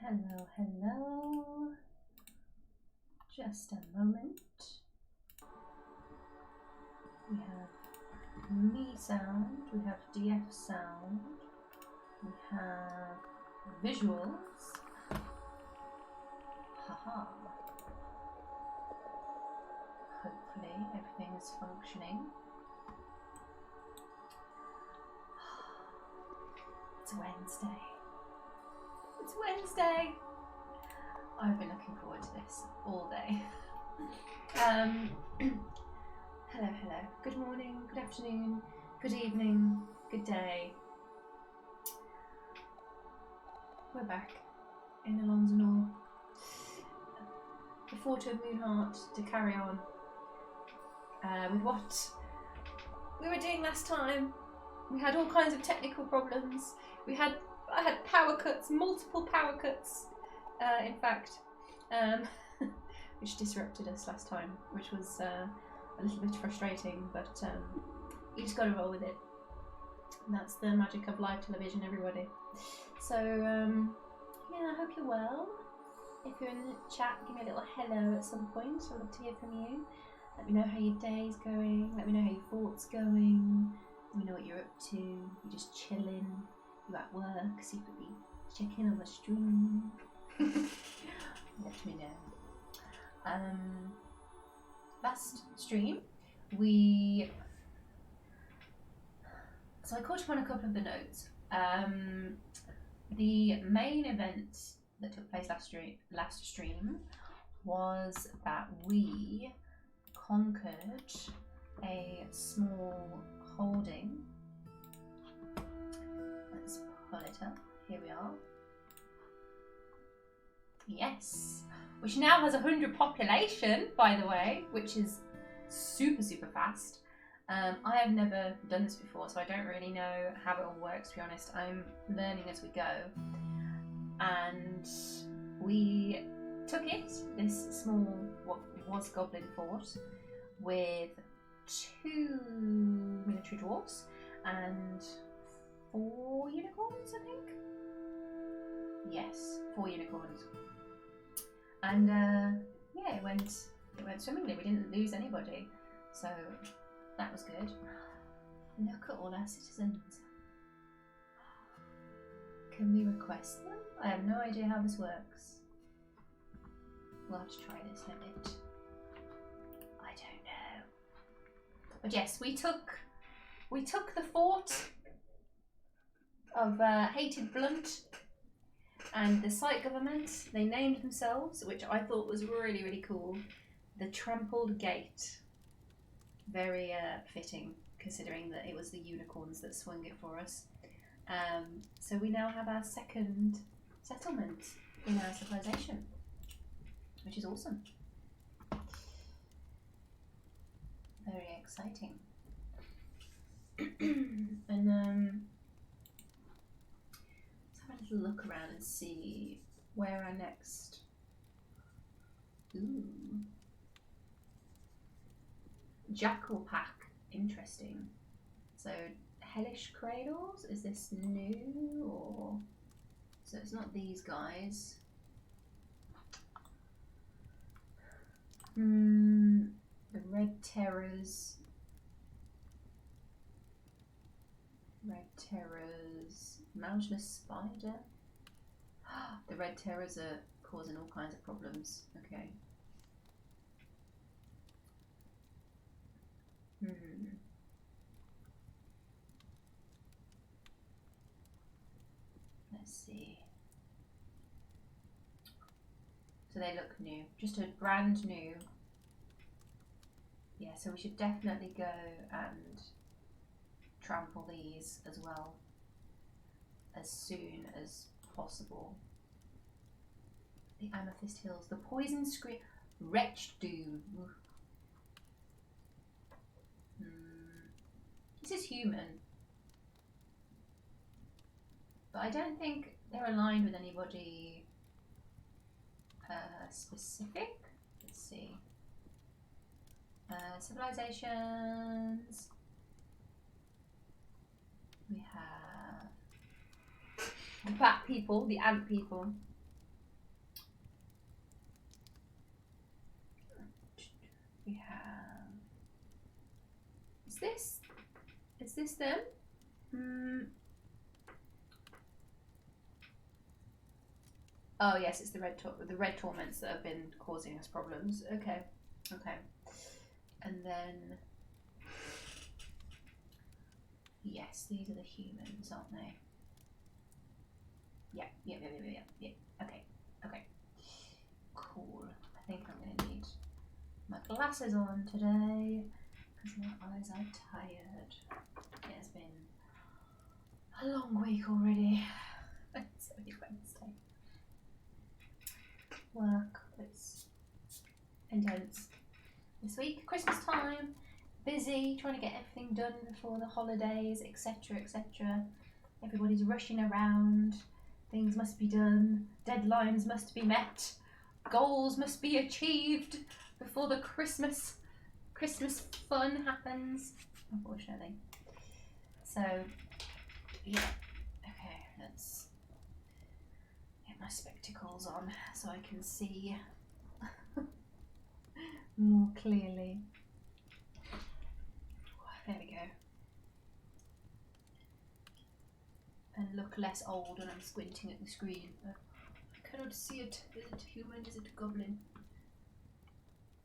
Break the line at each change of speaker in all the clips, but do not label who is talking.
Hello, hello. Just a moment. We have me sound, we have DF sound, we have visuals. Haha. Hopefully everything is functioning. It's Wednesday. It's Wednesday. I've been looking forward to this all day. Hello, hello. Good morning, good afternoon, good evening, good day. We're back in Inlonzanor. The fort of Moonheart to carry on with what we were doing last time. We had all kinds of technical problems. I had power cuts, multiple power cuts, in fact, which disrupted us last time, which was a little bit frustrating, but you just got to roll with it. And that's the magic of live television, everybody. So, yeah, I hope you're well. If you're in the chat, give me a little hello at some point. I'd love to hear from you. Let me know how your day's going. Let me know how your thought's going. Let me know what you're up to. You're just chilling. You're at work, secretly checking on the stream. Let me know. Last stream, so I caught up on a couple of the notes. The main event that took place last stream was that we conquered a small holding. Let's pull it up. Here we are. Yes, which now has 100 population, by the way, which is super fast. I have never done this before, so I don't really know how it all works, to be honest. I'm learning as we go. And we took it, this small, what was Goblin Fort, with 2 military dwarfs and 4 unicorns, I think? Yes, 4 unicorns. And yeah, it went swimmingly. We didn't lose anybody, so that was good. Look at all our citizens. Can we request them? I have no idea how this works. We'll have to try this in a bit. I don't know. But yes, we took the fort of Hated Blunt and the site government. They named themselves, which I thought was really cool, the Trampled Gate. Very fitting, considering that it was the unicorns that swung it for us. So we now have our second settlement in our civilization, which is awesome. Very exciting. And let's have a little look around and see where our next. Ooh. Jackal Pack, interesting. So Hellish Cradles, is this new or? So it's not these guys. The Red Terrors. Mouseless Spider. The Red Terrors are causing all kinds of problems. Okay. Let's see. So they look new, just a brand new. Yeah, so we should definitely go and trample these as well as soon as possible. The Amethyst Hills, the Poison Screen, Wretched Doom. This is human, but I don't think they're aligned with anybody specific. Let's see. Civilizations. We have the bat people, the ant people. Is this them? Oh yes, it's the red torments that have been causing us problems. Okay. And then yes, these are the humans, aren't they? Yeah. Okay. Cool. I think I'm gonna need my glasses on today because my eyes are tired. It's been a long week already. It's only Wednesday. Work, it's intense this week. Christmas time, busy, trying to get everything done before the holidays, etc. Everybody's rushing around, things must be done, deadlines must be met, goals must be achieved before the Christmas fun happens, unfortunately. So yeah, okay, let's get my spectacles on so I can see more clearly. There we go. And look less old when I'm squinting at the screen. I cannot see it. Is it human? Is it goblin?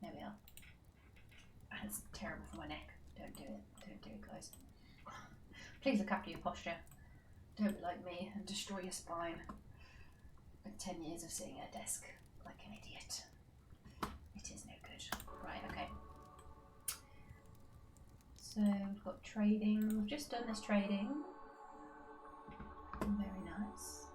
There we are. That's terrible for my neck. Don't do it. Don't do it, guys. Please look after your posture. Don't be like me and destroy your spine. With 10 years of sitting at a desk like an idiot. It is no good. Right, okay. So we've got trading. We've just done this trading. Very nice.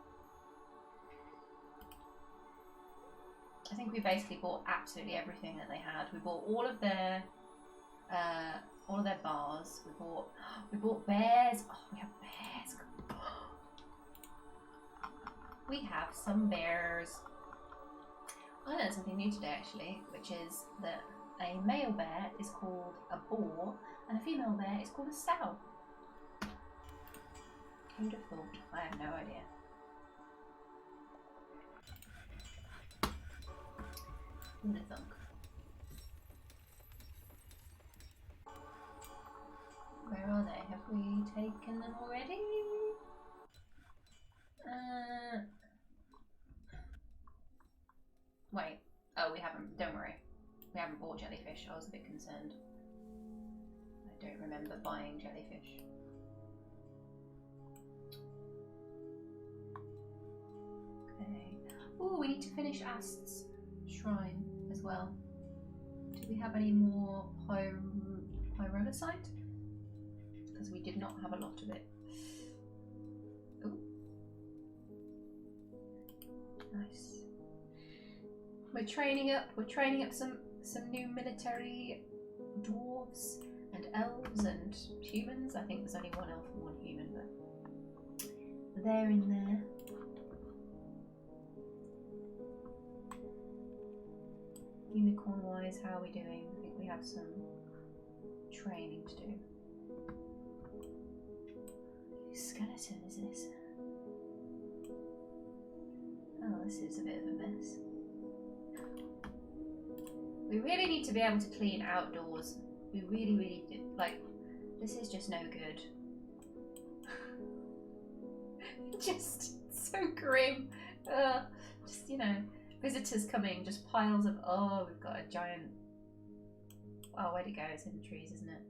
I think we basically bought absolutely everything that they had. We bought all of their bars. We bought bears. Oh, we have bears. We have some bears. I learned something new today actually, which is that a male bear is called a boar and a female bear is called a sow. Who'd have thought? I have no idea. Who'd have thunk? Where are they? Have we taken them already? Wait. Oh, we haven't. Don't worry. We haven't bought jellyfish. I was a bit concerned. I don't remember buying jellyfish. Okay. Oh, we need to finish Ast's shrine as well. Do we have any more pyrolusite? Because we did not have a lot of it. Oh. Nice. We're training up some new military dwarves and elves and humans. I think there's only one elf and one human, but they're in there. Unicorn wise, how are we doing? I think we have some training to do. Whose skeleton is this? Oh, this is a bit of a mess. We really need to be able to clean outdoors. We really do. Like, this is just no good. Just so grim. Just, you know, visitors coming, just piles of, oh, we've got a giant, oh, where'd it go? It's in the trees, isn't it?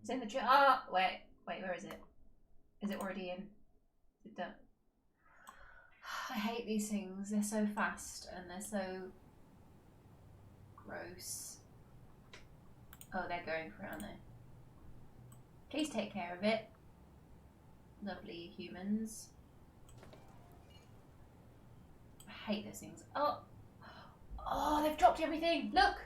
It's in the tree. Oh, wait, where is it? Is it already in? Is it done? I hate these things. They're so fast and they're so gross. Oh, they're going for it, aren't they? Please take care of it. Lovely humans. I hate those things. Oh, they've dropped everything. Look.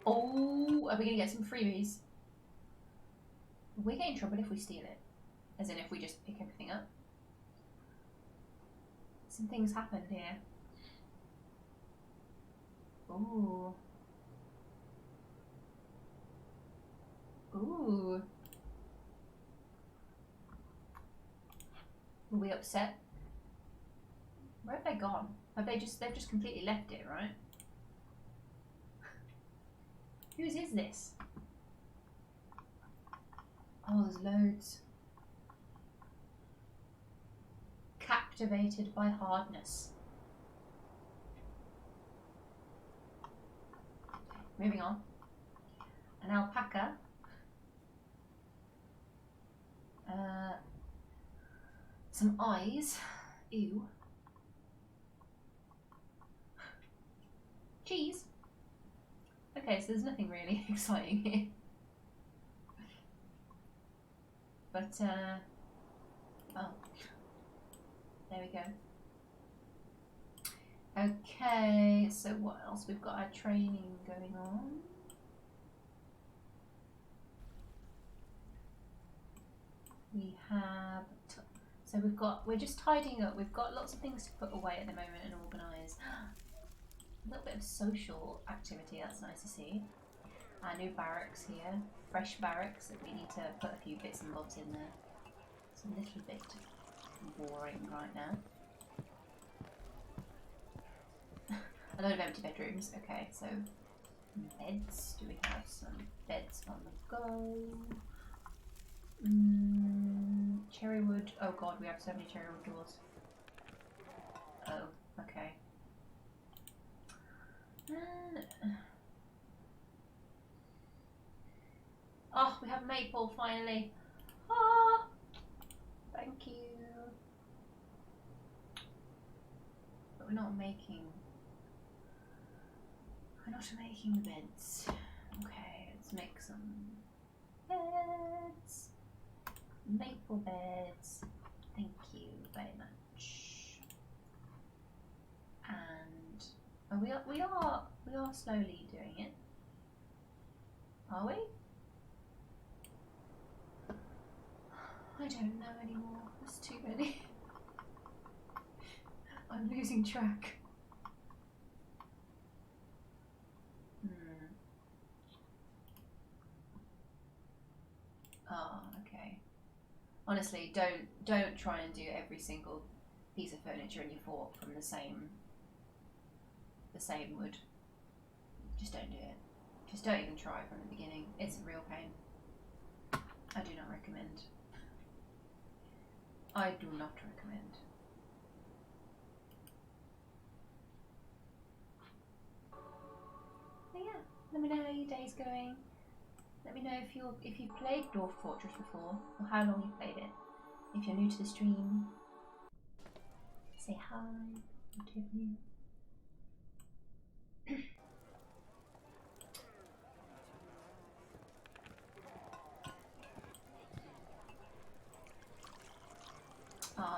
Oh, are we gonna get some freebies? We get in trouble if we steal it, as in if we just pick everything up. Some things happened here. Ooh. Were we upset? Where have they gone? They've just completely left it, right? Whose is this? Oh, there's loads. Captivated by hardness. Moving on. An alpaca. Some eyes. Ew. Cheese. Okay, so there's nothing really exciting here. But, oh. There we go. Okay, so what else? We've got our training going on. We have, so we're just tidying up. We've got lots of things to put away at the moment and organise. A little bit of social activity, that's nice to see. Our new barracks here, fresh barracks that we need to put a few bits and bobs in there. It's a little bit boring right now. A load of empty bedrooms. Okay, so beds. Do we have some beds on the go? Cherry wood. Oh god, we have so many cherry wood doors. Oh, okay. Oh, we have maple finally. Ah, thank you. But we're not making beds. Okay, let's make some beds. Maple beds. Thank you very much. And oh, we are slowly doing it. Are we? I don't know anymore. There's too many. I'm losing track. Oh, okay. Honestly, don't try and do every single piece of furniture in your fort from the same wood. Just don't do it. Just don't even try from the beginning. It's a real pain. I do not recommend. I do not recommend. But yeah, let me know how your day's going. Let me know if you've played Dwarf Fortress before, or how long you've played it. If you're new to the stream, say hi. Tiffany.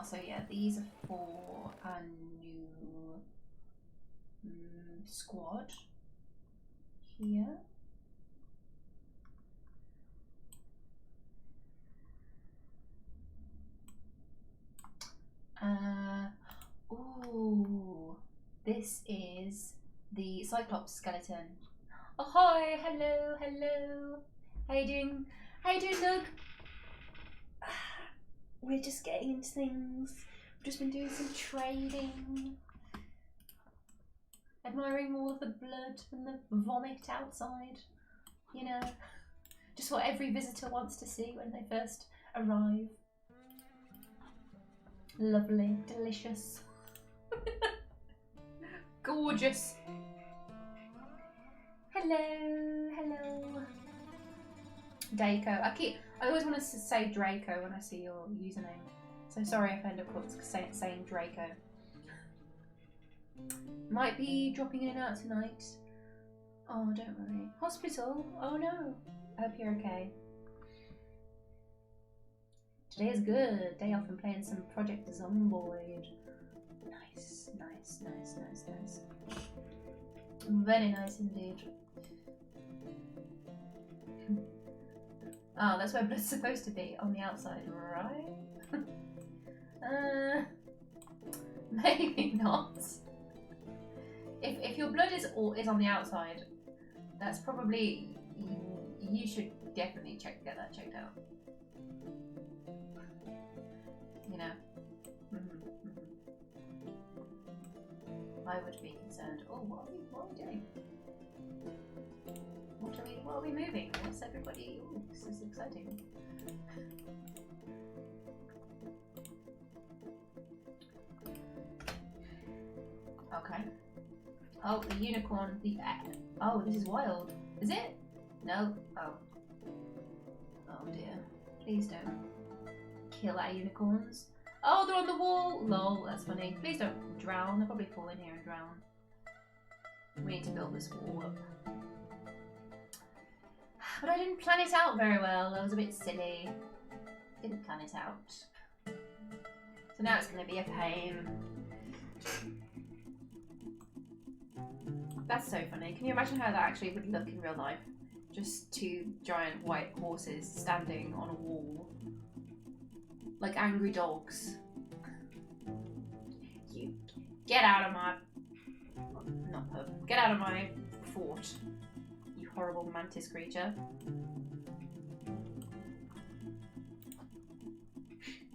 So yeah, these are for our new squad here. Ooh, this is the Cyclops skeleton. Ahoy! Hello, hello. How you doing? How you doing, Doug? We're just getting into things. We've just been doing some trading. Admiring all of the blood and the vomit outside. You know, just what every visitor wants to see when they first arrive. Lovely, delicious. Gorgeous. Hello, hello. Daco. I always want to say Draco when I see your username. So sorry if I end up saying Draco. Might be dropping in and out tonight. Oh, don't worry. Hospital? Oh no. I hope you're okay. Today is good. Day off and playing some Project Zomboid. Nice, nice, nice, nice, nice. Very nice indeed. Oh, that's where blood's supposed to be, on the outside, right? Maybe not. If your blood is on the outside, that's probably, you should definitely get that checked out. You know. I would be concerned. Oh, what are we doing? What are we What are we moving? What's everybody? Ooh, this is exciting. Okay. Oh, the unicorn. Oh, this is wild. Is it? No. Oh. Oh dear. Please don't kill our unicorns. Oh, they're on the wall. Lol, that's funny. Please don't drown. They'll probably fall in here and drown. We need to build this wall up. But I didn't plan it out very well. I was a bit silly. Didn't plan it out. So now it's going to be a pain. That's so funny. Can you imagine how that actually would look in real life? Just two giant white horses standing on a wall. Like angry dogs. You get out of my... Not pub. Get out of my fort. You horrible mantis creature.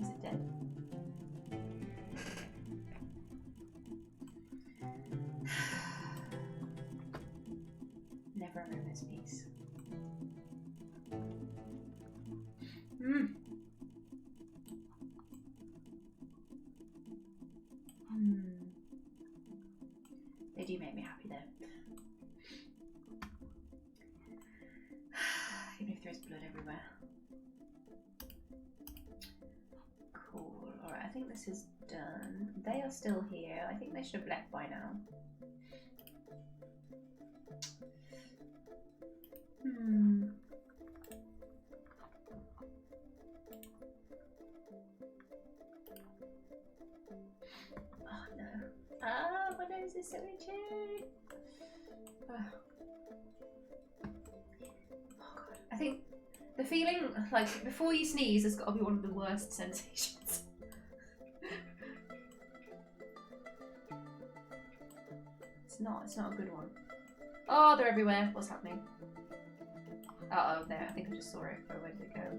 Is it dead? Never a moment's peace. They do make me happy though. Even if there is blood everywhere. Cool. Alright, I think this is done. They are still here. I think they should have left by now. Oh no. Ah, my nose is so itchy. Oh god. I think the feeling, like, before you sneeze has got to be one of the worst sensations. It's not a good one. Oh, they're everywhere. What's happening? Uh-oh, there. I think I just saw it. Where did it go?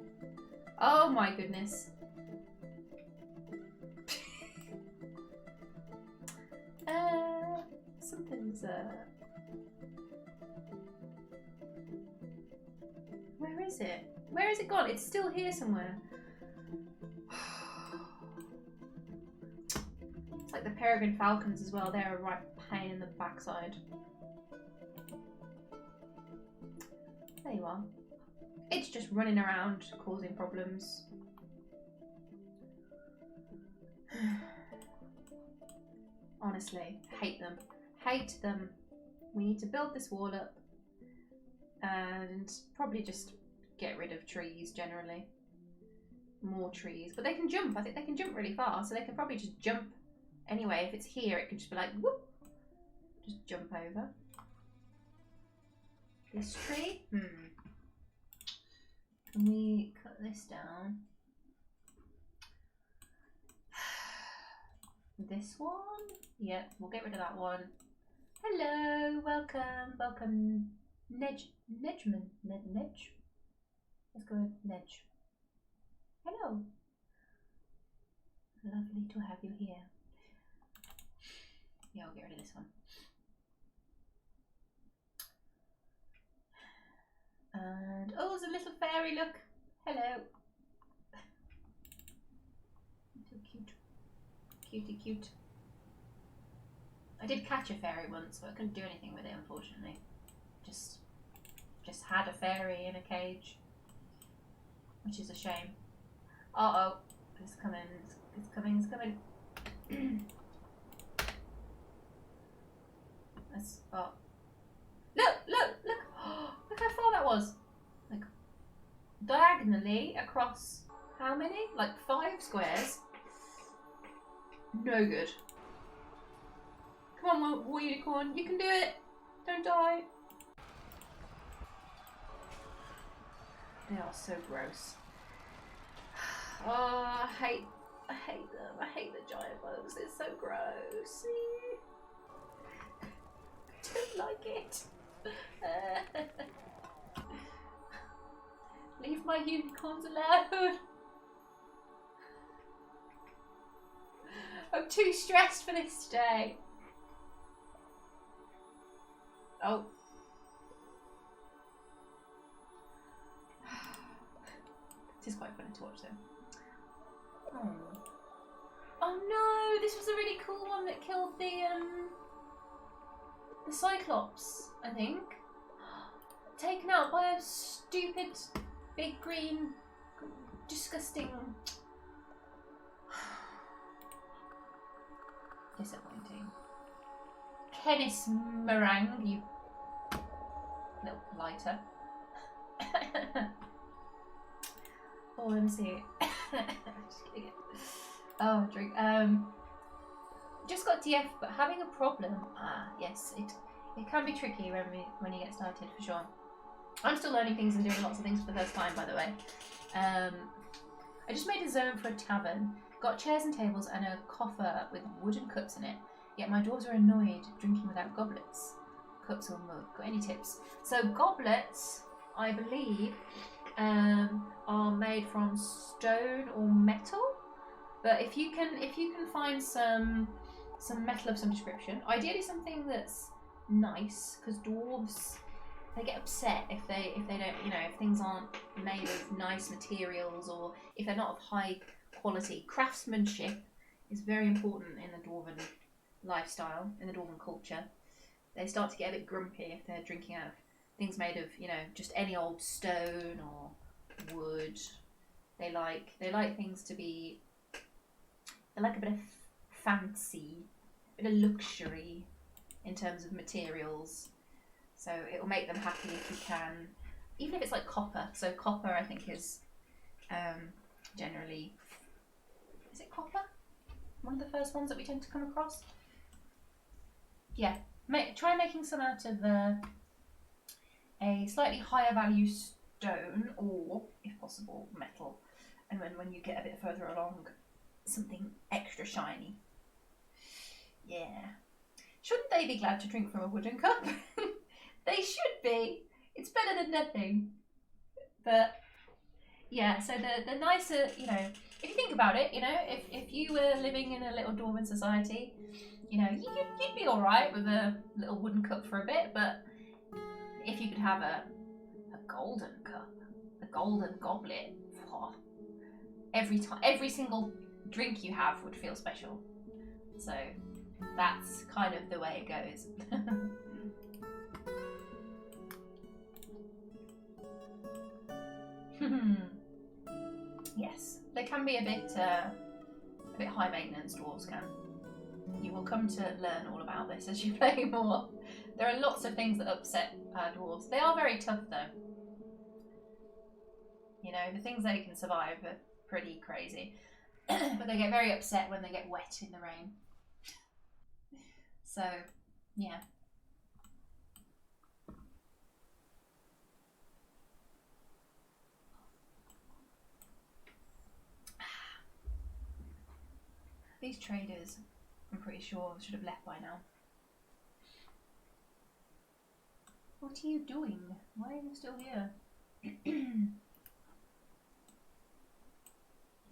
Oh my goodness. Something's Where is it? Where is it gone? It's still here somewhere. It's like the peregrine falcons as well. They're a right pain in the backside. There you are. It's just running around causing problems. Honestly, hate them. Hate them. We need to build this wall up and probably just get rid of trees generally. More trees. But they can jump. I think they can jump really far, so they can probably just jump anyway. If it's here, it can just be like, whoop. Just jump over. This tree? Can we cut this down? This one? Yep, we'll get rid of that one. Hello, welcome, welcome, Nedgeman, Nedge? Let's go with Nedge. Hello. Lovely to have you here. Yeah, I'll get rid of this one. And, oh, there's a little fairy, look. Hello. So cute. Cutie cute. I did catch a fairy once, but I couldn't do anything with it, unfortunately. Just had a fairy in a cage, which is a shame. Uh-oh, it's coming, it's coming, it's coming. That's, oh. Look, look, look! Look how far that was. Like, diagonally across, how many? Like 5 squares. No good. Come on, War Unicorn, you can do it. Don't die. They are so gross. Oh, I hate them. I hate the giant bugs. It's so gross. I don't like it. Leave my unicorns alone. I'm too stressed for this today. Oh. It is quite funny to watch them. Oh no, this was a really cool one that killed the Cyclops, I think. Taken out by a stupid, big green, disgusting... disappointing. Kenneth Meringue, you little lighter. Oh, let me see. Just kidding. Oh, drink. Just got DF, but having a problem. Ah, yes, it can be tricky when you get started, for sure. I'm still learning things and doing lots of things for the first time, by the way. I just made a zone for a tavern. Got chairs and tables and a coffer with wooden cups in it. Yet my dwarves are annoyed drinking without goblets. Cups or mug. Got any tips? So goblets, I believe, are made from stone or metal. But if you can find some metal of some description, ideally something that's nice, because dwarves, they get upset if they don't, you know, if things aren't made of nice materials, or if they're not of high quality. Craftsmanship is very important in the dwarven lifestyle, in the dwarven culture. They start to get a bit grumpy if they're drinking out of things made of, you know, just any old stone or wood. They like things to be, they like a bit of fancy, a bit of luxury in terms of materials. So it will make them happy if you can, even if it's like copper. So copper, I think, is generally, is it copper? One of the first ones that we tend to come across. Yeah, try making some out of a slightly higher value stone, or if possible metal, and when you get a bit further along, something extra shiny. Yeah. Shouldn't they be glad to drink from a wooden cup? They should be. It's better than nothing. But yeah, so the nicer, you know, if you think about it, you know, if you were living in a little dwarven society, you know, you'd be alright with a little wooden cup for a bit, but if you could have a golden cup, a golden goblet, oh, every single drink you have would feel special. So that's kind of the way it goes. Yes, they can be a bit high maintenance, dwarves can. You will come to learn all about this as you play more. There are lots of things that upset dwarves. They are very tough though. You know, the things they can survive are pretty crazy. But they get very upset when they get wet in the rain. So, yeah. These traders, I'm pretty sure, should have left by now. What are you doing? Why are you still here?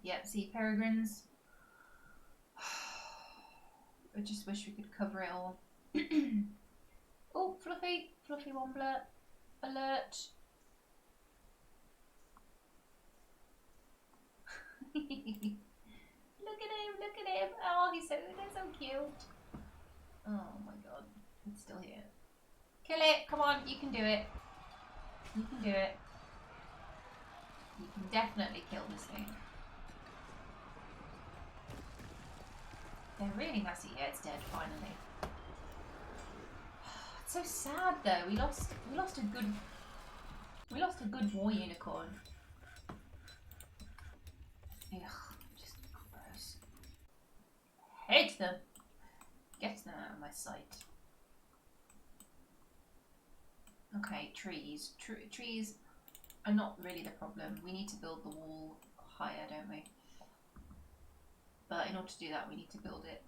Yep, sea peregrines. I just wish we could cover it all. Oh, Fluffy Wombler, alert. Look at him. Oh, they're so cute. Oh my god, it's still here. Kill it, come on, you can do it. You can do it. You can definitely kill this thing. They're really messy. Yeah, it's dead finally. It's so sad though. We lost a good war unicorn. Ugh, just gross. Hate them. Get them out of my sight. Okay, trees. Trees are not really the problem. We need to build the wall higher, don't we? But in order to do that, we need to build it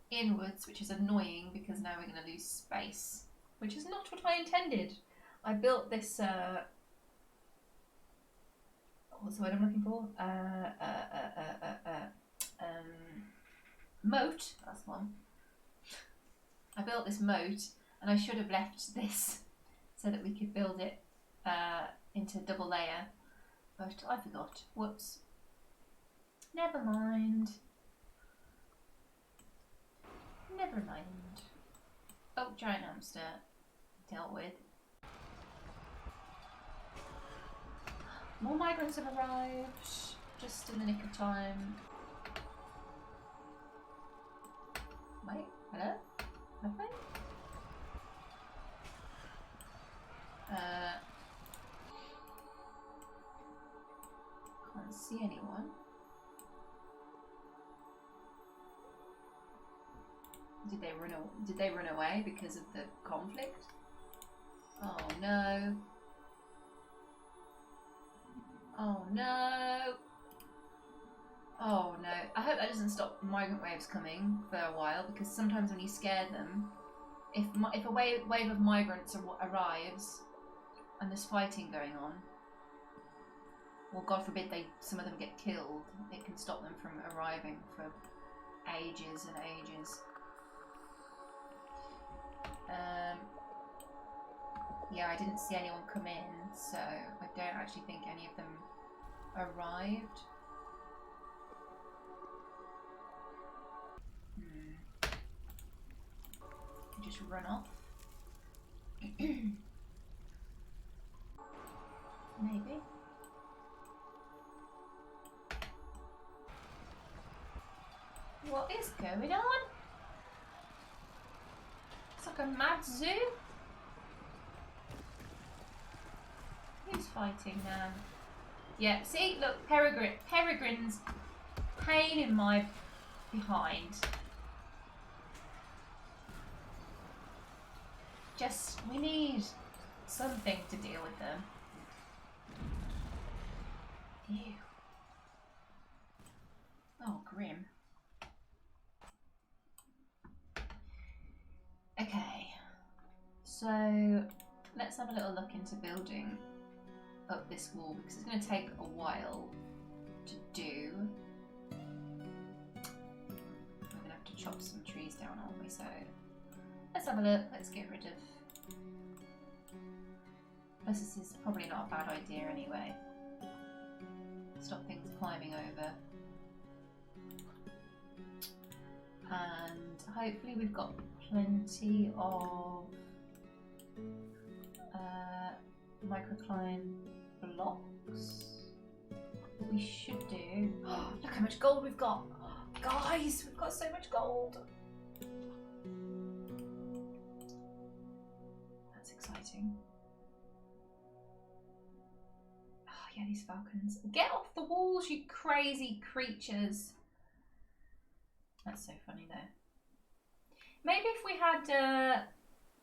inwards, which is annoying because now we're going to lose space, which is not what I intended. I built this, what's the word I'm looking for? Moat, that's one. I built this moat, and I should have left this so that we could build it into double layer, But I forgot. Whoops. Never mind. Never mind. Oh, giant hamster. Dealt with. More migrants have arrived. Just in the nick of time. Wait, hello? Nothing? Can't see anyone. Did they run away because of the conflict? Oh no. Oh no. Oh no. I hope that doesn't stop migrant waves coming for a while, because sometimes when you scare them, if a wave of migrants arrives and there's fighting going on, or God forbid some of them get killed, it can stop them from arriving for ages and ages. Yeah, I didn't see anyone come in, so I don't actually think any of them arrived. Just run off. Maybe. What is going on? It's like a mad zoo. Who's fighting now? Yeah, see, look, Peregrine's pain in my behind. Just, we need something to deal with them. Ew. Oh, grim. Okay, so let's have a little look into building up this wall, because it's going to take a while to do. We're going to have to chop some trees down, aren't we? So let's have a look. Let's get rid of... Plus this is probably not a bad idea anyway. Stop things climbing over. And hopefully we've got plenty of microcline blocks. What we should do... Look how much gold we've got! Guys, we've got so much gold! That's exciting. Oh yeah, these falcons. Get off the walls, you crazy creatures! That's so funny though. Maybe if we had,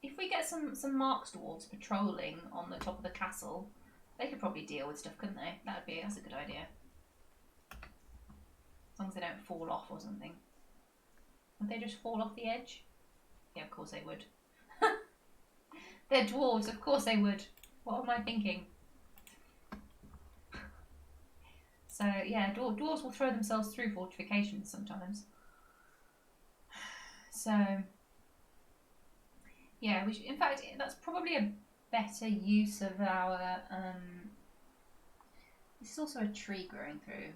if we get some marks dwarves patrolling on the top of the castle, they could probably deal with stuff, couldn't they? That's a good idea. As long as they don't fall off or something. Would they just fall off the edge? Yeah, of course they would. They're dwarves, of course they would. What am I thinking? So yeah, dwarves will throw themselves through fortifications sometimes. So yeah, in fact, that's probably a better use of our... this is also a tree growing through.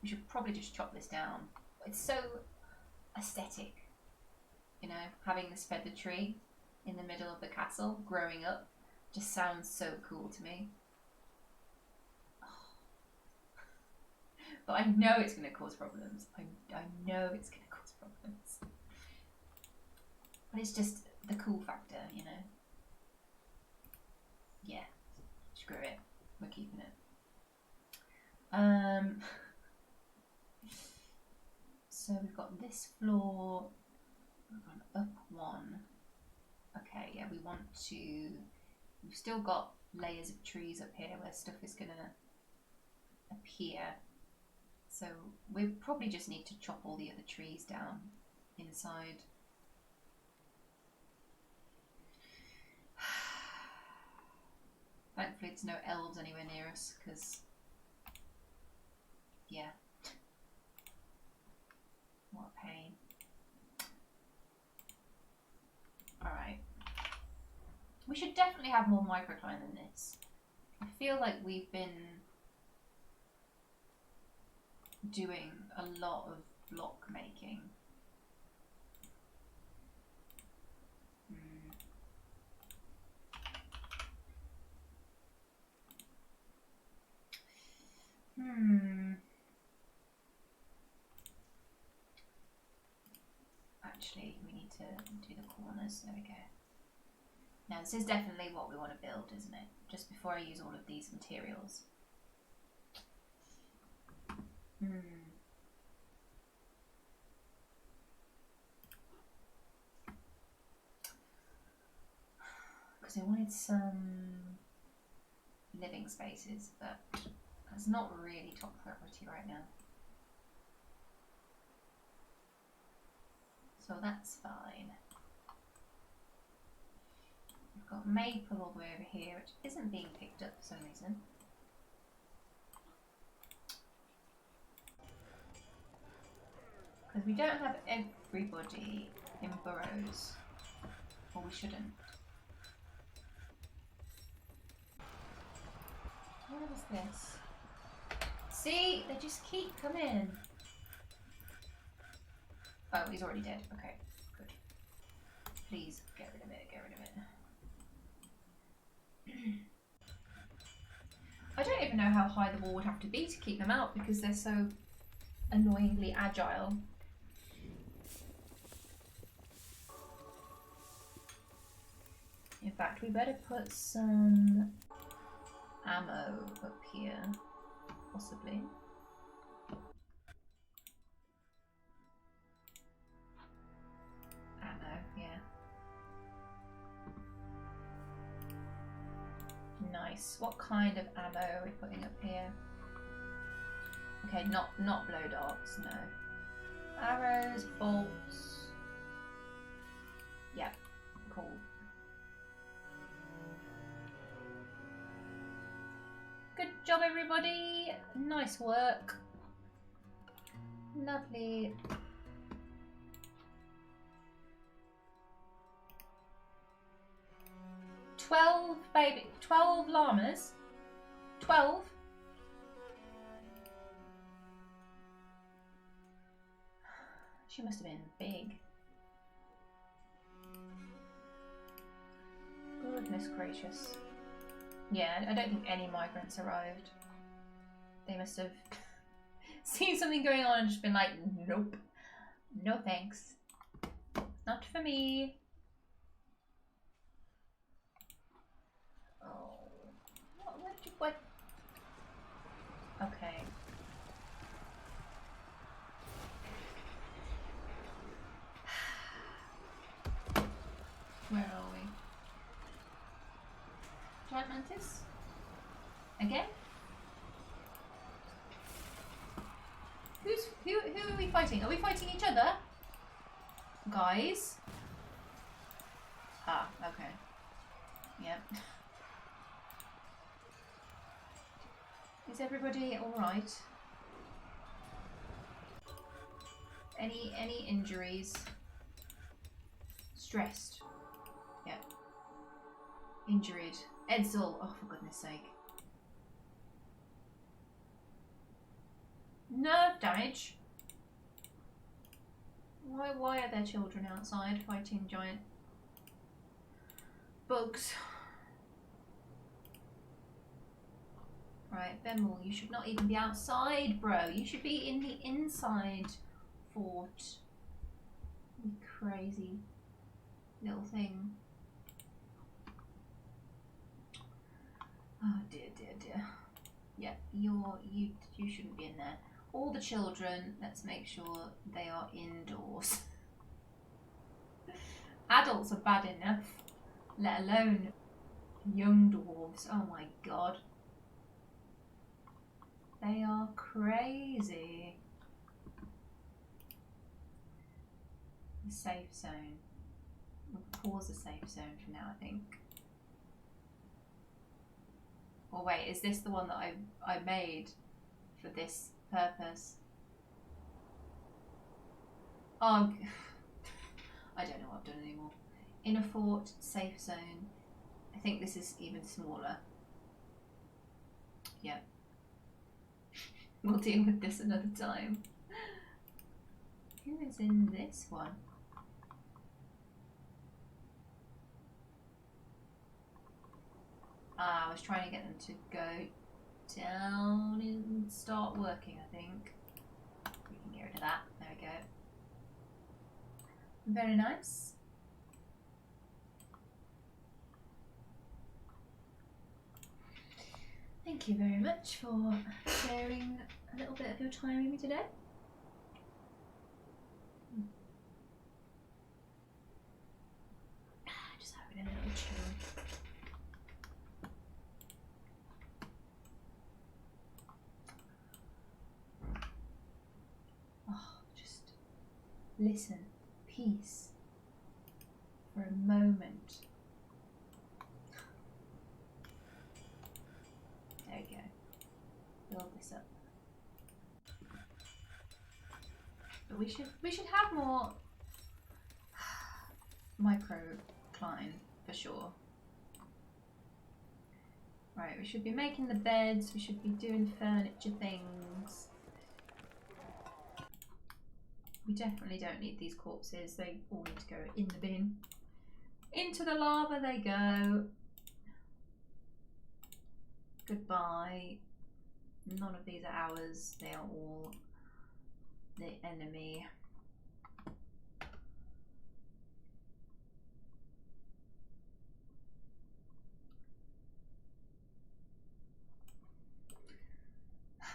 We should probably just chop this down. It's so aesthetic, you know, having this feathered tree in the middle of the castle growing up just sounds so cool to me. But I know it's going to cause problems. I know it's going to cause problems. But it's just the cool factor, you know. Yeah, screw it. We're keeping it. So we've got this floor. We've gone up one. Okay, yeah, we want to... We've still got layers of trees up here where stuff is going to appear. So we probably just need to chop all the other trees down inside. Thankfully there's no elves anywhere near us, because, yeah, what a pain. Alright. We should definitely have more microcline than this. I feel like we've been doing a lot of block making. Actually, we need to do the corners. There we go. Now, this is definitely what we want to build, isn't it? Just before I use all of these materials. Because I wanted some living spaces, but that's not really top priority right now. So that's fine. We've got maple all the way over here, which isn't being picked up for some reason. Because we don't have everybody in burrows. Or we shouldn't. What is this? See? They just keep coming. Oh, he's already dead. Okay, good. Please, get rid of it, get rid of it. I don't even know how high the wall would have to be to keep them out because they're so annoyingly agile. In fact, we better put some ammo up here, possibly. Ammo, yeah. Nice. What kind of ammo are we putting up here? Okay, not blow darts, no. Arrows, bolts. Yep, cool. Good job, everybody. Nice work. Lovely. Baby, 12 llamas. 12. She must have been big. Goodness gracious. Yeah, I don't think any migrants arrived. They must have seen something going on and just been like, nope. No thanks. Not for me. Oh. What? Okay. Where are we? Giant mantis? Again? Who are we fighting? Are we fighting each other? Guys? Ah, okay. Yep. Is everybody alright? Any injuries? Stressed? Yep. Injured. Edsel. Oh, for goodness sake. Nerve damage? Why are there children outside fighting giant bugs? Right, Bemel, you should not even be outside, bro. You should be in the inside fort. You crazy little thing. Oh dear, dear, dear. Yeah, you shouldn't be in there. All the children, let's make sure they are indoors. Adults are bad enough, let alone young dwarves. Oh my god. They are crazy. The safe zone. We'll pause the safe zone for now, I think. Or wait, is this the one that I made for this purpose? Oh, I don't know what I've done anymore. Inner fort, safe zone. I think this is even smaller. Yep. We'll deal with this another time. Who is in this one? I was trying to get them to go down and start working, I think. We can get rid of that. There we go. Very nice. Thank you very much for sharing a little bit of your time with me today. Just having a little chill. Oh, just listen, peace, for a moment. There we go. Build this up. But we should have more microcline for sure. Right, we should be making the beds, we should be doing furniture things. We definitely don't need these corpses, they all need to go in the bin. Into the lava they go. Goodbye. None of these are ours, they are all the enemy.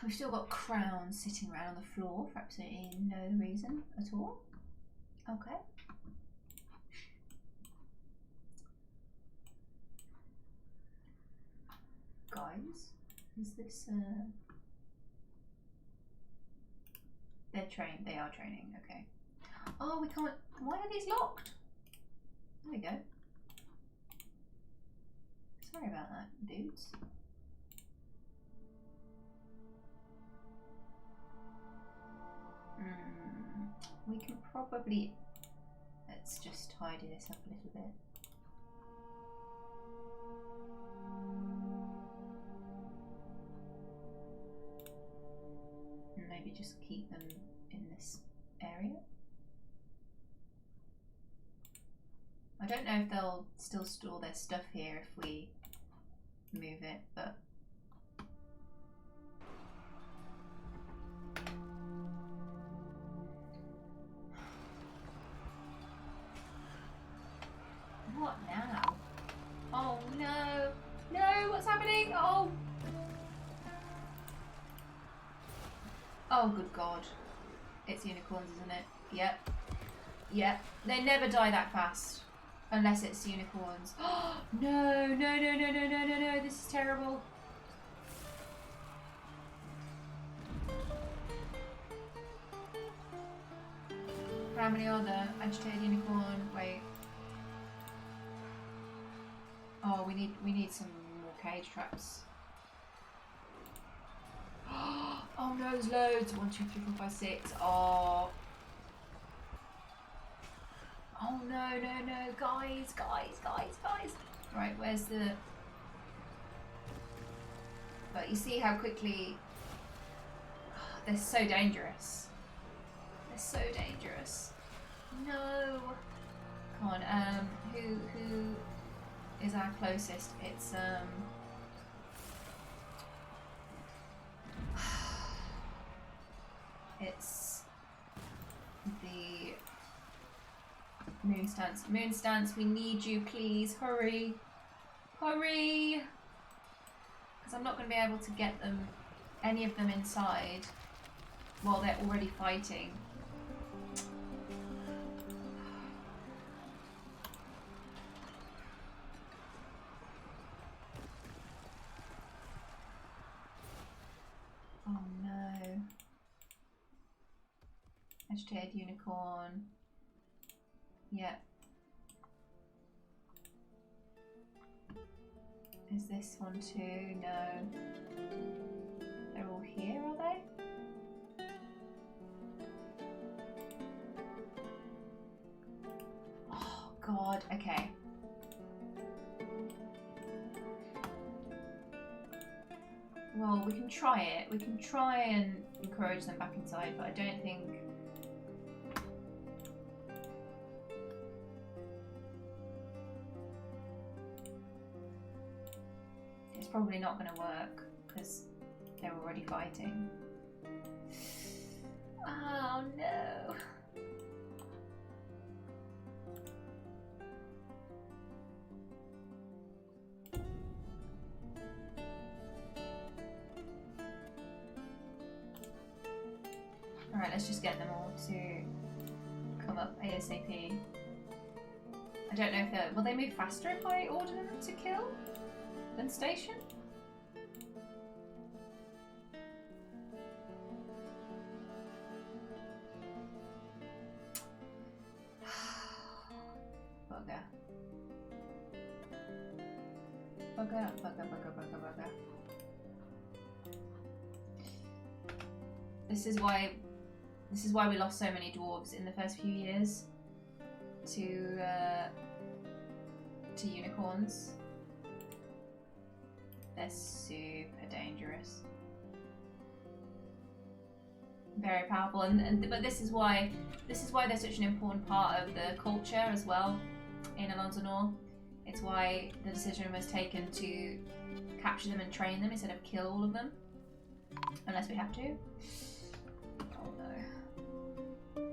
We've still got crowns sitting around on the floor for absolutely no reason at all. Okay. Guys, is this they are training, okay. Oh, we can't, why are these locked? There we go. Sorry about that, dudes. We can probably, let's just tidy this up a little bit. And maybe just keep them in this area. I don't know if they'll still store their stuff here if we move it, but what now? Oh no! No, what's happening? Oh! Oh, good God. It's unicorns, isn't it? Yep. Yep. They never die that fast. Unless it's unicorns. Oh, no, no, no, no, no, no, no, no. This is terrible. How many are there? Agitated unicorn. Wait. Oh, we need some more cage traps. Oh no, there's loads. 1, 2, 3, 4, 5, 6. Oh. Oh no, no, no. Guys, guys, guys, guys. Right, where's the... But you see how quickly... They're so dangerous. They're so dangerous. No. Come on, who is our closest? It's, it's the Moonstance. Moonstance, we need you, please. Hurry. Hurry! Because I'm not going to be able to get them, any of them inside while they're already fighting. Oh no. Agitated unicorn. Yep. Is this one too? No. They're all here, are they? Oh God, okay. Well, we can try it. We can try and encourage them back inside, but I don't think... It's probably not going to work, because they're already fighting. Oh no! Alright, let's just get them all to come up ASAP. I don't know if they'll... Will they move faster if I order them to kill than station? Bugger. Bugger, bugger, bugger, bugger, bugger. This is why we lost so many dwarves in the first few years to unicorns. They're super dangerous, very powerful, but this is why they're such an important part of the culture as well in Inlonzanor. It's why the decision was taken to capture them and train them instead of kill all of them, unless we have to. Oh no.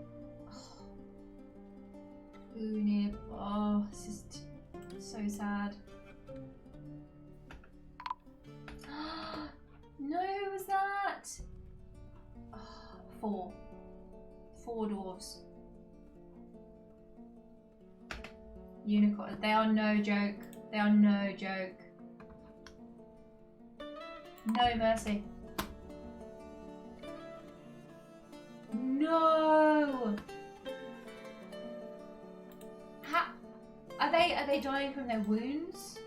Unib. Oh, this is so sad. No, who was that? Oh, four dwarves. Unicorn. They are no joke. They are no joke. No mercy. No. Are they dying from their wounds?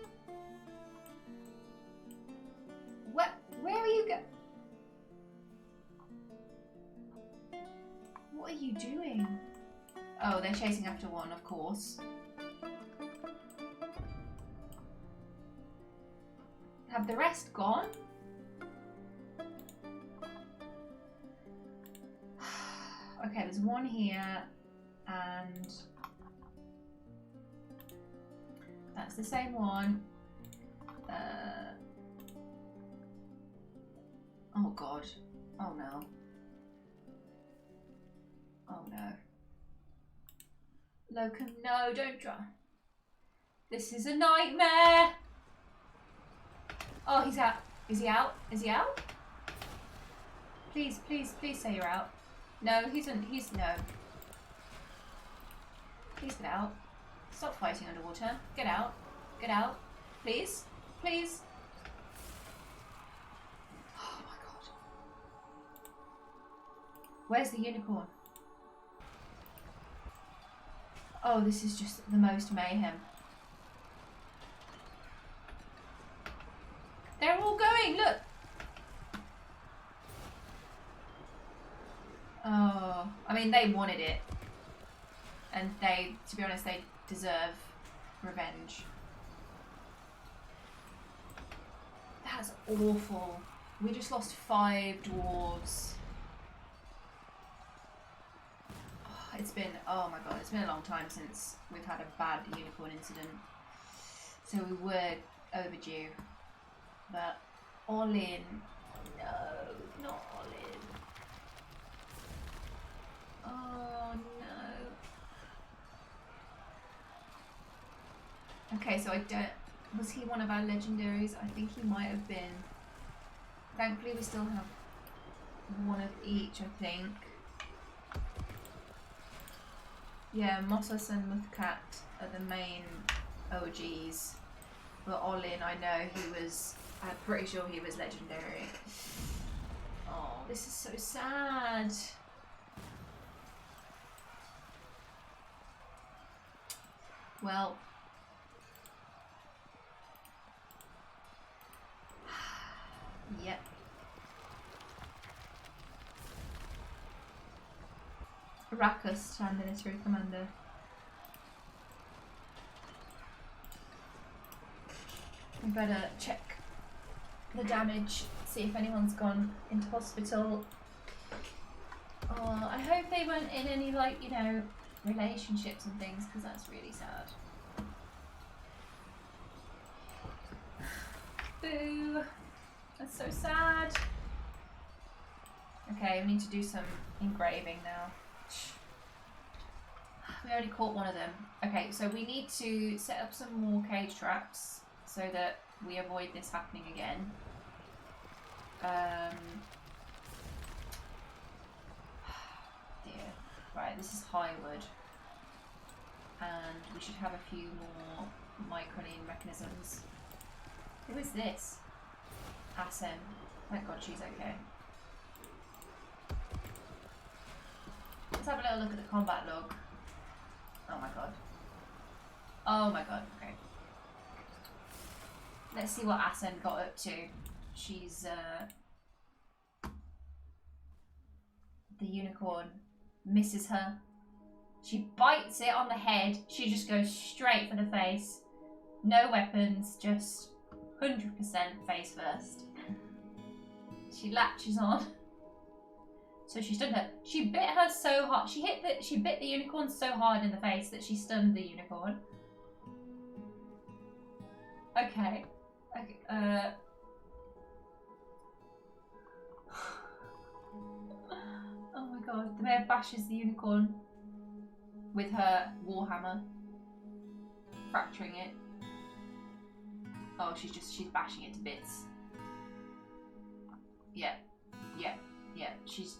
Where are you What are you doing? Oh, they're chasing after one, of course. Have the rest gone? Okay, there's one here, and that's the same one. Oh god. Oh no. Oh no. Locum, no, don't try. This is a nightmare. Oh, he's out. Is he out? Is he out? Please, please, please say you're out. No, no. Please get out. Stop fighting underwater. Get out. Get out. Please. Please. Oh my god. Where's the unicorn? Oh, this is just the most mayhem. They're all going, look! Oh, I mean, they wanted it. And they, to be honest, they deserve revenge. That's awful. We just lost 5 dwarves. Oh, it's been, oh my god, it's been a long time since we've had a bad unicorn incident. So we were overdue. But all in, no, not all in. Oh no. Okay, so I don't, was he one of our legendaries? I think he might have been. Thankfully we still have one of each, I think. Yeah, Mossos and Muthkat are the main OGs. But Olin, I know he was, I'm pretty sure he was legendary. Oh, this is so sad. Well, yep. Rakus, Time Military Commander. We better check the damage. See if anyone's gone into hospital. Oh, I hope they weren't in any, like, you know, relationships and things, because that's really sad. Boo! That's so sad. Okay, we need to do some engraving now. We already caught one of them. Okay, so we need to set up some more cage traps so that we avoid this happening again. Dear. Right, this is Highwood. And we should have a few more microline mechanisms. Who is this? Asen. Thank God she's okay. Let's have a little look at the combat log. Oh my god. Oh my god, okay. Let's see what Asen got up to. She's, the unicorn misses her. She bites it on the head. She just goes straight for the face. No weapons, just 100% face first. She latches on. So she stunned her. She bit her so hard. She bit the unicorn so hard in the face that she stunned the unicorn. Okay. Okay. Oh my god. The mayor bashes the unicorn with her warhammer, fracturing it. Oh, she's bashing it to bits. Yeah. Yeah. Yeah, she's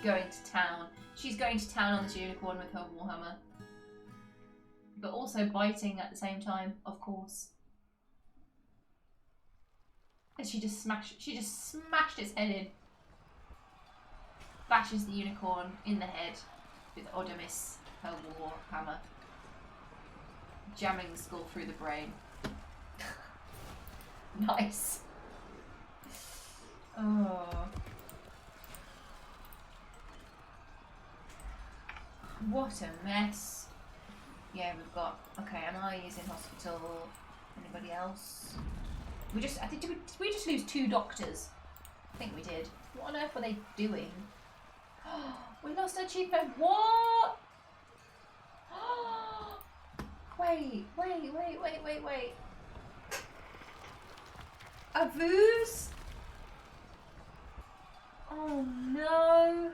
going to town. She's going to town on this unicorn with her warhammer. But also biting at the same time, of course. And she just smashed its head in. Bashes the unicorn in the head with Odomis, her warhammer. Jamming the skull through the brain. Nice. Oh. What a mess. Yeah, we've got... Okay, Anaya is in hospital. Anybody else? Did we just lose 2 doctors? I think we did. What on earth were they doing? We lost our chief vet. What? Wait. Avuz? Oh no.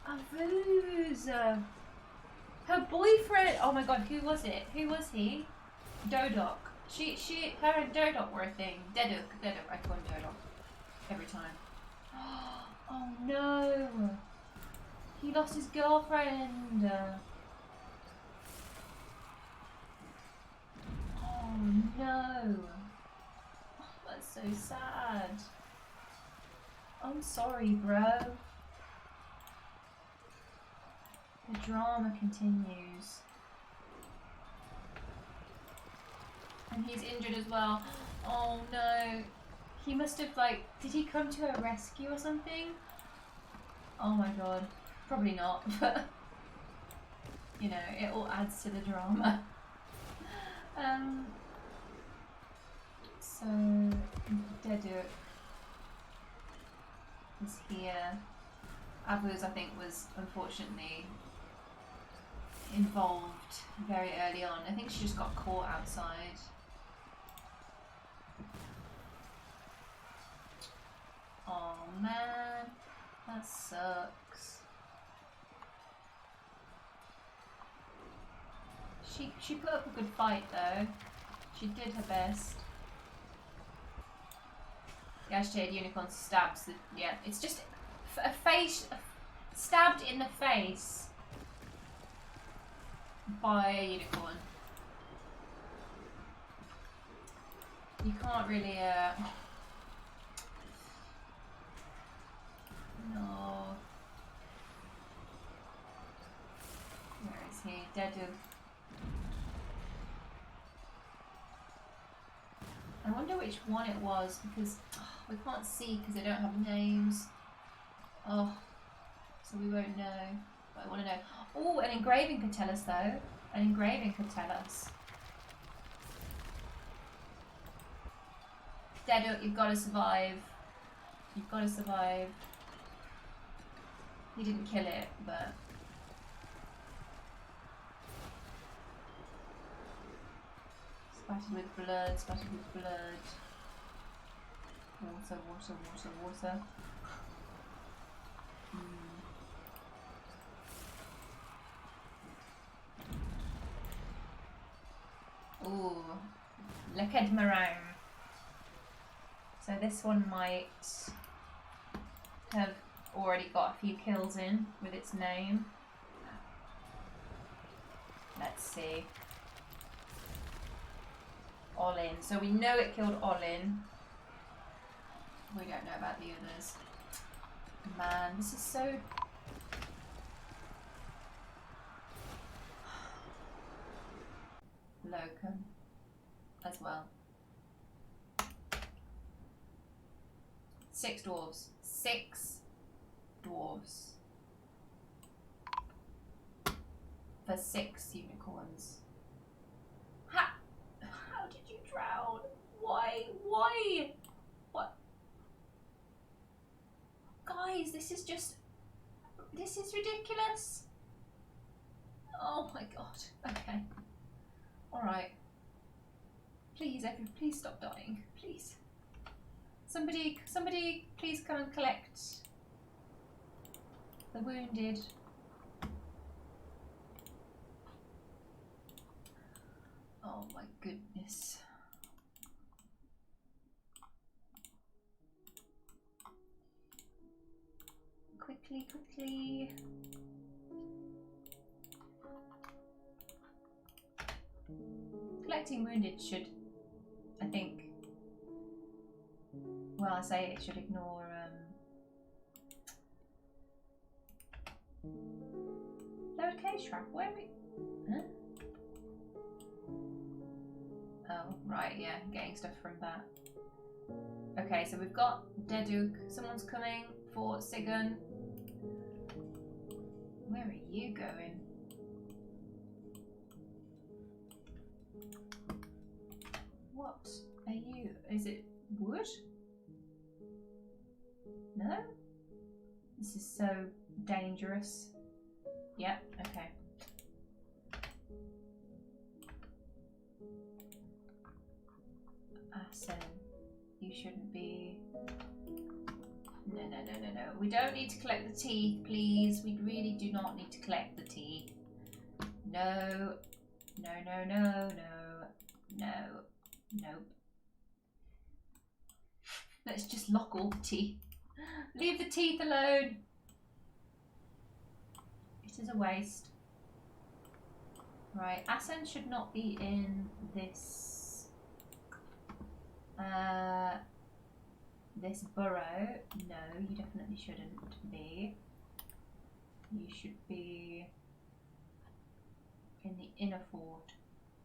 Avuz. Her boyfriend. Oh my god, who was it? Who was he? Dodok. Her and Dodok were a thing. Deduk. I call him Dodok every time. Oh no. He lost his girlfriend. Oh no. Oh, that's so sad. I'm sorry, bro. The drama continues. And he's injured as well. Oh no. He must have, like, did he come to her rescue or something? Oh my god. Probably not, but you know, it all adds to the drama. So Deduk is here. Avuz, I think, was unfortunately involved very early on. I think she just got caught outside. Oh man, that sucks. She put up a good fight though. She did her best. The agitated unicorn stabs the... Yeah, it's just a face... Stabbed in the face by a unicorn. You can't really... No. Where is he? Dedu. I wonder which one it was because we can't see because they don't have names. Oh, so we won't know. But I want to know. Oh, an engraving could tell us though. An engraving could tell us. Deduk, you've got to survive. You've got to survive. He didn't kill it, but... Spattered with blood, spattered with blood. Water, water, water, water. Ooh, Leked Marang. So this one might have already got a few kills in with its name. Let's see. Olin. So we know it killed Olin. We don't know about the others. Man, this is so... Locum as well. 6 dwarves. 6 dwarves. For 6 unicorns. How did you drown? Why? Why? What? Guys, this is ridiculous. Oh my god. Okay. Alright. Please, please stop dying. Please. Somebody, please come and collect the wounded. Oh my goodness. Quickly, quickly. Collecting wounded should, I think, well, I say it should ignore load cage trap. Where are we? Huh? Oh, right, yeah, getting stuff from that. Okay, so we've got Deduk. Someone's coming for Sigun. Where are you going? What are you? Is it wood? No? This is so dangerous. Yep, okay. Asen, you shouldn't be... No, no, no, no, no. We don't need to collect the teeth, please. We really do not need to collect the teeth. No. No, no, no, no. No. Nope. Let's just lock all the teeth. Leave the teeth alone. It is a waste. Right, Asen should not be in this this burrow. No, you definitely shouldn't be. You should be in the inner fort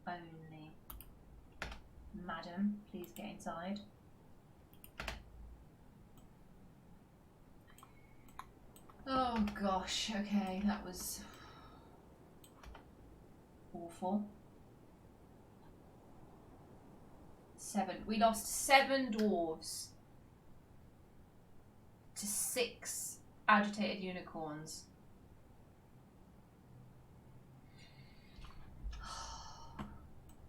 only. Madam, please get inside. Oh gosh, okay, that was awful. 7. We lost 7 dwarves to 6 agitated unicorns.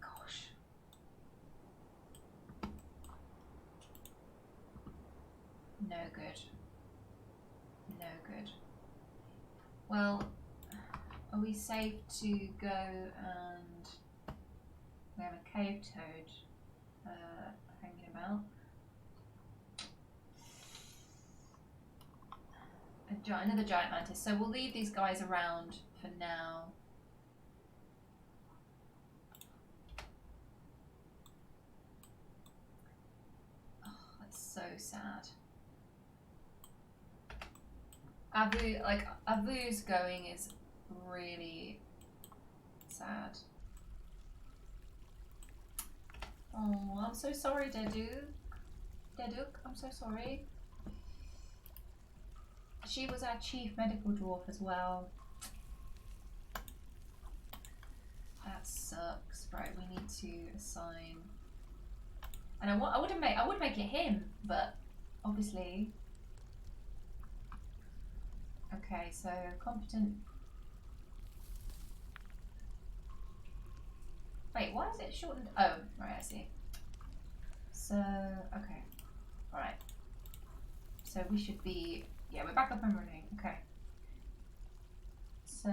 Gosh. No good. No good. Well, are we safe to go and we have a cave toad hanging about? Another giant mantis. So we'll leave these guys around for now. Oh, that's so sad. Avu's going is really sad. Oh, I'm so sorry, Deduk. Deduk, I'm so sorry. She was our chief medical dwarf as well. That sucks. Right, we need to assign And I would make it him, but obviously. Okay, so competent. Wait, why is it shortened? Oh, right, I see. So, okay, all right. So we should be, yeah, we're back up and running. Okay. So,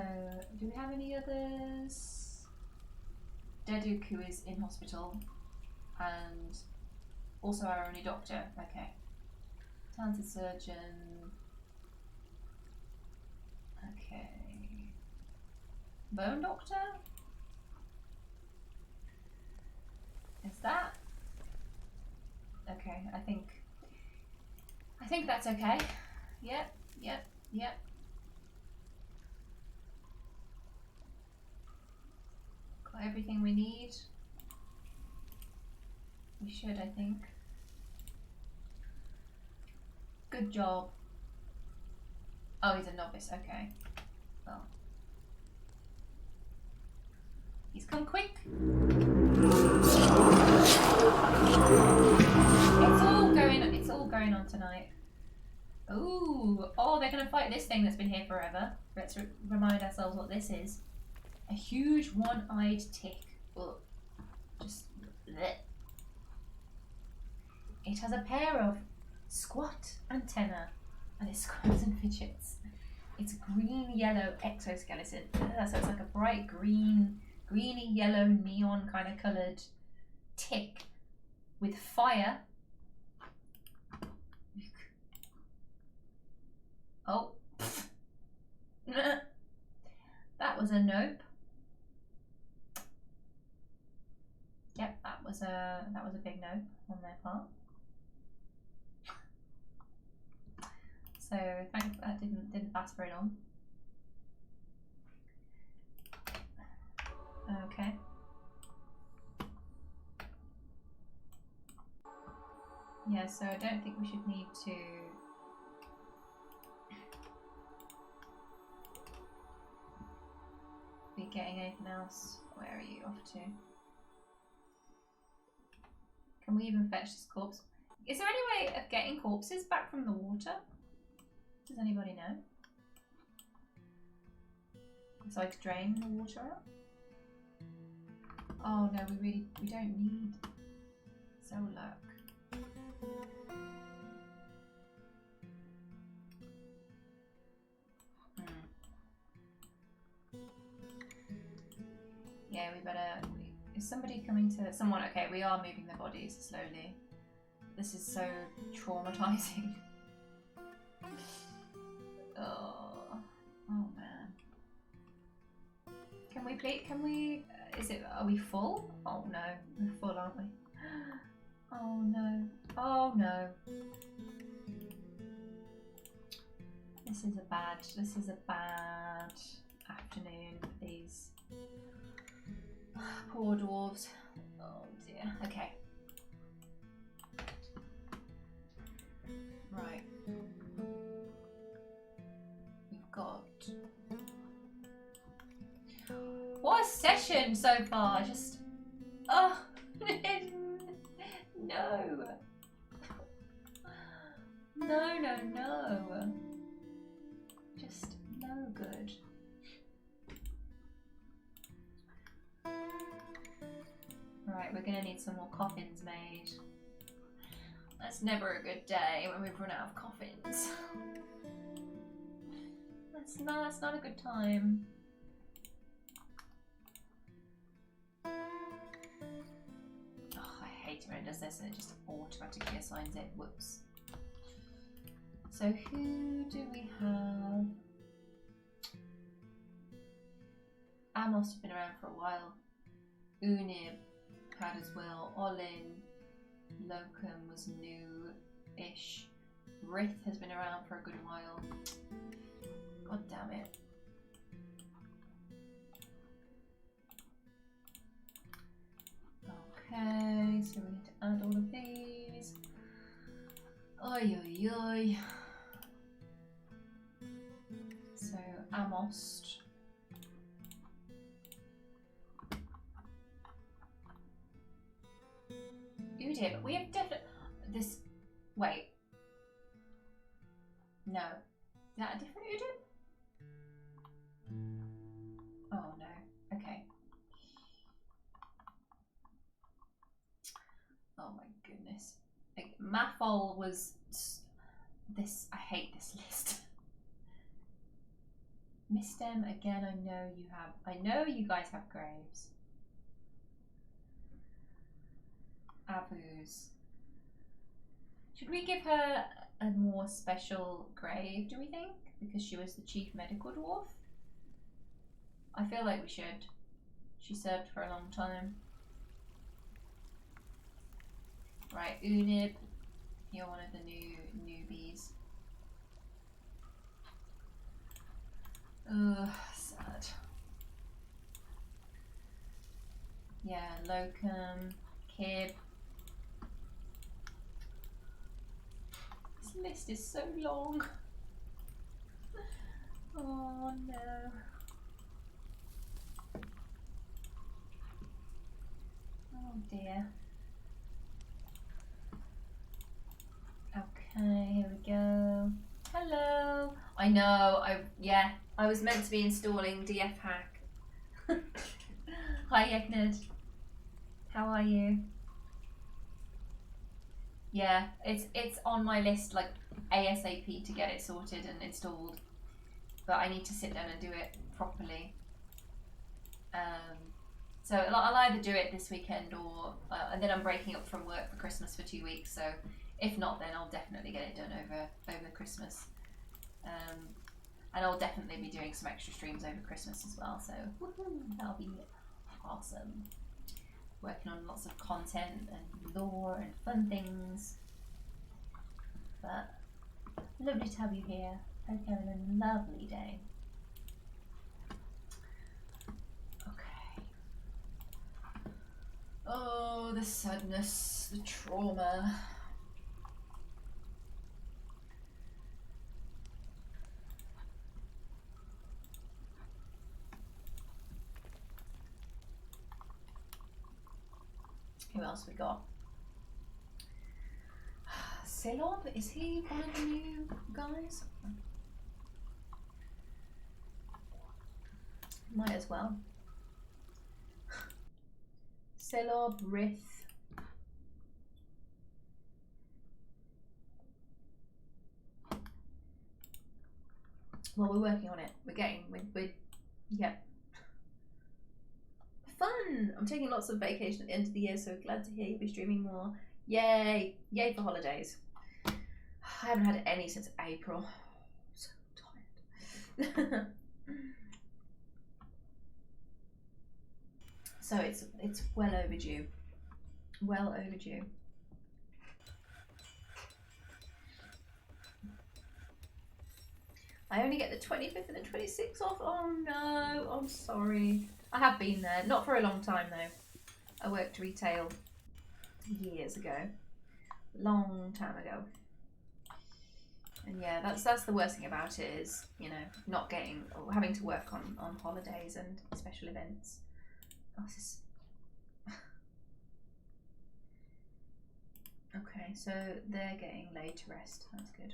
do we have any others? Deduk, who is in hospital, and also our only doctor. Okay. Talented surgeon. Okay. Bone doctor? Is that? Okay, I think that's okay. Yep, yep, yep. Got everything we need. We should, I think. Good job. Oh, he's a novice, okay. Well. He's come quick. It's all going on tonight. Ooh, oh, they're gonna fight this thing that's been here forever. Let's remind ourselves what this is. A huge one-eyed tick. Ugh. Just bleh. It has a pair of squat antennae and it squats and fidgets. It's a green-yellow exoskeleton. Ugh, so it's like a bright green, greeny-yellow neon kind of coloured tick with fire. Oh, that was a nope. Yep, that was a big nope on their part. So thanks that didn't last very long. Okay. Yeah, so I don't think we should need to be getting anything else. Where are you off to? Can we even fetch this corpse? Is there any way of getting corpses back from the water? Does anybody know? So I could drain the water out? Oh no, we don't need Zolak. Yeah, we better. Is somebody coming to someone? Okay, we are moving the bodies slowly. This is so traumatizing. Oh man. Can we play? Can we? Is it? Are we full? Oh no, we're full, aren't we? Oh no. Oh no. This is a bad afternoon for these poor dwarves. Oh dear. Okay. Right. We've got. What a session so far. Just. Oh. No. No. Just no good. Right, we're gonna need some more coffins made. That's never a good day when we've run out of coffins. That's not a good time. Oh, I hate it when it does this and it just automatically assigns it. Whoops. So who do we have? Amos has been around for a while. Unib had as well. Olin, Locum was new-ish. Rith has been around for a good while. God damn it. Okay, so we need to add all of these. Oi oi oi. So Amos. Udip. We have definitely this. Wait. No. Is that a different Udip? Oh no. Okay. Oh my goodness. Like, Mathol was this. I hate this list. Mistem again. I know you have. I know you guys have graves. Abu's. Should we give her a more special grave, do we think? Because she was the chief medical dwarf? I feel like we should. She served for a long time. Right, Unib, you're one of the newbies. Ugh, sad. Yeah, Locum, Kib. This list is so long. Oh no. Oh dear. Okay, here we go. Hello. I know. I was meant to be installing DF hack. Hi Yegned. How are you? Yeah, it's on my list like ASAP to get it sorted and installed, but I need to sit down and do it properly. So I'll either do it this weekend or and then I'm breaking up from work for Christmas for 2 weeks. So if not, then I'll definitely get it done over Christmas. And I'll definitely be doing some extra streams over Christmas as well. So that'll be awesome. Working on lots of content and lore and fun things. But lovely to have you here. Hope you're having a lovely day. Okay. Oh, the sadness, the trauma. Who else we got? Silob, is he one of the new guys? Might as well. Silob, Rith. Well, we're working on it. We're yep. Fun! I'm taking lots of vacation at the end of the year, so glad to hear you'll be streaming more. Yay! Yay for holidays. I haven't had any since April. I'm so tired. So it's well overdue. Well overdue. I only get the 25th and the 26th off. Oh no, I'm sorry. I have been there, not for a long time though. I worked retail years ago, long time ago. And yeah, that's the worst thing about it is, you know, not getting or having to work on holidays and special events. Oh, this is... Okay, so they're getting laid to rest. That's good.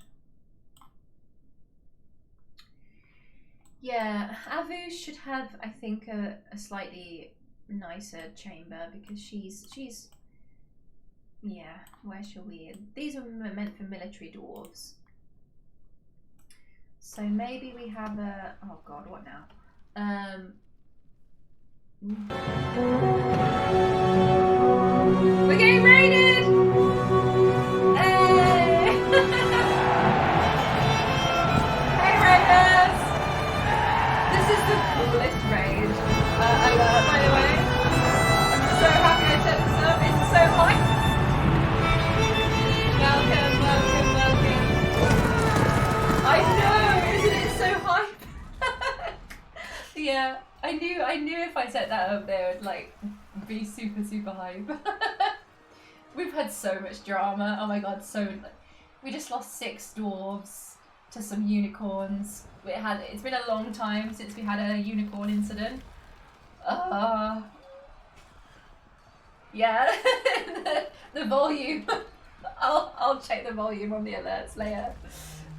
Yeah, Avu should have, I think, a slightly nicer chamber because she's yeah. Where shall we? These are meant for military dwarves. So maybe we have a. Oh God, what now? We're getting raided! Hey! Hey raiders! This is the coolest raid ever, by the way. I'm so happy I set this up. It's so hype. Welcome, welcome, welcome. I know, isn't it so hype? Yeah, I knew if I set that up there, it would like be super hype. We've had so much drama. Oh my god, we just lost 6 dwarves to some unicorns. It's been a long time since we had a unicorn incident. Yeah, the volume. I'll check the volume on the alerts later.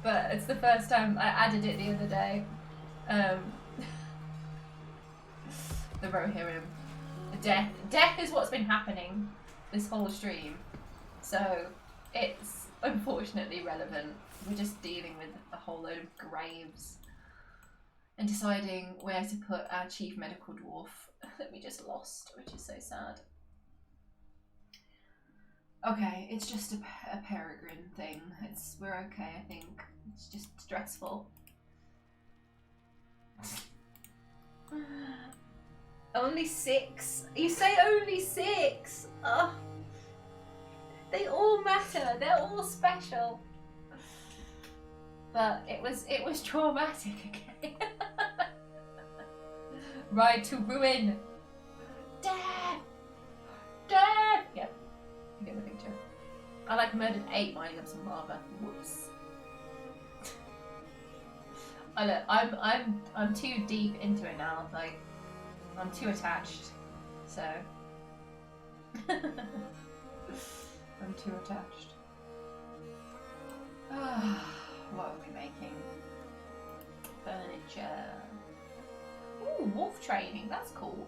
But it's the first time I added it the other day. The Rohirrim. Death is what's been happening this whole stream. So it's unfortunately relevant. We're just dealing with a whole load of graves and deciding where to put our chief medical dwarf that we just lost, which is so sad. Okay, it's just a peregrine thing. We're okay, I think. It's just stressful. Only 6? You say only 6? Oh, they all matter. They're all special. But it was traumatic, okay? Ride to ruin. Death! Death! Yep. You get the picture. I like murdered 8 mining up some lava. Whoops. I'm too deep into it now. Like, I'm too attached. So I'm too attached. What are we making? Furniture. Ooh, wolf training. That's cool.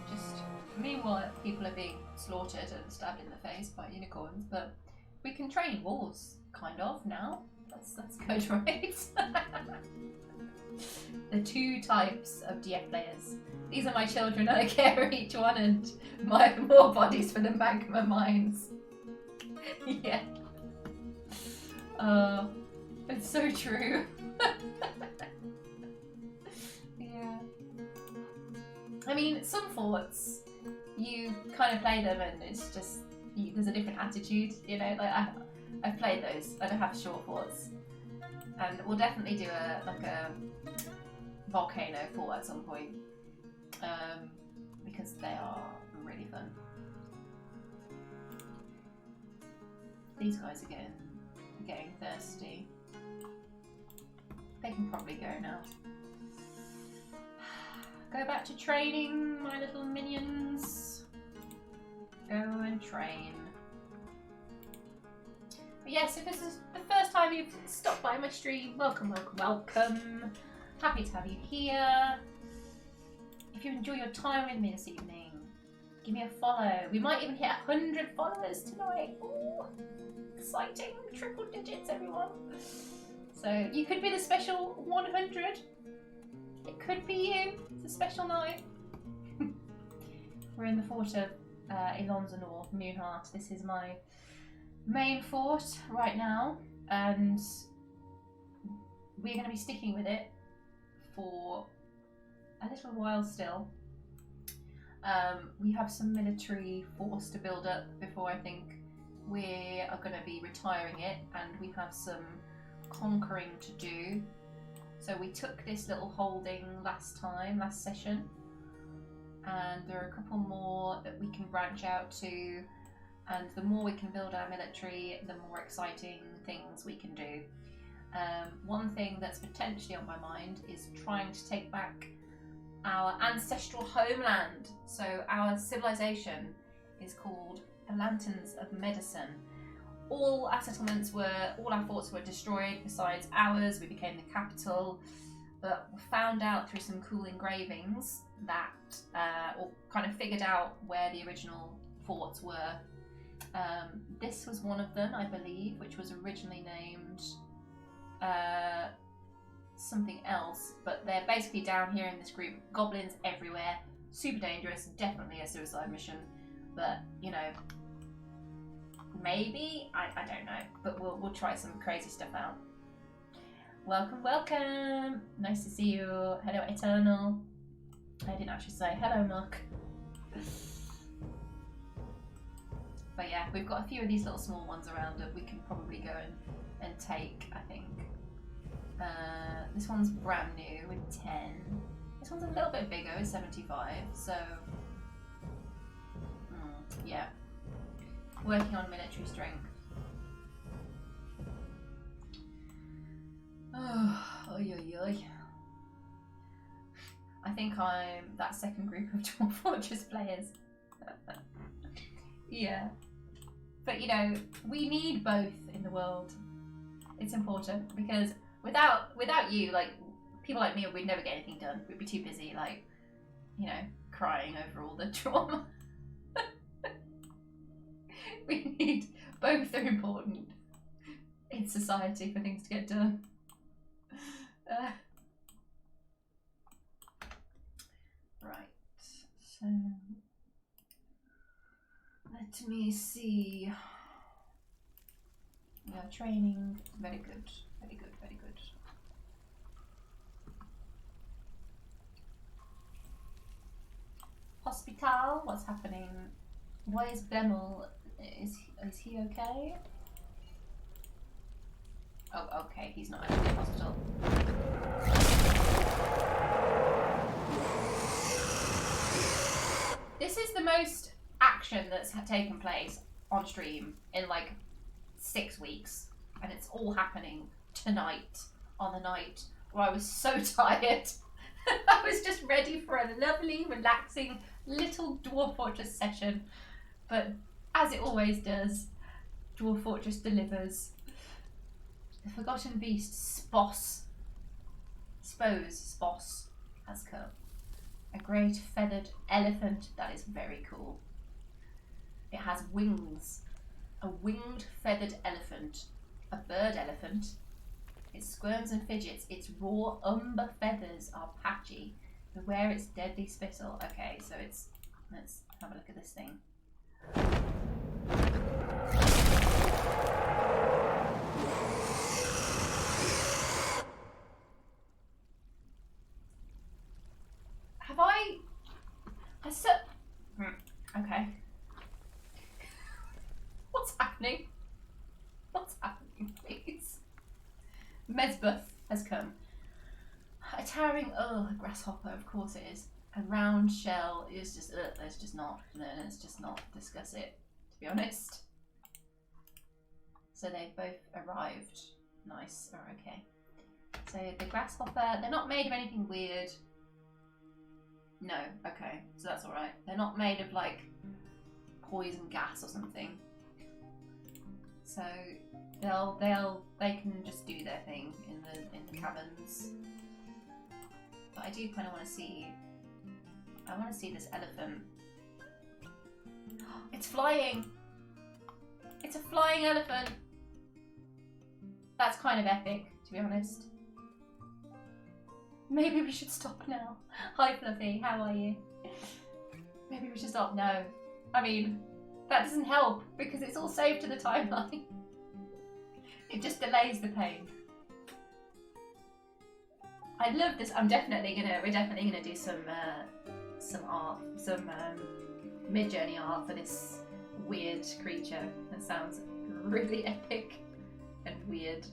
Just meanwhile, people are being slaughtered and stabbed in the face by unicorns, but we can train wolves, kind of, now. That's good, right? The 2 types of DF players. These are my children, I care each one, and more bodies for the magma mines. Yeah. It's so true. Yeah. I mean, some forts, you kind of play them and it's just, there's a different attitude, you know, like I've played those, I don't have short forts. And we'll definitely do a volcano fort at some point, because they are really fun. These guys are getting thirsty. They can probably go now. Go back to training, my little minions. Go and train. But yes, if this is the first time you've stopped by my stream, welcome, welcome, welcome. Happy to have you here. If you enjoy your time with me this evening, give me a follow. We might even hit 100 followers tonight. Ooh, exciting. Triple digits, everyone. So you could be the special 100. It could be you. It's a special night. We're in the fort of Inlonzanor, Moonheart. This is my main fort right now, and we're going to be sticking with it for a little while still. We have some military force to build up before I think we are going to be retiring it, and we have some conquering to do. So we took this little holding last session, and there are a couple more that we can branch out to, and the more we can build our military, the more exciting things we can do. One thing that's potentially on my mind is trying to take back our ancestral homeland. So our civilization is called the Lanterns of Medicine. All our forts were destroyed besides ours. We became the capital, but we found out through some cool engravings that, or kind of figured out where the original forts were. This was one of them, I believe, which was originally named something else, but they're basically down here in this group. Goblins everywhere, super dangerous, definitely a suicide mission, but you know, maybe, I don't know, but we'll try some crazy stuff out. Welcome, welcome, nice to see you. Hello Eternal. I didn't actually say hello Muck. But yeah, we've got a few of these little small ones around that we can probably go and take, I think. This one's brand new with 10. This one's a little bit bigger with 75, so yeah. Working on military strength. Oh, oy, oy, oy. I think I'm that second group of Dwarf Fortress players. Yeah. But you know, we need both in the world. It's important because without you, like people like me, we'd never get anything done. We'd be too busy, like, you know, crying over all the trauma. We need both are important in society for things to get done. Right, so let me see. Yeah, training, very good, very good, very good. Hospital, what's happening? Why is Bemmel? Is he okay? Oh, okay, he's not actually in hospital. This is the most action that's taken place on stream in like 6 weeks, and it's all happening tonight on the night where I was so tired. I was just ready for a lovely, relaxing little Dwarf Fortress session, but as it always does, Dwarf Fortress delivers. The Forgotten Beast Sposs has come. A great feathered elephant that is very cool. It has wings. A winged feathered elephant. A bird elephant. It squirms and fidgets. Its raw umber feathers are patchy. Beware its deadly spittle. Okay, so it's... let's have a look at this thing. Have I... okay. What's happening? What's happening, please? Mesbuth has come. A towering, a grasshopper, of course it is. A round shell is just, let's just not discuss it, to be honest. So they've both arrived. Nice, or okay. So the grasshopper, they're not made of anything weird. No, okay, so that's alright. They're not made of like poison gas or something. So they can just do their thing in the cabins. But I do kind of want to see. I want to see this elephant. It's flying. It's a flying elephant. That's kind of epic, to be honest. Maybe we should stop now. Hi Fluffy, how are you? Maybe we should stop. No. I mean, that doesn't help because it's all saved to the timeline. It just delays the pain. I love this. We're definitely gonna do some art, some mid-journey art for this weird creature. That sounds really epic and weird.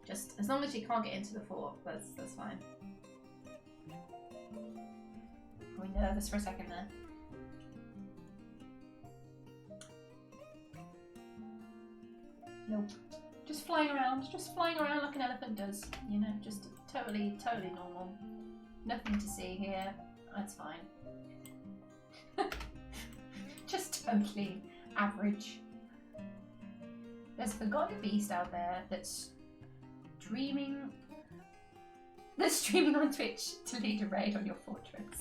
Just as long as she can't get into the fort, that's fine. Are we nervous for a second there? Nope. Just flying around like an elephant does. You know, just totally normal. Nothing to see here. That's fine. Just totally average. There's a Forgotten Beast out there that's streaming on Twitch to lead a raid on your fortress.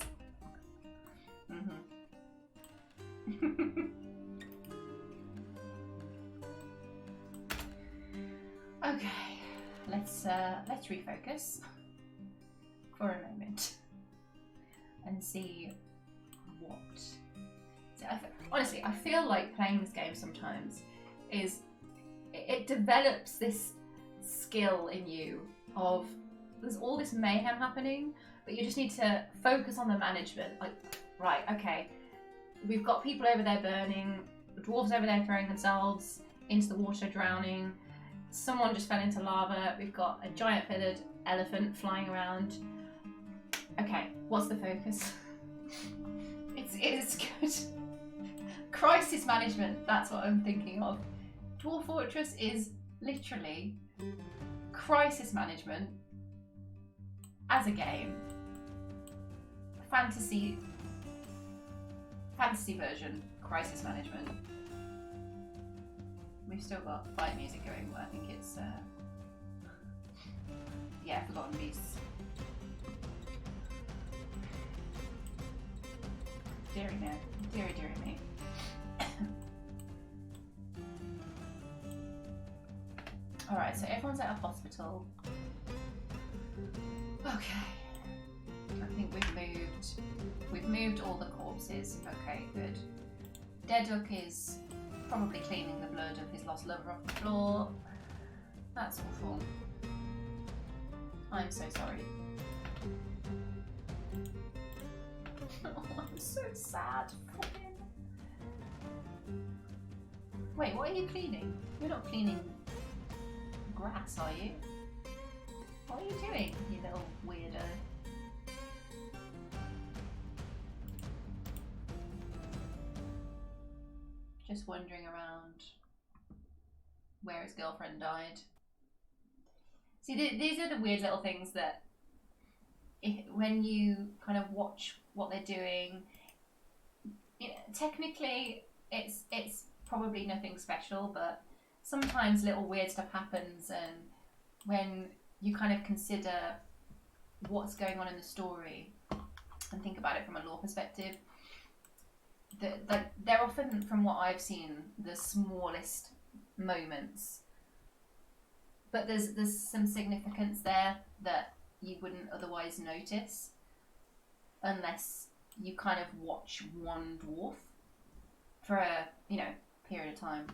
Okay, let's refocus for a moment and see what. Honestly, I feel like playing this game sometimes is it develops this skill in you of there's all this mayhem happening, but you just need to focus on the management. Like, right, okay, we've got people over there burning, the dwarves over there throwing themselves into the water, drowning. Someone just fell into lava. We've got a giant feathered elephant flying around. Okay, what's the focus? It's good. Crisis management, that's what I'm thinking of. Dwarf Fortress is literally crisis management as a game, fantasy version, crisis management. We've still got fight music going, but I think it's yeah, Forgotten Beasts. Deary me, deary me. Alright, so everyone's at a hospital. Okay. I think we've moved all the corpses. Okay, good. Deduk is probably cleaning the blood of his lost lover off the floor. That's awful. I'm so sorry. Oh, I'm so sad for him. Wait, what are you cleaning? You're not cleaning grass, are you? What are you doing, you little weirdo? Just wandering around where his girlfriend died. See, these are the weird little things that when you kind of watch what they're doing, you know, technically it's probably nothing special, but sometimes little weird stuff happens, and when you kind of consider what's going on in the story and think about it from a lore perspective, they're often, from what I've seen, the smallest moments, but there's some significance there that you wouldn't otherwise notice unless you kind of watch one dwarf for a period of time.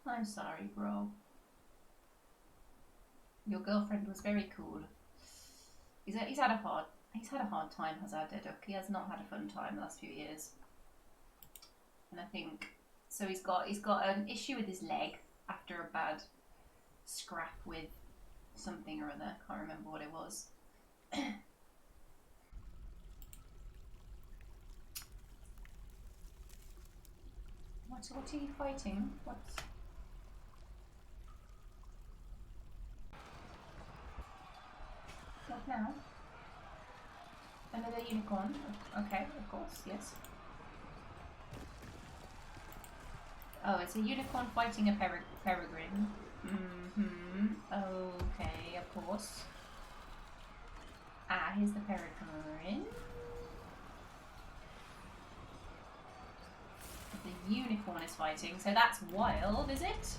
I'm sorry, bro. Your girlfriend was very cool. He's had a hard time, has our Deduk. He has not had a fun time the last few years. And I think so he's got an issue with his leg after a bad scrap with something or other. Can't remember what it was. What are you fighting? What now? Another unicorn. Okay, of course, yes. Oh, it's a unicorn fighting a peregrine. Okay, of course. Ah, here's the peregrine. The unicorn is fighting, so that's wild, is it?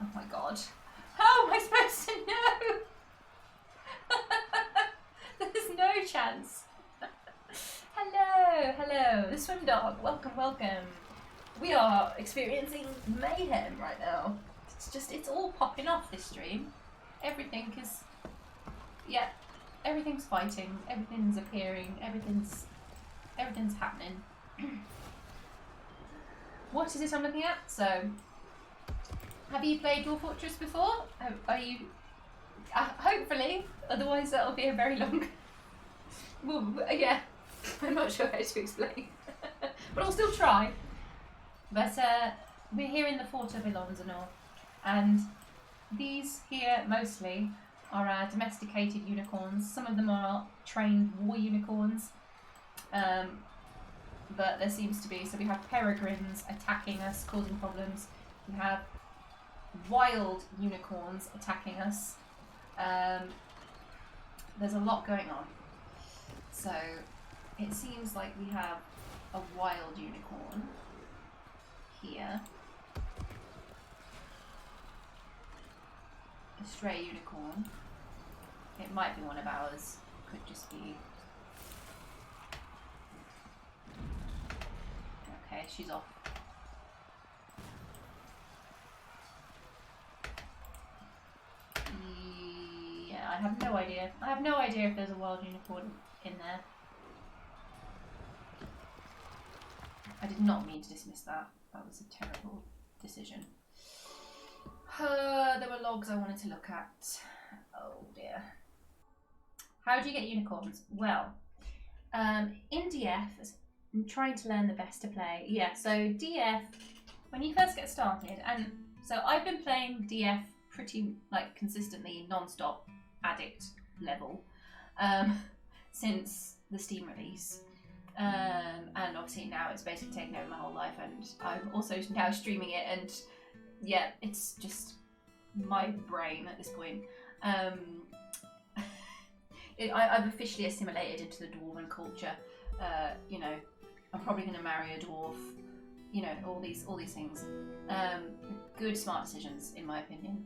Oh my god. How am I supposed to know? There's no chance. Hello, the swim dog. Welcome. We are experiencing mayhem right now. It's all popping off this stream. Everything is, yeah, everything's fighting, everything's appearing, everything's happening. What is it I'm looking at? So, have you played Dwarf Fortress before? Are you? Hopefully, otherwise that'll be a very long. Well, yeah, I'm not sure how to explain, but I'll still try. But we're here in the fort of Inlonzanor, and these here mostly are our domesticated unicorns. Some of them are trained war unicorns, but there seems to be, so we have peregrines attacking us, causing problems. We have wild unicorns attacking us. There's a lot going on. So it seems like we have a wild unicorn here. A stray unicorn. It might be one of ours. Could just be. Okay, she's off. Yeah, I have no idea. I have no idea if there's a wild unicorn in there. I did not mean to dismiss that. That was a terrible decision. There were logs I wanted to look at. Oh dear. How do you get unicorns? Well, in DF, I'm trying to learn the best to play. Yeah, so DF, when you first get started, and so I've been playing DF pretty like consistently, non-stop, addict level, since the Steam release. And obviously now it's basically taken over my whole life, and I'm also now streaming it, and yeah, it's just my brain at this point. I've officially assimilated into the dwarven culture. You know, I'm probably going to marry a dwarf. You know, all these things. Good, smart decisions, in my opinion.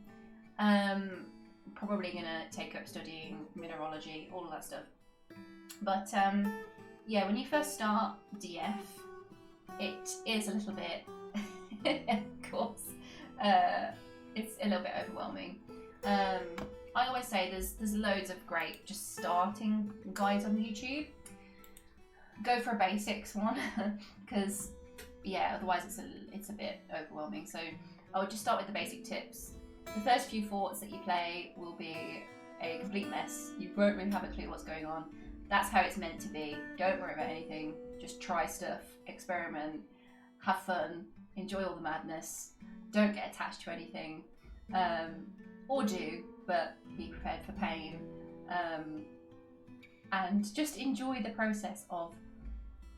Probably going to take up studying mineralogy, all of that stuff. But yeah, when you first start DF, it is a little bit, of course, it's a little bit overwhelming. I always say there's loads of great just starting guides on YouTube. Go for a basics one, because yeah, otherwise it's a bit overwhelming. So I would just start with the basic tips. The first few forts that you play will be a complete mess. You won't really have a clue what's going on. That's how it's meant to be. Don't worry about anything. Just try stuff, experiment, have fun, enjoy all the madness. Don't get attached to anything, or do, but be prepared for pain, and just enjoy the process of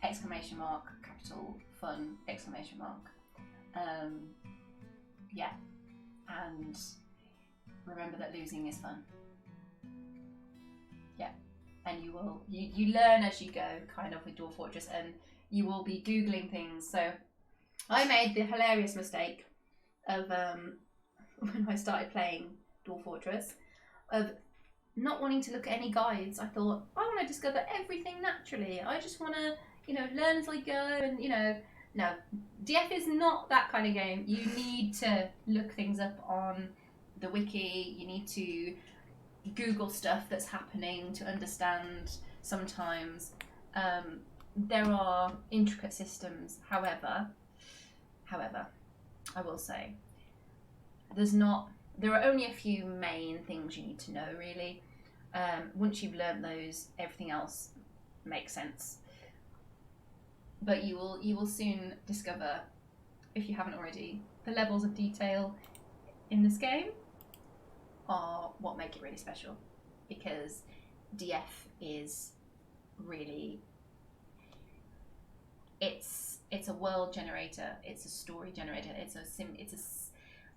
exclamation mark, capital, fun, exclamation mark. Yeah, and remember that losing is fun. Yeah. And you will you learn as you go, kind of, with Dwarf Fortress, and you will be googling things. So I made the hilarious mistake of when I started playing Dwarf Fortress, of not wanting to look at any guides. I thought, I want to discover everything naturally. I just want to, you know, learn as I go, and you know, no, DF is not that kind of game. You need to look things up on the wiki. You need to Google stuff that's happening to understand. Sometimes there are intricate systems. However, I will say there are only a few main things you need to know, really. Once you've learned those, everything else makes sense. But you will soon discover, if you haven't already, the levels of detail in this game are what make it really special, because DF is really, it's a world generator, it's a story generator, it's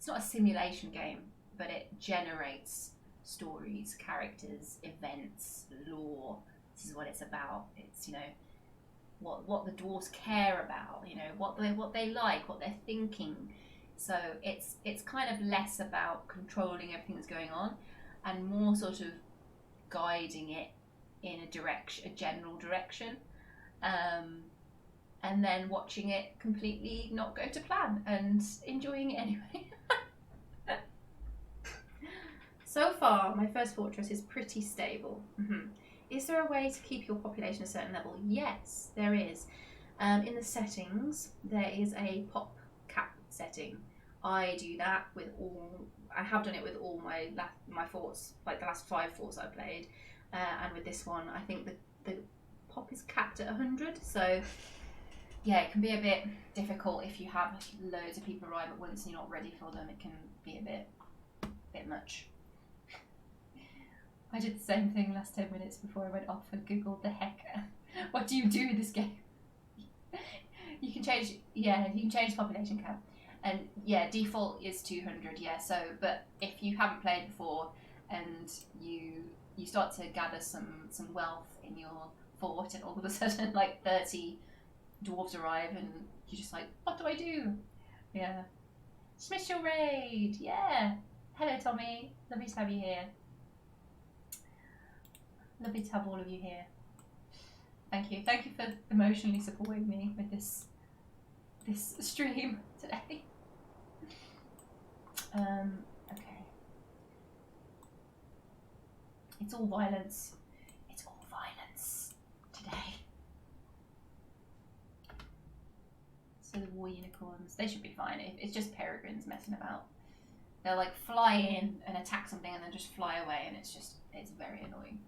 not a simulation game, but it generates stories, characters, events, lore. This is what it's about. It's, you know, what the dwarves care about, you know, what they like, what they're thinking. So it's kind of less about controlling everything that's going on, and more sort of guiding it in a general direction, and then watching it completely not go to plan and enjoying it anyway. So far, my first fortress is pretty stable. Is there a way to keep your population a certain level? Yes, there is. In the settings, there is a pop cap setting. I do that with I have done it with all my forts, like the last 5 forts I've played, and with this one, I think the pop is capped at 100. So yeah, it can be a bit difficult if you have loads of people arrive at once and you're not ready for them. It can be a bit much. I did the same thing last 10 minutes before I went off and googled the heck. What do you do in this game? You can change the population cap. And yeah, default is 200, yeah. So, but if you haven't played before and you start to gather some wealth in your fort, and all of a sudden like 30 dwarves arrive, and you're just like, what do I do? Yeah. Dismiss your raid, yeah. Hello, Tommy. Lovely to have you here. Lovely to have all of you here. Thank you. Thank you for emotionally supporting me with this stream today. Okay. It's all violence. It's all violence today. So the war unicorns, they should be fine. It's just peregrines messing about. They'll like fly in and attack something and then just fly away, and it's very annoying.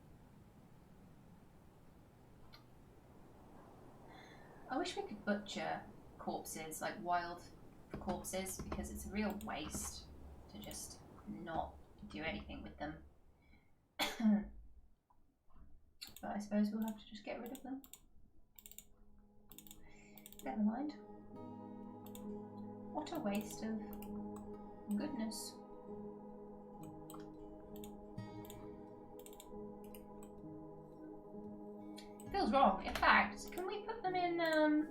I wish we could butcher corpses, like wild corpses because it's a real waste to just not do anything with them. But I suppose we'll have to just get rid of them. Never mind. What a waste of goodness. Feels wrong. In fact, can we put them in,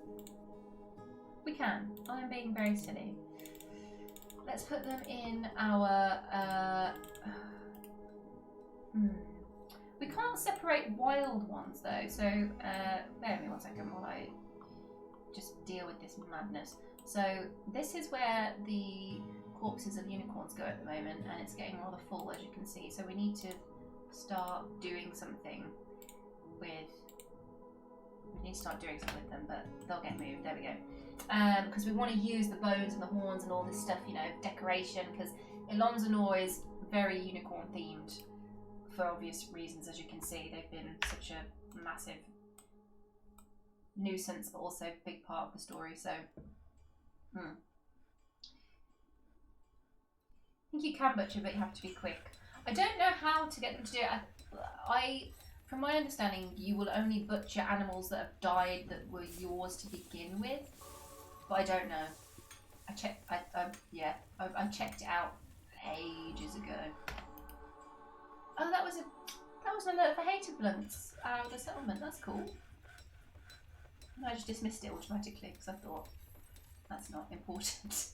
we can. I'm being very silly. Let's put them in our, we can't separate wild ones though, so, bear with me 1 second while I just deal with this madness. So, this is where the corpses of unicorns go at the moment, and it's getting rather full, as you can see, so we need to start doing something with, them, but they'll get moved. There we go. Because we want to use the bones and the horns and all this stuff, you know, decoration, because Inlonzanor is very unicorn themed for obvious reasons. As you can see, they've been such a massive nuisance, but also a big part of the story. So I think you can butcher, but you have to be quick. I don't know how to get them to do it. From my understanding, you will only butcher animals that have died that were yours to begin with, but I don't know. I checked it out ages ago. Oh, that was an alert for hater blunts out of the settlement. That's cool. And I just dismissed it automatically because I thought that's not important.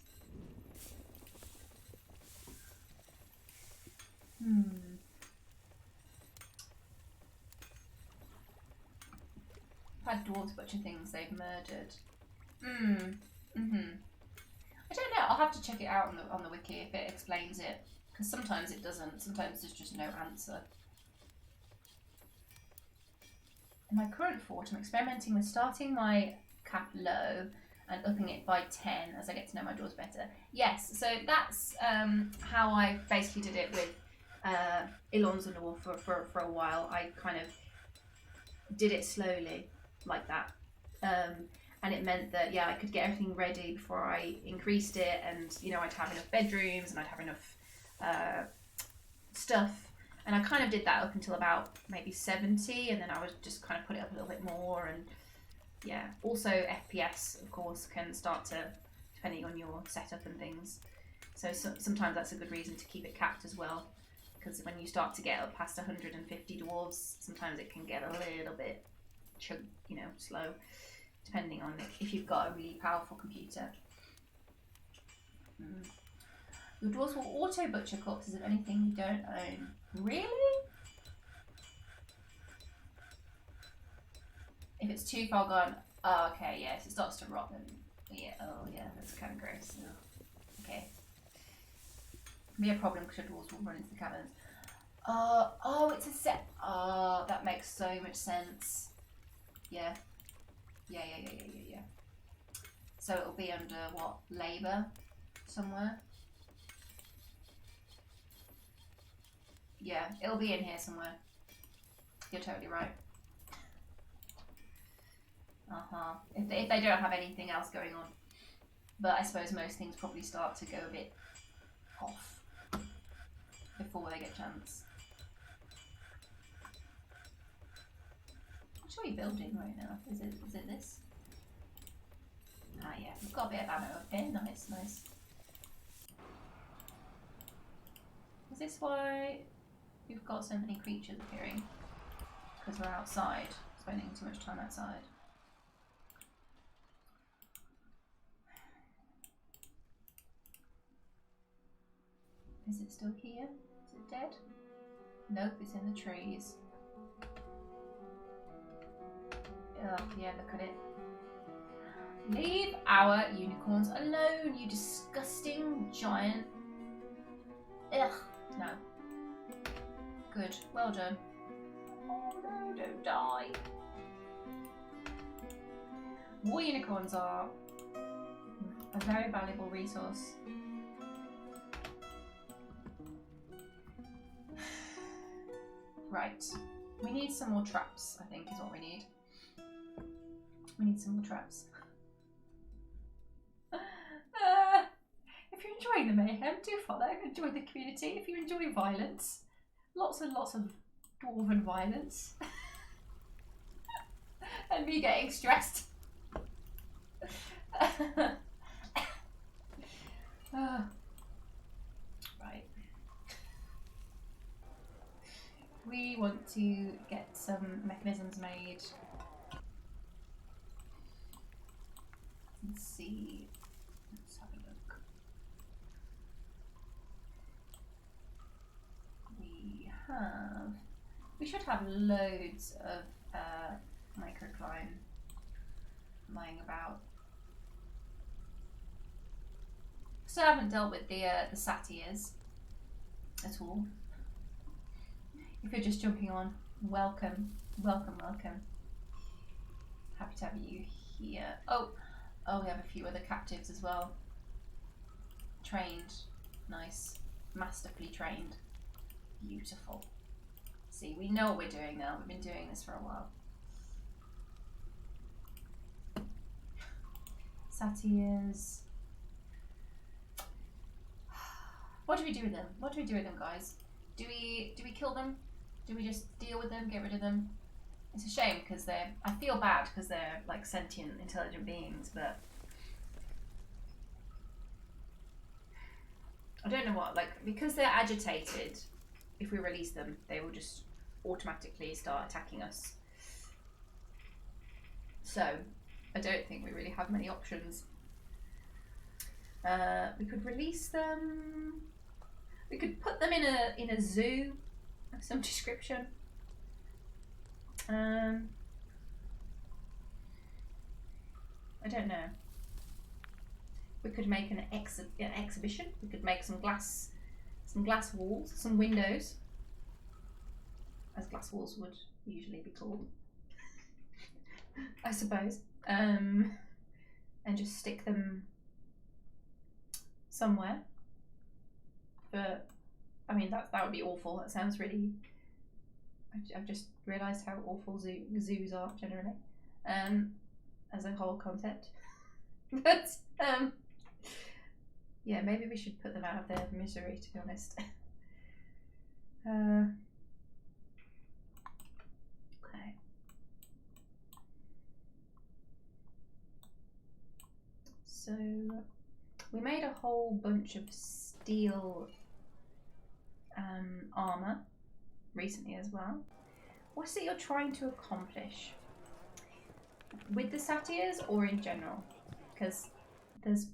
I've had dwarves butcher things they've murdered. I don't know. I'll have to check it out on the wiki if it explains it, because sometimes it doesn't. Sometimes there's just no answer. In my current fort, I'm experimenting with starting my cap low and upping it by 10 as I get to know my dwarves better. Yes, so that's how I basically did it with Inlonzanor for a while. I kind of did it slowly like that, and it meant that I could get everything ready before I increased it, and I'd have enough bedrooms and I'd have enough stuff, and I kind of did that up until about maybe 70, and then I would just kind of put it up a little bit more. And also FPS of course can start to, depending on your setup and things, so sometimes that's a good reason to keep it capped as well, because when you start to get up past 150 dwarves, sometimes it can get a little bit slow, depending on if you've got a really powerful computer. Your dwarves will auto butcher corpses of anything you don't own. Really? If it's too far gone, oh, okay, yes, it starts to rot then. Yeah, oh yeah, that's kind of gross. No. Okay. Can be a problem because your dwarves will run into the caverns. Oh, it's a set. Oh, that makes so much sense. Yeah. So it'll be under what? Labour somewhere? Yeah, it'll be in here somewhere. You're totally right. If they don't have anything else going on. But I suppose most things probably start to go a bit off before they get a chance. What are we building right now? Is it this? Ah yeah, we've got a bit of ammo up here. Nice. Is this why we've got so many creatures appearing? Because we're outside, spending too much time outside. Is it still here? Is it dead? Nope, it's in the trees. Ugh, yeah, look at it. Leave our unicorns alone, you disgusting giant. Ugh, no. Good, well done. Oh no, don't die. War unicorns are a very valuable resource. Right, we need some more traps, I think is what we need. We need some more traps. enjoying the mayhem, do follow. Enjoy the community. If you enjoy violence, lots and lots of dwarven violence, and me getting stressed. Right. We want to get some mechanisms made. Let's see. Let's have a look. We should have loads of microcline lying about. Still haven't dealt with the satyrs at all. If you're just jumping on, welcome, welcome, welcome. Happy to have you here. Oh, we have a few other captives as well. Trained, nice, masterfully trained, beautiful. See, we know what we're doing now. We've been doing this for a while. Satyrs. What do we do with them? What do we do with them, guys? Do we kill them? Do we just deal with them, get rid of them? It's a shame because I feel bad because they're like sentient, intelligent beings, but I don't know what, like, because they're agitated, if we release them, they will just automatically start attacking us. So I don't think we really have many options. We could release them. We could put them in a zoo of some description. I don't know. We could make an exhibition. We could make some glass walls, some windows, as glass walls would usually be called, I suppose. And just stick them somewhere. But I mean, that would be awful. That sounds really. I've just realised how awful zoos are generally, as a whole concept. But yeah, maybe we should put them out of their misery, to be honest. Okay. So we made a whole bunch of steel armour recently as well. What is it you're trying to accomplish with the satyrs or in general? Because there's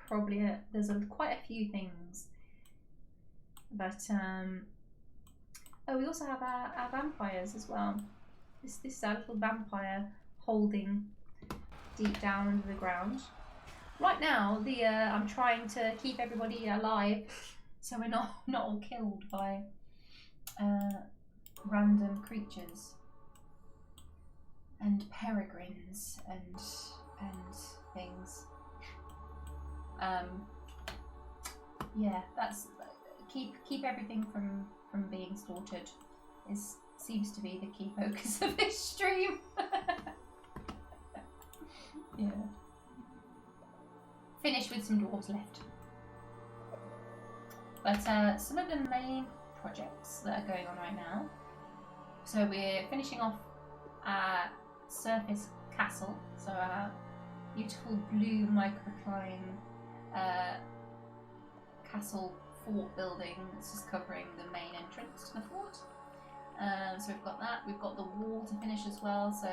probably quite a few things. But we also have our vampires as well. This is our little vampire holding deep down under the ground. Right now, I'm trying to keep everybody alive, so we're not all killed by random creatures and peregrines and things. Yeah, that's keep everything from being slaughtered seems to be the key focus of this stream. Yeah. Finish with some dwarves left. But some of the main projects that are going on right now. So we're finishing off our surface castle. So our beautiful blue microcline castle fort building that's just covering the main entrance to the fort. So we've got that. We've got the wall to finish as well. So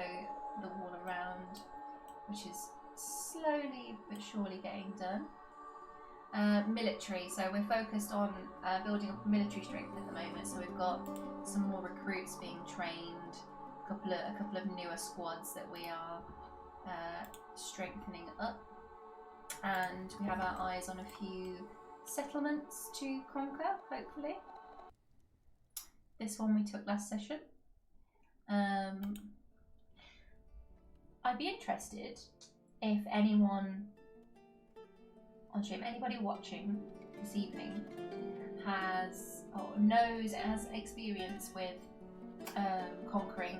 the wall around, which is slowly but surely getting done. Military, so we're focused on building up military strength at the moment. So we've got some more recruits being trained, a couple of newer squads that we are strengthening up, and we have our eyes on a few settlements to conquer, hopefully. This one we took last session. I'd be interested if anyone on stream, anybody watching this evening has experience with conquering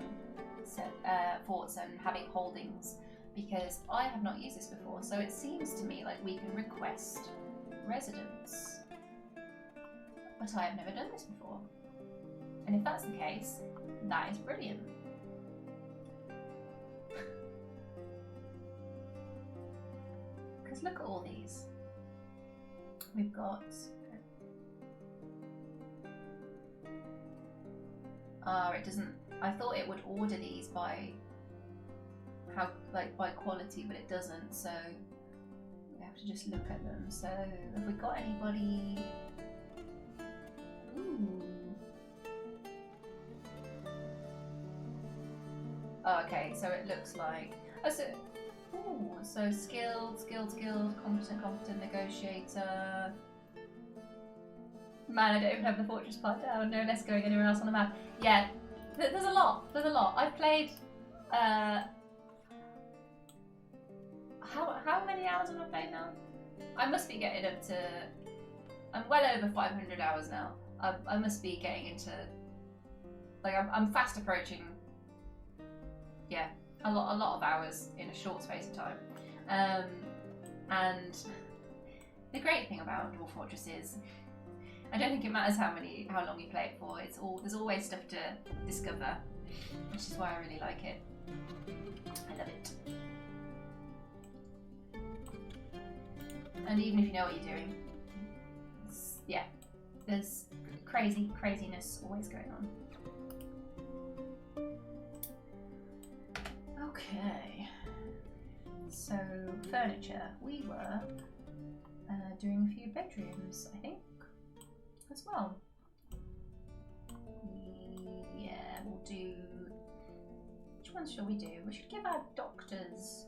forts and having holdings, because I have not used this before. So it seems to me like we can request residence. But I have never done this before. And if that's the case, that is brilliant. Because look at all these. We've got... Oh, it doesn't... I thought it would order these by how, like, by quality, but it doesn't, so we have to just look at them. So, have we got anybody? Ooh. Oh, okay, so it looks like... Oh, so skilled, competent negotiator. Man, I don't even have the fortress part down. No less going anywhere else on the map. Yeah, there's a lot. I've played... How many hours have I played now? I must be getting up to... I'm well over 500 hours now. I must be getting into... Like, I'm fast approaching... Yeah, a lot of hours in a short space of time. And the great thing about Dwarf Fortress is... I don't think it matters how long you play it for. There's always stuff to discover, which is why I really like it. I love it. And even if you know what you're doing, yeah, there's craziness always going on. Okay, so furniture. We were doing a few bedrooms, I think, as well. Yeah, we'll do... Which ones shall we do? We should give our doctors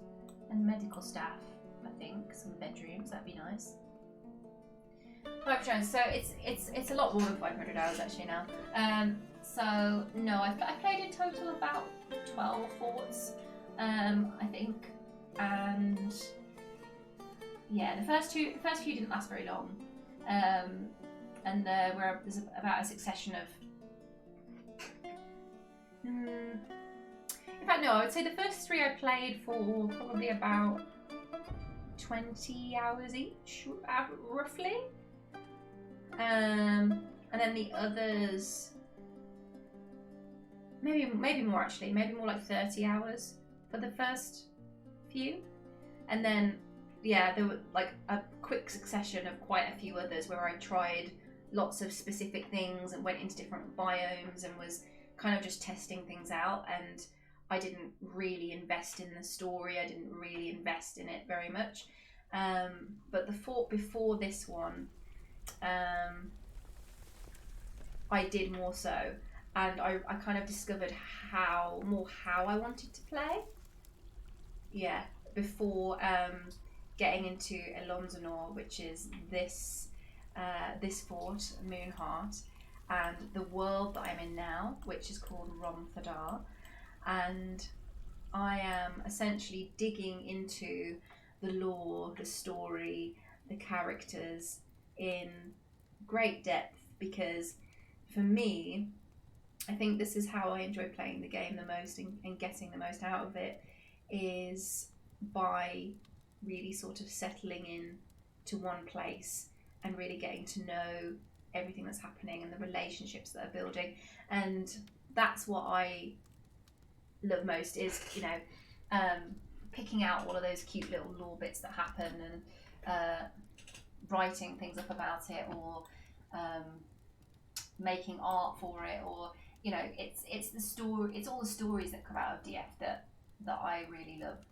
and medical staff, I think, some bedrooms. That'd be nice. 5 so it's a lot more than 500 hours actually now. So no, I played in total about 12 forts, I think, and yeah, the first few didn't last very long, and there's about a succession of. In fact, no, I would say the first 3 I played for probably about 20 hours each, roughly. And then the others, maybe more actually, maybe more like 30 hours for the first few. And then, yeah, there were like a quick succession of quite a few others where I tried lots of specific things and went into different biomes and was kind of just testing things out, and I didn't really invest in the story. I didn't really invest in it very much. But the fort before this one, I did more so, and I kind of discovered how I wanted to play. Yeah, before getting into Inlonzanor, which is this fort, Moonheart, and the world that I'm in now, which is called Romthadar, and I am essentially digging into the lore, the story, the characters in great depth, because for me, I think this is how I enjoy playing the game the most and getting the most out of it, is by really sort of settling in to one place and really getting to know everything that's happening and the relationships that are building. And that's what I love most, is, you know, picking out all of those cute little lore bits that happen and writing things up about it, or making art for it, or, you know, it's the story, it's all the stories that come out of DF that I really love,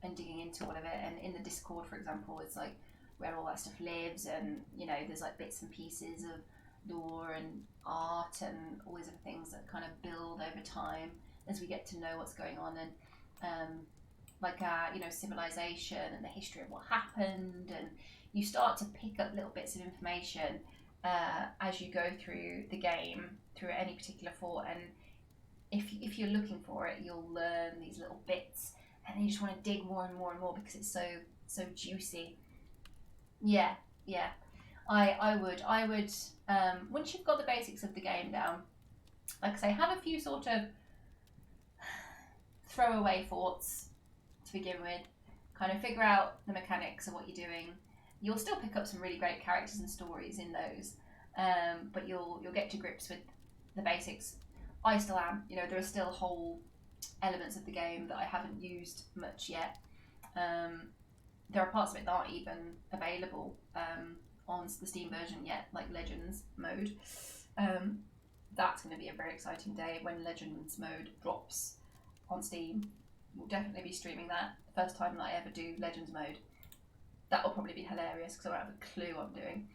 and digging into all of it. And in the Discord, for example, it's like where all that stuff lives, and, you know, there's like bits and pieces of lore and art and all these other things that kind of build over time as we get to know what's going on, and like you know, civilization and the history of what happened, and you start to pick up little bits of information as you go through the game, through any particular fort, and if you're looking for it, you'll learn these little bits, and then you just want to dig more and more and more because it's so juicy. Yeah, I would once you've got the basics of the game down, like I say, have a few sort of throwaway forts to begin with, kind of figure out the mechanics of what you're doing, you'll still pick up some really great characters and stories in those, but you'll get to grips with the basics. I still am, you know, there are still whole elements of the game that I haven't used much yet. There are parts of it that aren't even available on the Steam version yet, like Legends mode. That's going to be a very exciting day when Legends mode drops on Steam. We'll definitely be streaming that. First time that I ever do Legends mode. That will probably be hilarious because I won't have a clue what I'm doing.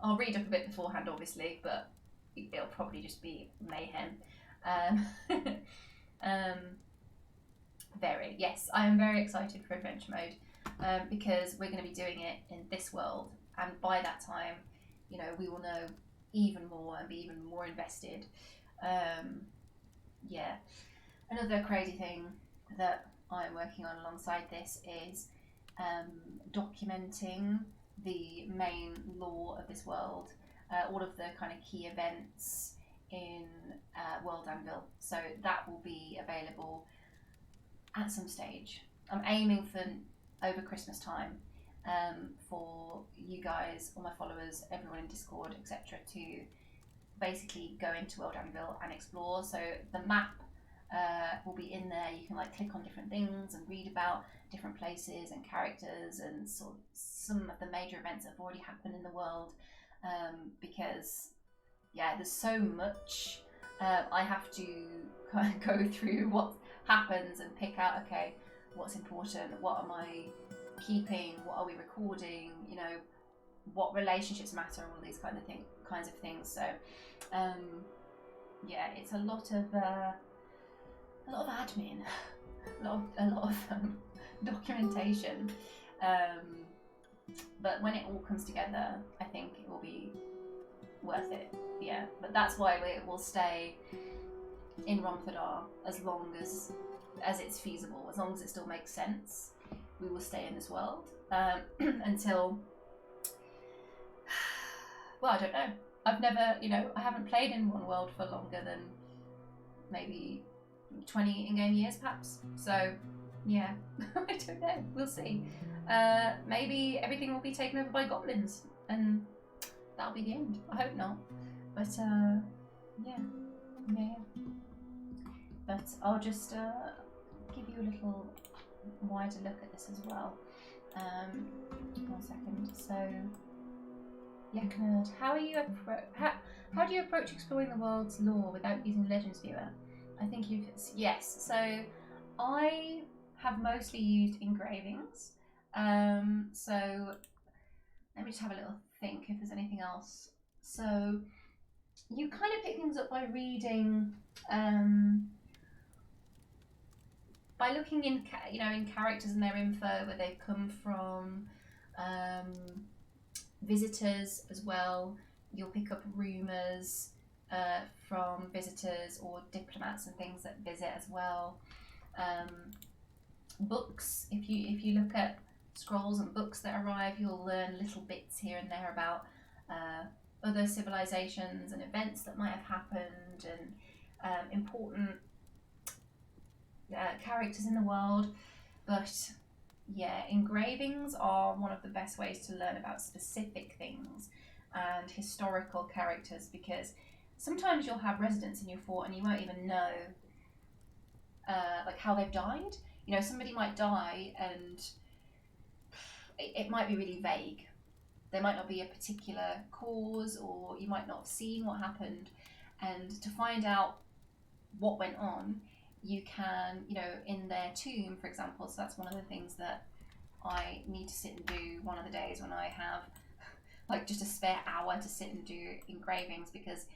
I'll read up a bit beforehand, obviously, but it'll probably just be mayhem. Yes, I am very excited for Adventure Mode because we're going to be doing it in this world, and by that time, you know, we will know even more and be even more invested. Yeah, another crazy thing that I'm working on alongside this is documenting the main lore of this world, all of the kind of key events in World Anvil. So that will be available at some stage. I'm aiming for over Christmas time for you guys, all my followers, everyone in Discord, etc., to basically go into World Anvil and explore. So the map will be in there. You can like click on different things and read about different places and characters and sort of some of the major events that have already happened in the world, because yeah, there's so much. I have to kind of go through what happens and pick out, okay, what's important, what am I keeping, what are we recording, you know, what relationships matter, all these kinds of things. So yeah, it's a lot of admin, a lot of documentation, but when it all comes together, I think it will be worth it. Yeah, but that's why we will stay in Romthadar as long as it's feasible, as long as it still makes sense. We will stay in this world until, well, I don't know. I've never, you know, I haven't played in one world for longer than maybe 20 in-game years, perhaps. So, yeah, I don't know. We'll see. Maybe everything will be taken over by goblins, and that'll be the end. I hope not. But yeah. But I'll just give you a little wider look at this as well. 1 second. So, Yaknerd, how do you approach exploring the world's lore without using Legends Viewer? I think yes. So I have mostly used engravings. So let me just have a little think if there's anything else. So you kind of pick things up by reading, by looking in, you know, in characters and their info, where they've come from, visitors as well. You'll pick up rumours from visitors or diplomats and things that visit as well. Books, if you look at scrolls and books that arrive, you'll learn little bits here and there about other civilizations and events that might have happened, and important characters in the world. But yeah, engravings are one of the best ways to learn about specific things and historical characters, because sometimes you'll have residents in your fort and you won't even know like how they've died. You know, somebody might die and it might be really vague. There might not be a particular cause, or you might not have seen what happened. And to find out what went on, you can, you know, in their tomb, for example. So that's one of the things that I need to sit and do one of the days when I have like just a spare hour to sit and do engravings, because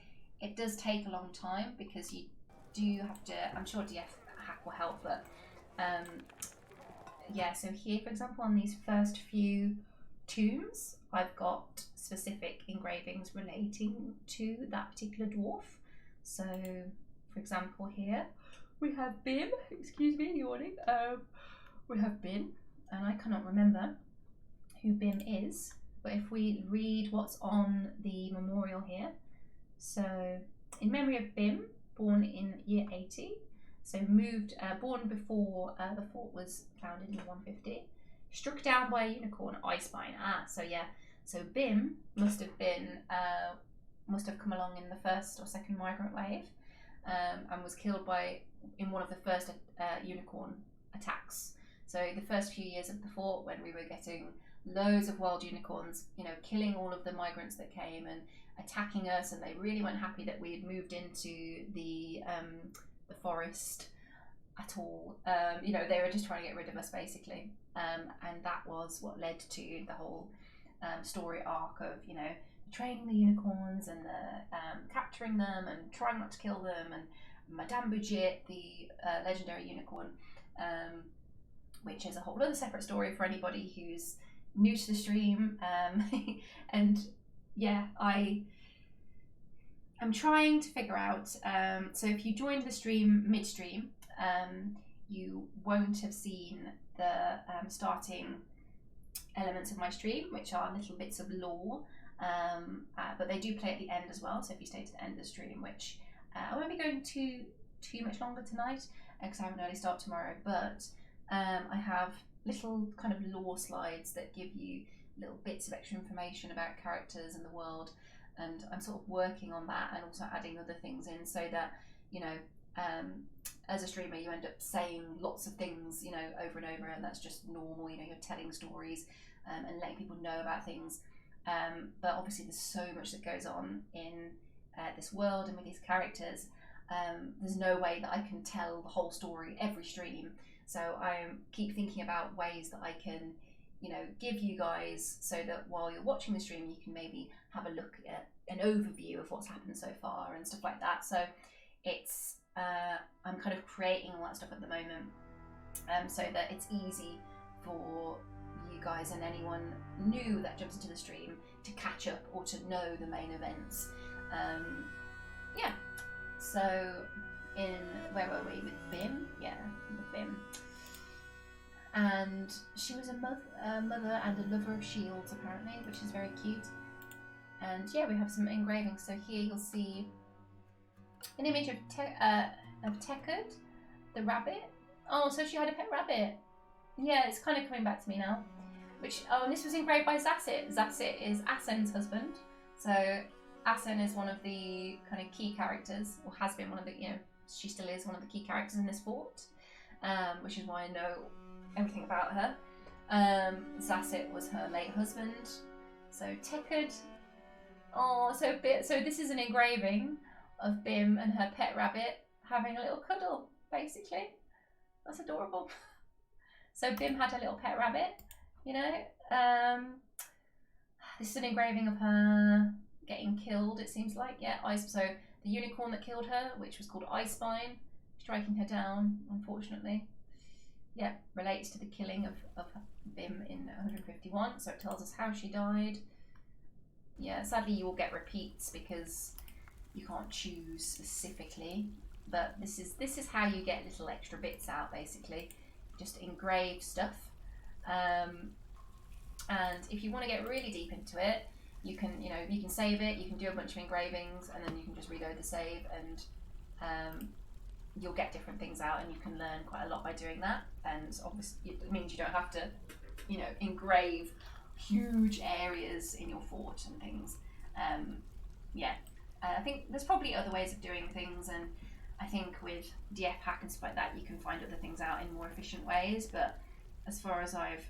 it does take a long time, because you do have to, I'm sure DF hack will help, but yeah, so here, for example, on these first few tombs, I've got specific engravings relating to that particular dwarf. So, for example, here we have Bim. Excuse me, yawning. We have Bim, and I cannot remember who Bim is. But if we read what's on the memorial here, so in memory of Bim, born in year 80. So born before the fort was founded in 150. struck down by a unicorn, Icebine. So yeah, so Bim must have come along in the first or second migrant wave, and was killed in one of the first unicorn attacks. So the first few years of the fort, when we were getting loads of wild unicorns, killing all of the migrants that came and attacking us, and they really weren't happy that we had moved into the forest at all. They were just trying to get rid of us basically, and that was what led to the whole story arc of training the unicorns and capturing them and trying not to kill them, and Madame Budget, the legendary unicorn, which is a whole other separate story for anybody who's new to the stream. And yeah, I'm trying to figure out, so if you joined the stream midstream, you won't have seen the starting elements of my stream, which are little bits of lore, but they do play at the end as well. So if you stay to the end of the stream, which I won't be going too much longer tonight because I have an early start tomorrow, but I have little kind of lore slides that give you little bits of extra information about characters and the world, and I'm sort of working on that and also adding other things in so that as a streamer you end up saying lots of things over and over, and that's just normal. You're telling stories and letting people know about things, but obviously there's so much that goes on in this world and with these characters. There's no way that I can tell the whole story every stream, so I keep thinking about ways that I can give you guys, so that while you're watching the stream you can maybe have a look at an overview of what's happened so far and stuff like that. So it's I'm kind of creating all that stuff at the moment, so that it's easy for you guys and anyone new that jumps into the stream to catch up or to know the main events. Yeah, so where were we with Bim? Yeah, with Bim. And she was a mother and a lover of shields apparently, which is very cute. And yeah, we have some engravings. So here you'll see an image of Tekard, the rabbit. Oh, so she had a pet rabbit. Yeah, it's kind of coming back to me now. And this was engraved by Zasset. Zasset is Asen's husband. So Asen is one of the kind of key characters, or has been one of the, she still is one of the key characters in this fort, which is why I know everything about her. Zasset was her late husband. So Tekard. Oh, so this is an engraving of Bim and her pet rabbit having a little cuddle, basically. That's adorable. So Bim had a little pet rabbit, this is an engraving of her getting killed, it seems like. Yeah, so the unicorn that killed her, which was called Icebine, striking her down, unfortunately. Yeah, relates to the killing of Bim in 151, so it tells us how she died. Yeah, sadly you will get repeats because you can't choose specifically, but this is how you get little extra bits out, basically. Just engrave stuff. And if you want to get really deep into it, you can save it, you can do a bunch of engravings, and then you can just reload the save, and you'll get different things out, and you can learn quite a lot by doing that. And obviously it means you don't have to engrave huge areas in your fort and things. I think there's probably other ways of doing things, and I think with DF hack and stuff like that you can find other things out in more efficient ways, but as far as I've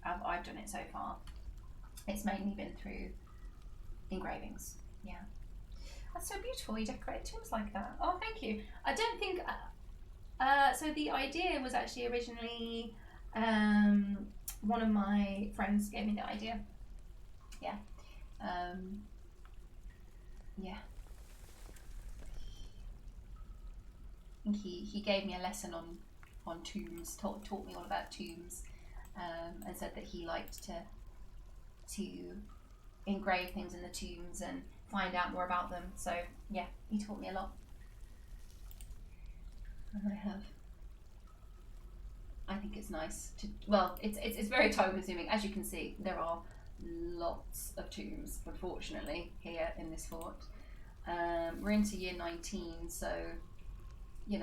done it so far, it's mainly been through engravings. Yeah, that's so beautiful. You decorate tombs like that. Oh, thank you. I don't think so the idea was actually originally one of my friends gave me the idea. Yeah. Yeah, I think he gave me a lesson on tombs, taught me all about tombs, and said that he liked to engrave things in the tombs and find out more about them. So yeah, he taught me a lot. And I think it's nice to, it's very time consuming. As you can see, there are lots of tombs, unfortunately, here in this fort. We're into year 19, so we've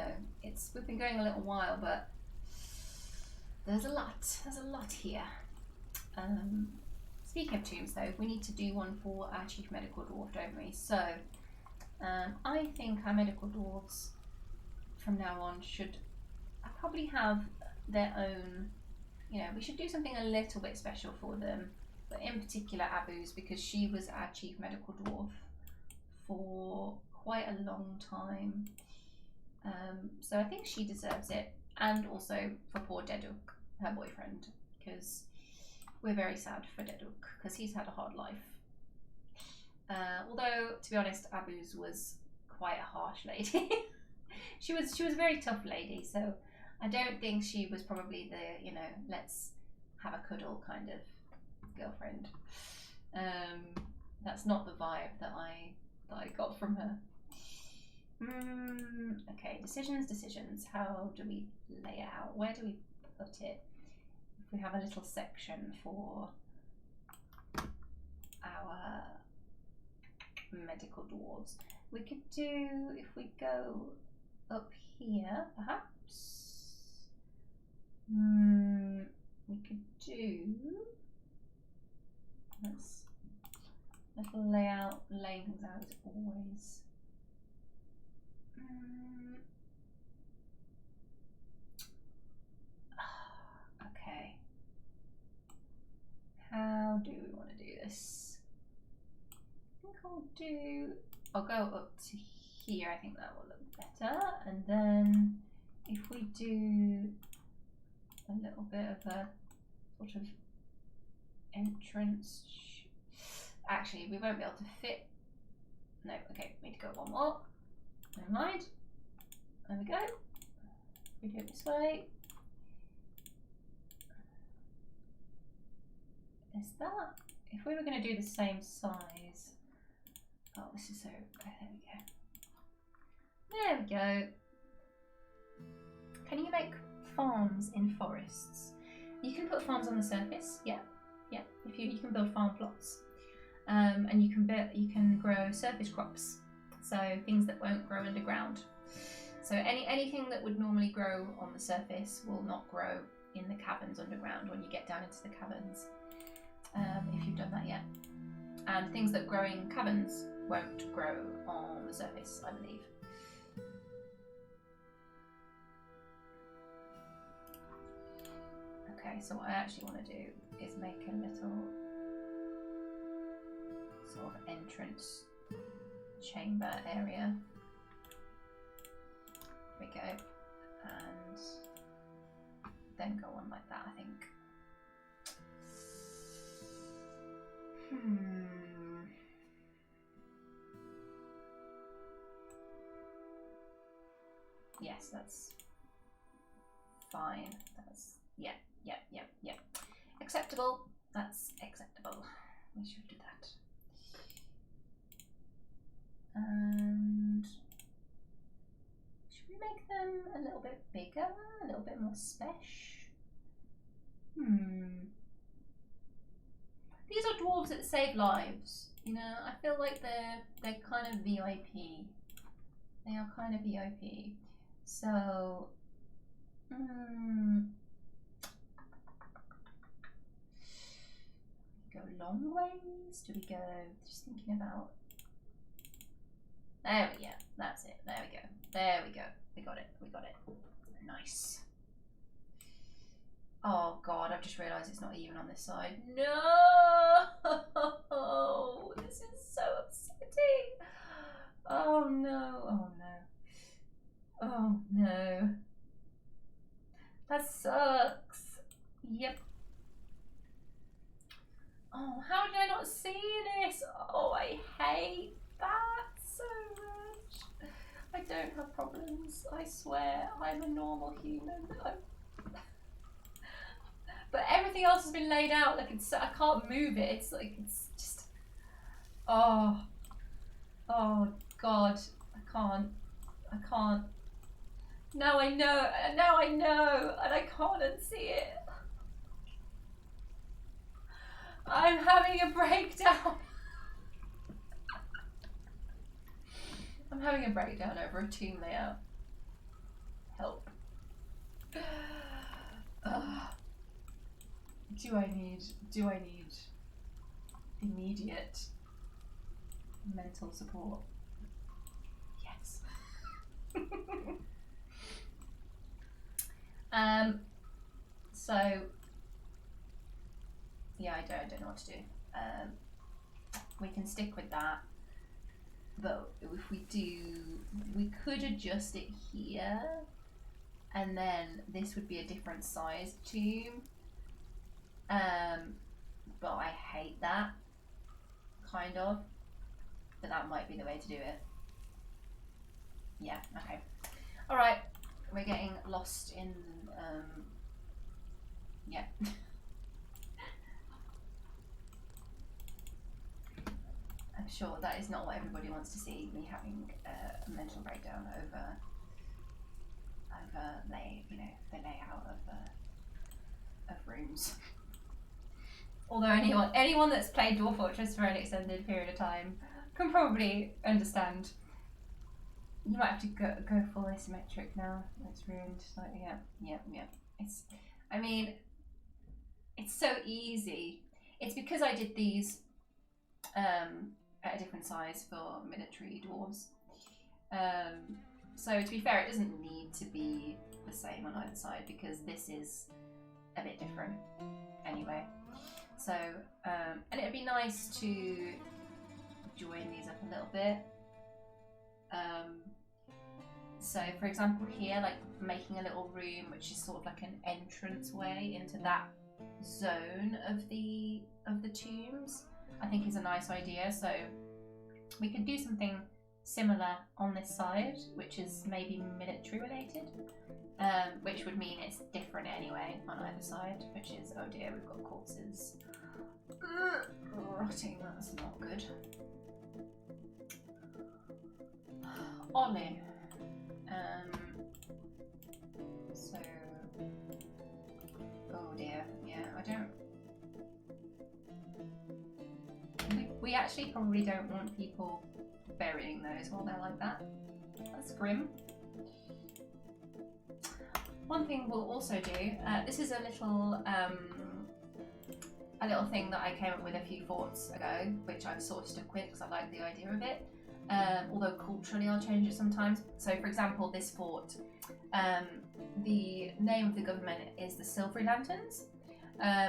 been going a little while, but There's a lot here. Speaking of tombs though, we need to do one for our chief medical dwarf, don't we? So I think our medical dwarves from now on should probably have their own, you know, we should do something a little bit special for them, but in particular Abu's, because she was our chief medical dwarf for quite a long time. So I think she deserves it, and also for poor Deduk, her boyfriend, because we're very sad for Deduk because he's had a hard life. Although, to be honest, Abu's was quite a harsh lady. she was a very tough lady, so I don't think she was probably the, you know, let's have a cuddle kind of girlfriend. That's not the vibe that I got from her. Okay, decisions. How do we lay it out? Where do we put it? If we have a little section for our medical dwarves, we could do, if we go up here, perhaps. We could do, let's little layout, laying things out as always. Okay. How do we want to do this? I think I'll go up to here. I think that will look better. And then if we do a little bit of a sort of entrance, actually we won't be able to fit. No, okay, we need to go one more. Never mind. There we go. We do it this way. Is that? If we were going to do the same size. Oh, this is so. Okay, there we go. There we go. Can you make farms in forests? You can put farms on the surface. Yeah, yeah. If you can build farm plots, and you can grow surface crops. So things that won't grow underground. So anything that would normally grow on the surface will not grow in the caverns underground when you get down into the caverns. If you've done that yet. And things that grow in caverns won't grow on the surface, I believe. Okay, so what I actually want to do is make a little sort of entrance chamber area. There we go. And then go on like that, I think. Yes, that's fine. That's yeah. Acceptable. That's acceptable. We should do that. And should we make them a little bit bigger, a little bit more special? These are dwarves that save lives. You know, I feel like they're kind of VIP. They are kind of VIP. So, go long ways? Do we go? Just thinking about. There we go. That's it. There we go. There we go. We got it. We got it. Nice. Oh god, I've just realised it's not even on this side. No! This is so upsetting. Oh no. Oh no. Oh no. That sucks. Yep. Oh, how did I not see this? Oh, I hate that so much. I don't have problems. I swear. I'm a normal human. But everything else has been laid out. Like I can't move it. It's like it's just. Oh God. I can't. Now I know. Now I know, and I can't unsee it. I'm having a breakdown. I'm having a breakdown over a tomb layout. Help. Do I need immediate mental support? Yes. So yeah, I don't know what to do. We can stick with that, but if we do, we could adjust it here, and then this would be a different size tomb. But I hate that, kind of. But that might be the way to do it. Yeah, okay. Alright, we're getting lost in, yeah. I'm sure that is not what everybody wants to see, me having a mental breakdown over the layout of rooms. Although anyone that's played Dwarf Fortress for an extended period of time can probably understand. You might have to go full asymmetric now. It's ruined. Like, yeah. It's so easy. It's because I did these at a different size for military dwarves. So to be fair, it doesn't need to be the same on either side because this is a bit different anyway. So, and it'd be nice to join these up a little bit. So for example here, like making a little room which is sort of like an entrance way into that zone of the tombs, I think is a nice idea. So we could do something similar on this side, which is maybe military related, which would mean it's different anyway on either side, which is, oh dear, we've got corpses rotting, that's not good. Ollie. So, oh dear, yeah, I don't. We actually probably don't want people burying those while they're like that. That's grim. One thing we'll also do, this is a little thing that I came up with a few forts ago, which I've sort of stuck with because I like the idea of it. Although culturally I'll change it sometimes. So for example, this fort, the name of the government is the Silvery Lanterns.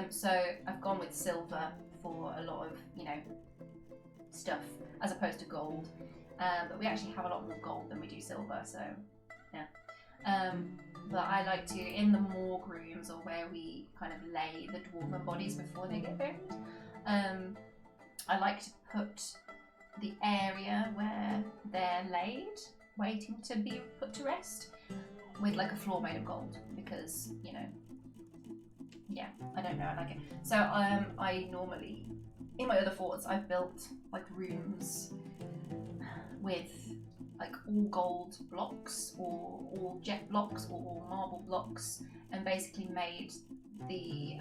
So I've gone with silver for a lot of, stuff as opposed to gold. But we actually have a lot more gold than we do silver, so yeah. But I like to, in the morgue rooms or where we kind of lay the dwarven bodies before they get buried, I like to put the area where they're laid, waiting to be put to rest, with like a floor made of gold, because, yeah, I don't know, I like it. So I normally, in my other forts, I've built like rooms with like all gold blocks or all jet blocks or all marble blocks, and basically made the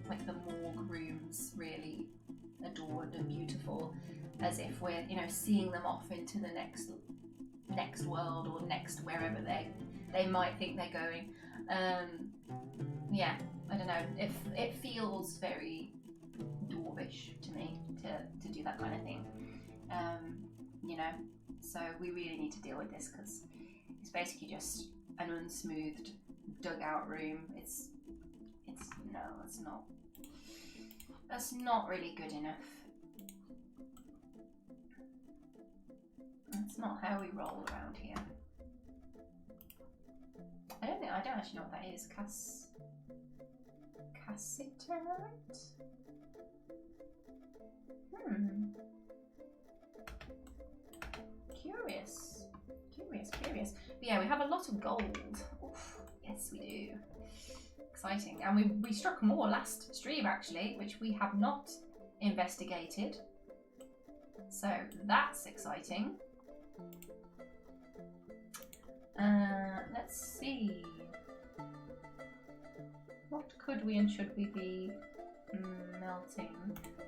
like the morgue rooms really adored and beautiful, as if we're seeing them off into the next world or next wherever they might think they're going. Yeah, I don't know, it feels very dwarvish to me to do that kind of thing. So we really need to deal with this because it's basically just an unsmoothed dugout room. It's no, that's not really good enough. That's not how we roll around here. I don't actually know what that is. Cassiterite? Curious. But yeah, we have a lot of gold. Oof, yes, we do. Exciting. And we struck more last stream, actually, which we have not investigated. So that's exciting. Let's see. What could we and should we be melting?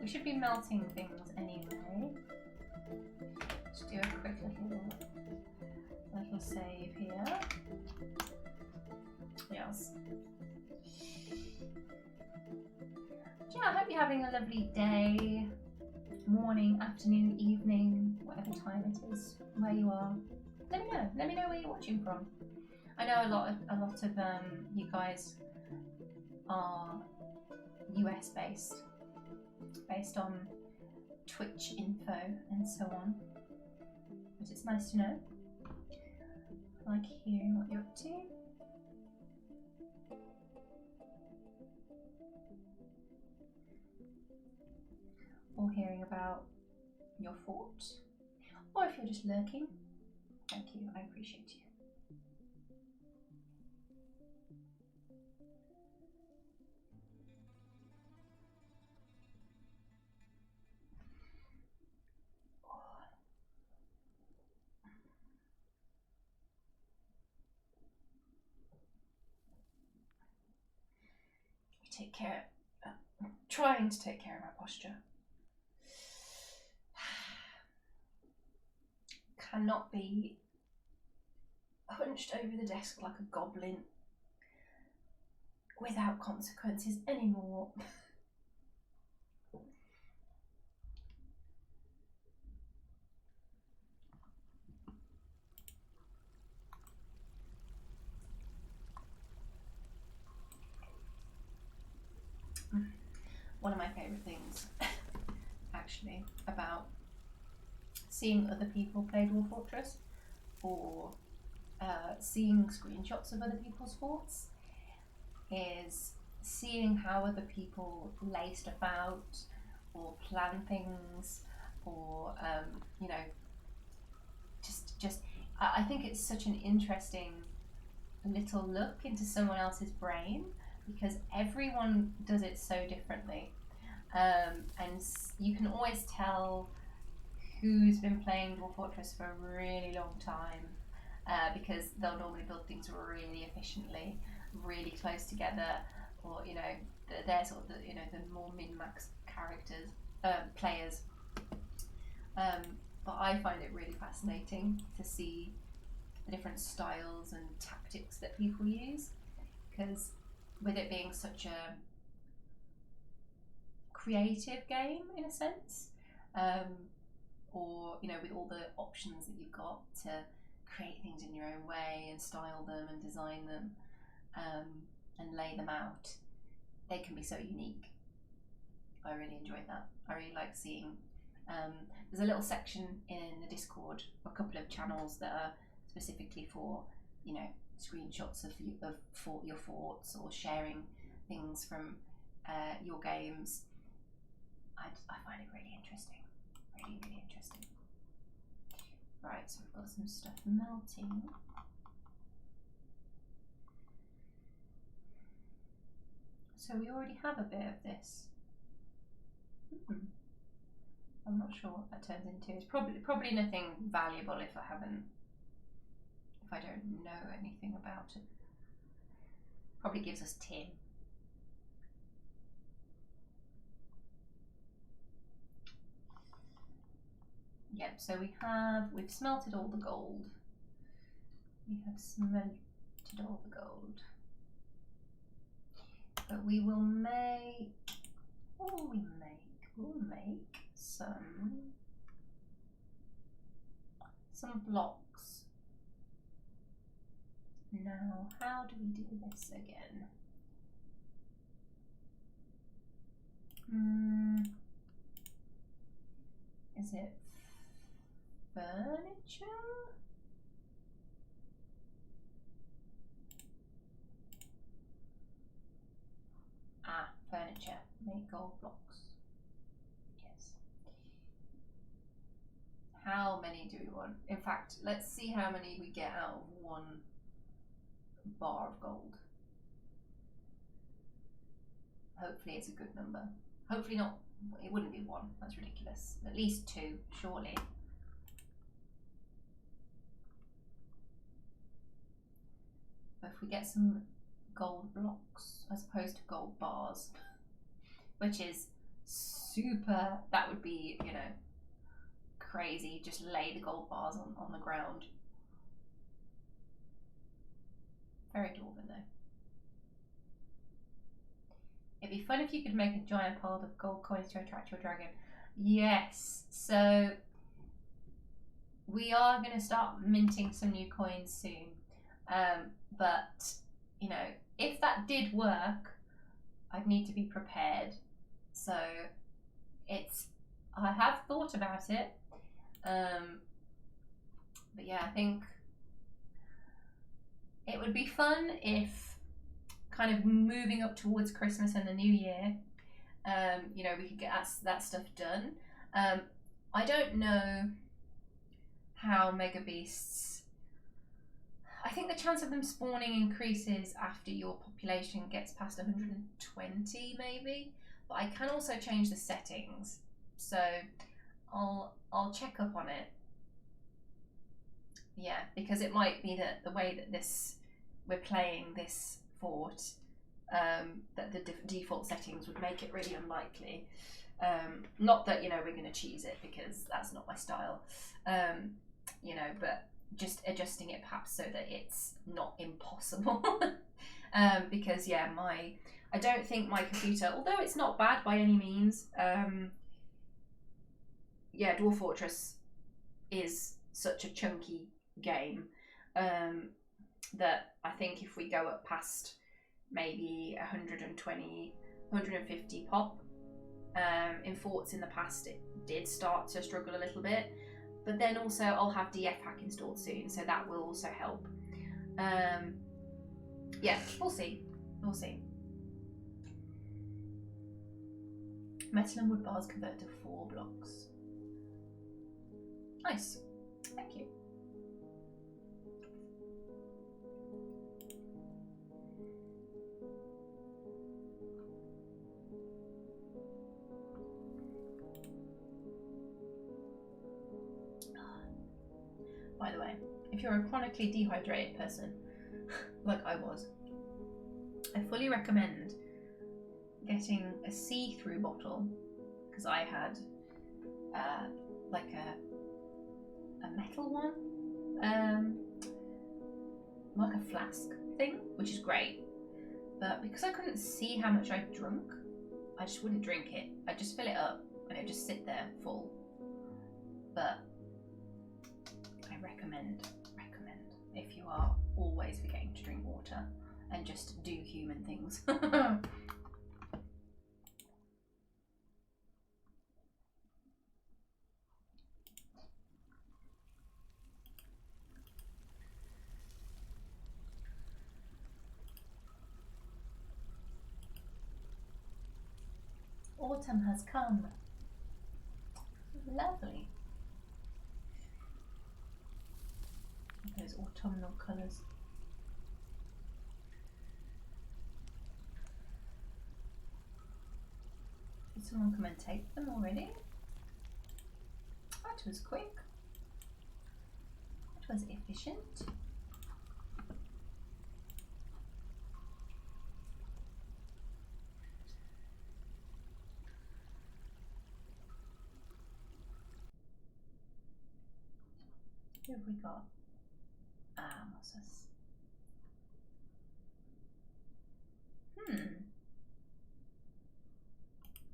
We should be melting things anyway. Let's do a quick little save here. Yes. hope you're having a lovely day, morning, afternoon, evening, whatever time it is, where you are. Let me know. Let me know where you're watching from. I know a lot of you guys are US based on Twitch info and so on. But it's nice to know. I like hearing what you're up to. Or hearing about your fort. Or if you're just lurking. Thank you, I appreciate you. Take care. I'm trying to take care of my posture. Cannot be hunched over the desk like a goblin without consequences anymore. One of my favourite things, actually, about seeing other people play Dwarf Fortress or seeing screenshots of other people's forts is seeing how other people lay stuff out or plan things or you know, just I think it's such an interesting little look into someone else's brain because everyone does it so differently, and you can always tell who's been playing Dwarf Fortress for a really long time, because they'll normally build things really efficiently, really close together, or you know they're sort of the more min-max characters, players. But I find it really fascinating to see the different styles and tactics that people use, because with it being such a creative game in a sense, or you know, with all the options that you've got to create things in your own way and style them and design them, and lay them out, they can be so unique. I really enjoyed that. I really like seeing, there's a little section in the Discord, a couple of channels that are specifically for, you know, screenshots of your forts or sharing things from your games. I find it really interesting. Really, really interesting. Right, so we've got some stuff melting. So we already have a bit of this. I'm not sure what that turns into. It's probably nothing valuable if I don't know anything about it. Probably gives us tin. Yep, so we've smelted all the gold. We have smelted all the gold. But we will make, we'll make some blocks. Now, how do we do this again? Is it furniture? Ah, furniture. Make gold blocks. Yes. How many do we want? In fact, let's see how many we get out of one bar of gold. Hopefully it's a good number. Hopefully not, it wouldn't be one, that's ridiculous. At least two, surely. But if we get some gold blocks as opposed to gold bars, which is super, that would be, you know, crazy. Just lay the gold bars on the ground. Very dwarven though. It'd be fun if you could make a giant pile of gold coins to attract your dragon. Yes, so we are going to start minting some new coins soon. But, you know, if that did work, I'd need to be prepared. So I have thought about it. But yeah, I think it would be fun if kind of moving up towards Christmas and the New Year, you know, we could get that stuff done. I don't know how Mega Beasts. I think the chance of them spawning increases after your population gets past 120, maybe. But I can also change the settings, so I'll check up on it. Yeah, because it might be that the way that we're playing this fort, that the default settings would make it really unlikely. Not that, you know, we're going to cheese it, because that's not my style. You know, but just adjusting it perhaps so that it's not impossible. Because yeah, I don't think my computer, although it's not bad by any means, yeah, Dwarf Fortress is such a chunky game that I think if we go up past maybe 120, 150 pop, in forts in the past it did start to struggle a little bit, but then also I'll have DF hack installed soon, so that will also help. Yeah, we'll see. Metal and wood bars convert to 4 blocks. Nice, thank you. By the way, if you're a chronically dehydrated person, like I was, I fully recommend getting a see-through bottle, because I had like a metal one, like a flask thing, which is great, but because I couldn't see how much I'd drunk, I just wouldn't drink it. I'd just fill it up and it'd just sit there full. But I recommend if you are always forgetting to drink water and just do human things. Autumn has come. Lovely. Those autumnal colours. Did someone come and take them already? That was quick. That was efficient. Who have we got? What's this?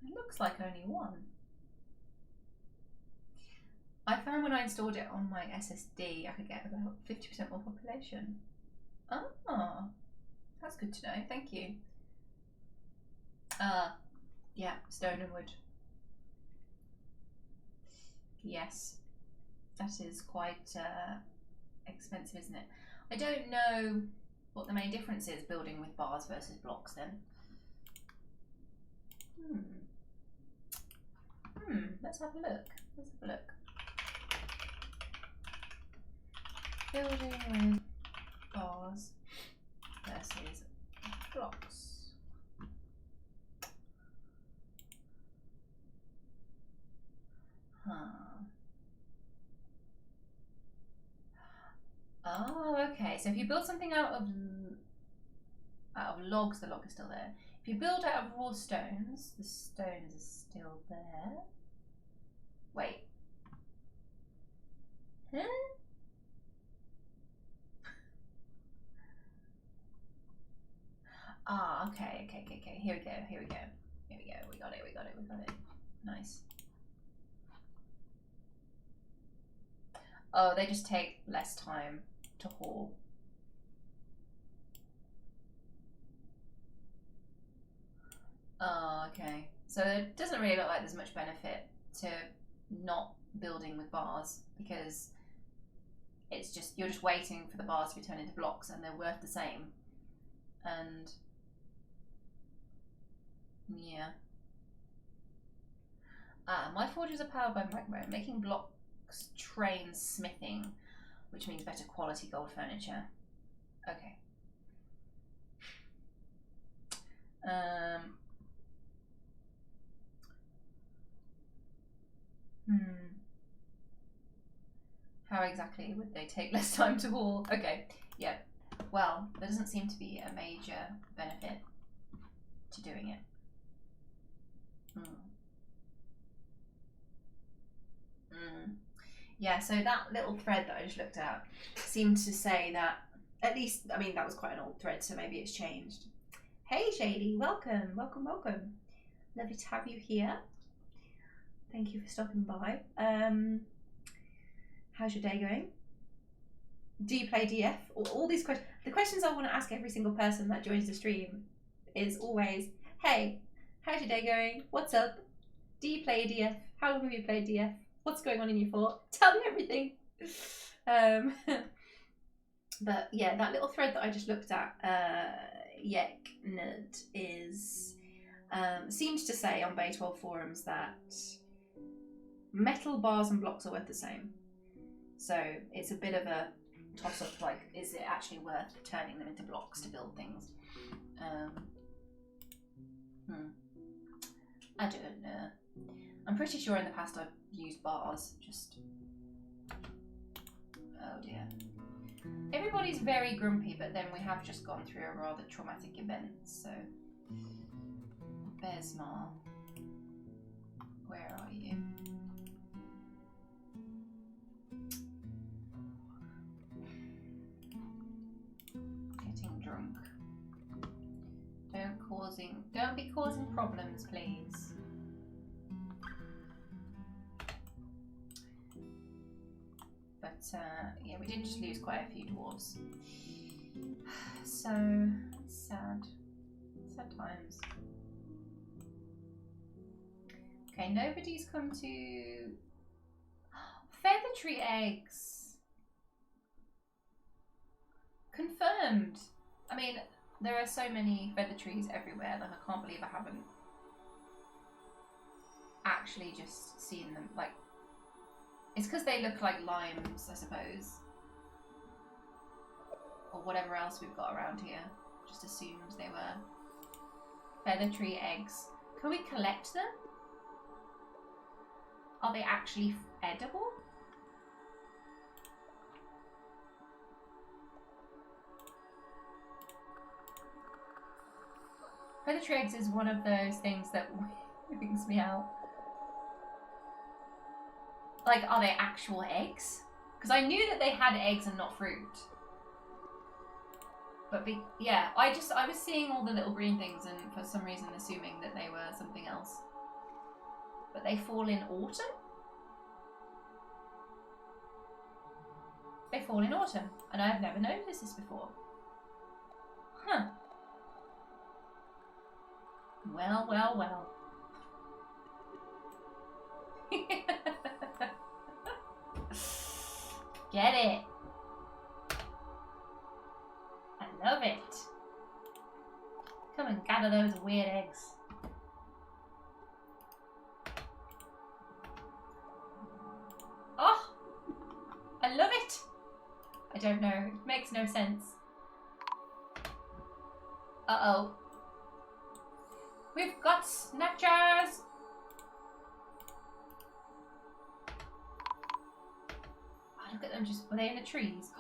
It looks like only one. I found when I installed it on my SSD, I could get about 50% more population. Ah, that's good to know. Thank you. Yeah, stone and wood. Yes, that is quite expensive, isn't it? I don't know what the main difference is building with bars versus blocks then. Let's have a look. Building with bars versus blocks. Oh, okay. So if you build something out of logs, the log is still there. If you build out of raw stones, the stones are still there. Wait. Huh? Ah, okay. Here we go. We got it. Nice. Oh, they just take less time to haul. Oh, okay. So it doesn't really look like there's much benefit to not building with bars, because it's just, you're just waiting for the bars to be turned into blocks and they're worth the same. And yeah. My forges are powered by magma, making blocks trains smithing, which means better quality gold furniture. Okay. How exactly would they take less time to haul? Okay, yeah. Well, there doesn't seem to be a major benefit to doing it. Yeah, so that little thread that I just looked at seemed to say that, at least, I mean, that was quite an old thread, so maybe it's changed. Hey, Shady, welcome. Lovely to have you here. Thank you for stopping by. How's your day going? Do you play DF? All these questions. The questions I want to ask every single person that joins the stream is always, hey, how's your day going? What's up? Do you play DF? How long have you played DF? What's going on in your fort? Tell me everything. But yeah, that little thread that I just looked at, Yeknud, is seems to say on Bay 12 forums that metal bars and blocks are worth the same. So it's a bit of a toss up, like, is it actually worth turning them into blocks to build things? I don't know. I'm pretty sure in the past I've used bars, just... Oh dear. Everybody's very grumpy, but then we have just gone through a rather traumatic event, so... Besmar. Where are you? Getting drunk. Don't be causing problems, please. But yeah, we did just lose quite a few dwarves. So sad. Sad times. Okay, nobody's come to... Feather tree eggs! Confirmed! I mean, there are so many feather trees everywhere, like I can't believe I haven't actually just seen them. Like, it's because they look like limes, I suppose. Or whatever else we've got around here. Just assumed they were feather tree eggs. Can we collect them? Are they actually edible? Feather tree eggs is one of those things that freaks me out. Like, are they actual eggs? Because I knew that they had eggs and not fruit. But yeah, I was seeing all the little green things and for some reason assuming that they were something else. But they fall in autumn? They fall in autumn, and I've never noticed this before. Huh. Well, well, well. Get it. I love it. Come and gather those weird eggs. Oh, I love it. I don't know. It makes no sense. Uh-oh. We've got snatchers. Oh, look at them just... Were they in the trees?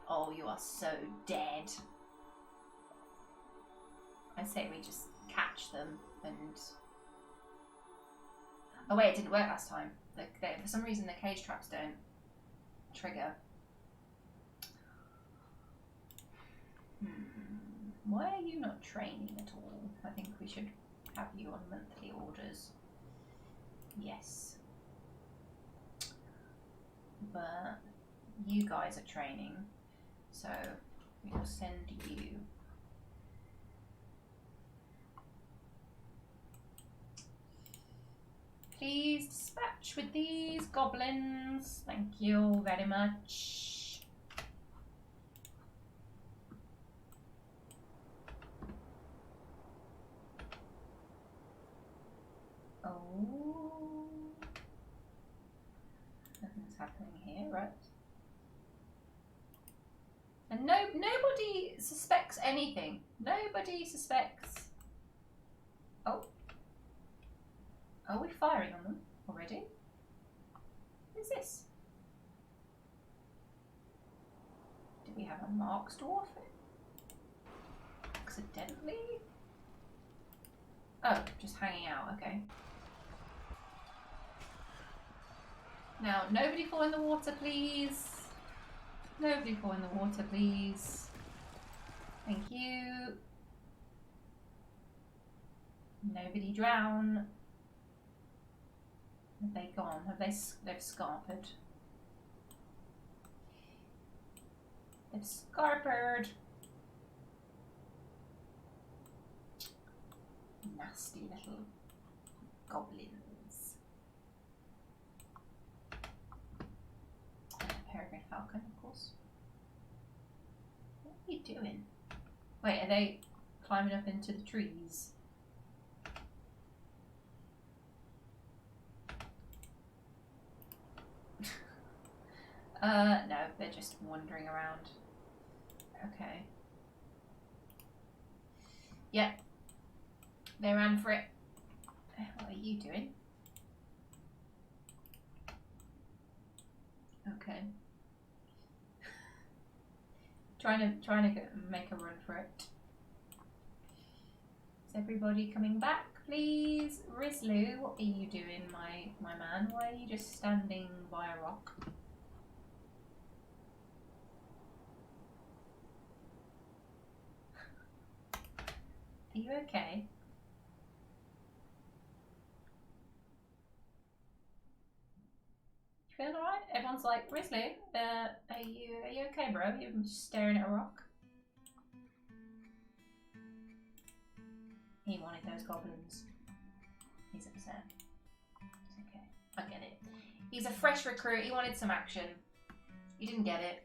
Oh, you are so dead. I say we just catch them and... Oh wait, it didn't work last time. For some reason the cage traps don't trigger. Why are you not training at all? I think we should have you on monthly orders. Yes. But you guys are training, so we'll send you. Please dispatch with these goblins. Thank you very much. Oh. Nothing's happening here, right? And nobody suspects anything. Nobody suspects. Oh. Are we firing on them already? What is this? Do we have a Mark's Dwarf? Accidentally? Oh, just hanging out, okay. Now, nobody fall in the water, please. Nobody fall in the water, please. Thank you. Nobody drown. Have they gone? They've scarpered. They've scarpered. Nasty little goblins. Peregrine falcon, of course. What are you doing? Wait, are they climbing up into the trees? No, they're just wandering around. Okay. Yep. They ran for it. What are you doing? Okay. trying to make a run for it. Is everybody coming back, please? Rizlu, what are you doing, my man? Why are you just standing by a rock? Are you okay? You feel alright? Everyone's like, Rizlu, are you okay, bro? You're just staring at a rock. He wanted those goblins. He's upset. It's okay. I get it. He's a fresh recruit. He wanted some action. He didn't get it.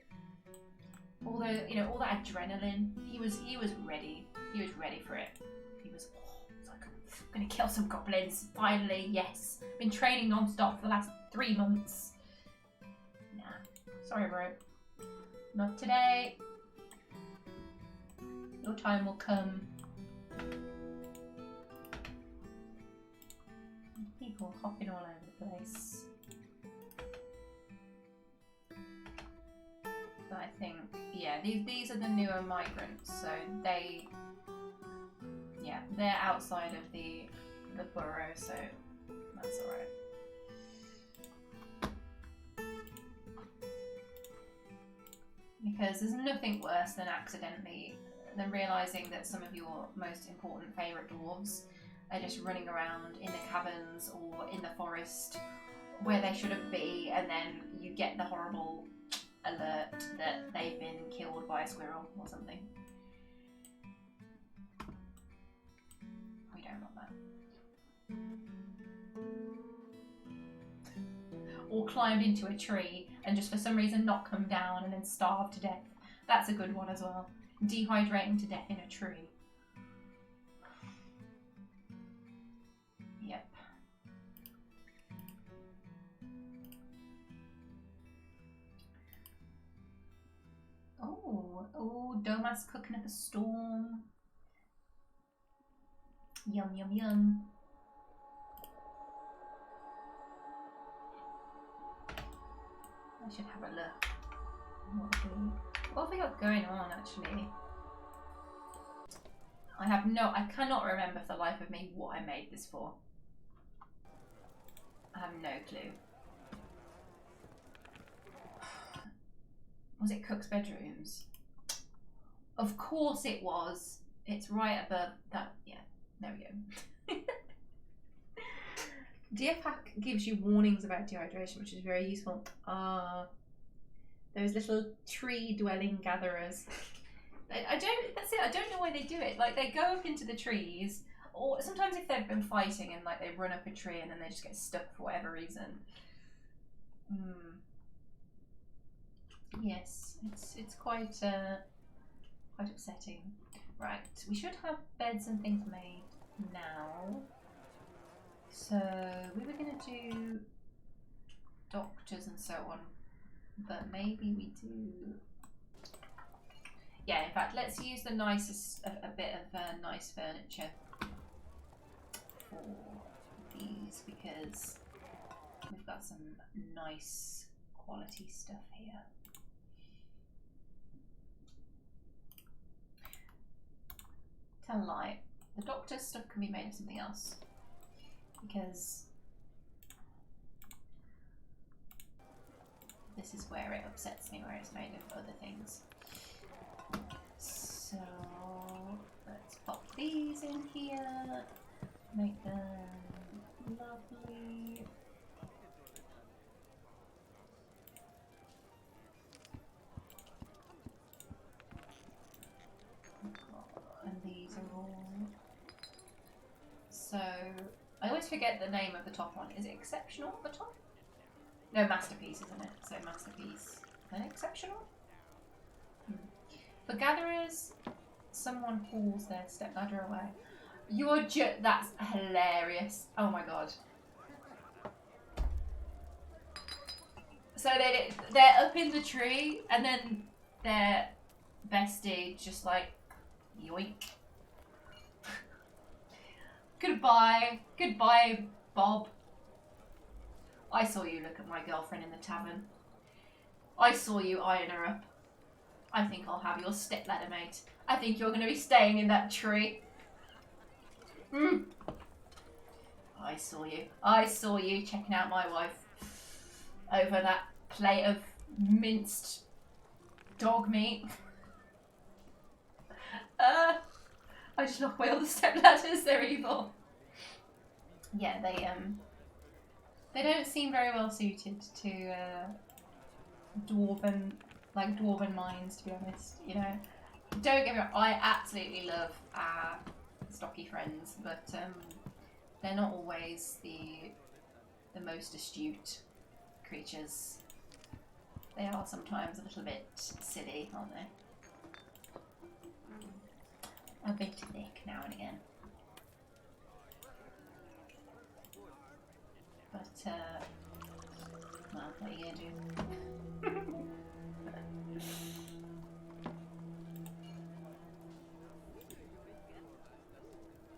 Although, you know, all that adrenaline, he was ready. He was ready for it. He was, it's like, I'm gonna kill some goblins. Finally, yes. Been training non-stop for the last 3 months. Nah, sorry, bro. Not today. Your time will come. People hopping all over the place. But I think, yeah, these are the newer migrants, so they, yeah, they're outside of the burrow, so that's alright. Because there's nothing worse than realising that some of your most important favourite dwarves are just running around in the caverns or in the forest where they shouldn't be, and then you get the horrible alert that they've been killed by a squirrel or something. We don't want that. Or climbed into a tree and just for some reason not come down and then starved to death. That's a good one as well. Dehydrating to death in a tree. Yep. Oh, Domas cooking up a storm. Yum, yum, yum. I should have a look. What have we got going on, actually? I cannot remember for the life of me what I made this for. I have no clue. Was it Cook's bedrooms? Of course it was. It's right above that. Yeah, there we go. DF pack gives you warnings about dehydration, which is very useful. Those little tree dwelling gatherers. That's it. I don't know why they do it. Like, they go up into the trees, or sometimes if they've been fighting and like they run up a tree and then they just get stuck for whatever reason. Yes, it's quite upsetting. Right, we should have beds and things made now. So we were gonna do doctors and so on, but maybe we do. Yeah, in fact, let's use the nicest, a bit of nice furniture for these because we've got some nice quality stuff here. Tell a lie, the doctor's stuff can be made of something else because this is where it upsets me, where it's made of other things. So let's pop these in here, make them lovely. And these are all. So I always forget the name of the top one. Is it Exceptional at the top? No, Masterpiece, isn't it? So Masterpiece and Exceptional. For gatherers, someone pulls their stepladder away. You're that's hilarious. Oh my god. So they're up in the tree and then their bestie just like yoink. Goodbye, Bob. I saw you look at my girlfriend in the tavern. I saw you eyeing her up. I think I'll have your stepladder, mate. I think you're going to be staying in that tree. I saw you checking out my wife over that plate of minced dog meat. I just knocked away all the stepladders. They're evil. Yeah, they don't seem very well suited to dwarven minds, to be honest. You know, don't get me wrong. I absolutely love our stocky friends, but they're not always the most astute creatures. They are sometimes a little bit silly, aren't they? A bit thick now and again. But, well, what are you going to do?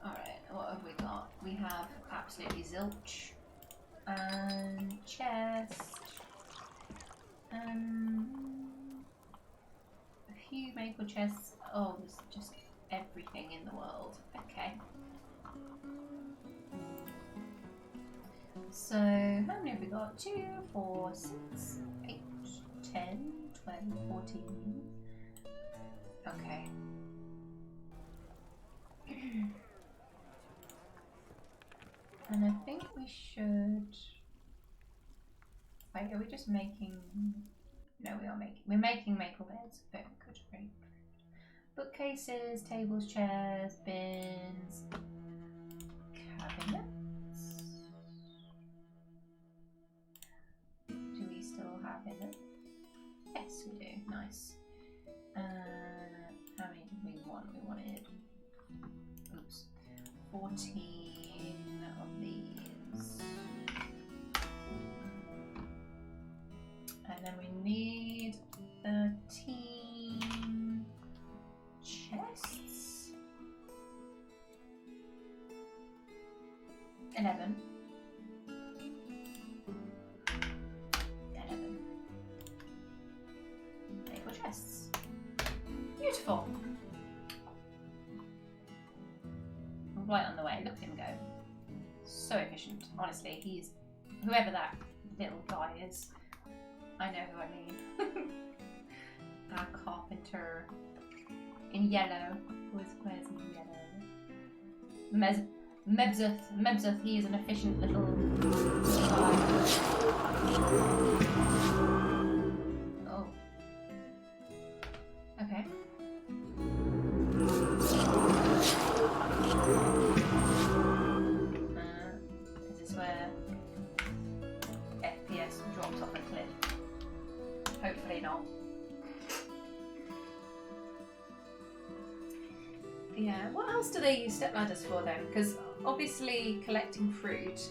Alright, what have we got? We have absolutely zilch. And chest. A few maple chests. Oh, there's just everything in the world. Okay. So, how many have we got? 2, 4, 6, 8, 10, 12, 14. Okay. And I think we should. Wait, are we just making? No, we're making maple beds. Very good, very good. Bookcases, tables, chairs, bins, cabinets. Do we still have it? Yes, we do. Nice. How many did we want? We wanted 14 of these. And then we need 13 chests. 11. 11. Maple chests. Beautiful. Right on the way. Look at him go. So efficient. Honestly, he's whoever that little guy is. I know who I mean. Our carpenter. In yellow. Where's in yellow? Mebzuth, he is an efficient little guy. Oh. Okay. Is this where FPS drops off a cliff? Hopefully not. Yeah, what else do they use step ladders for then? Because obviously collecting fruit,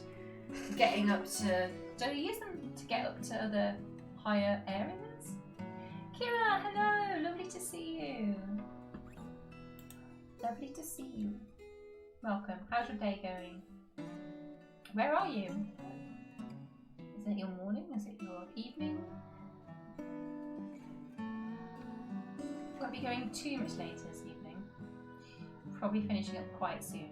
getting up to... Do they use them to get up to other higher areas? Kira, hello! Lovely to see you. Lovely to see you. Welcome. How's your day going? Where are you? Is it your morning? Is it your evening? Won't be going too much later this evening. Probably finishing up quite soon.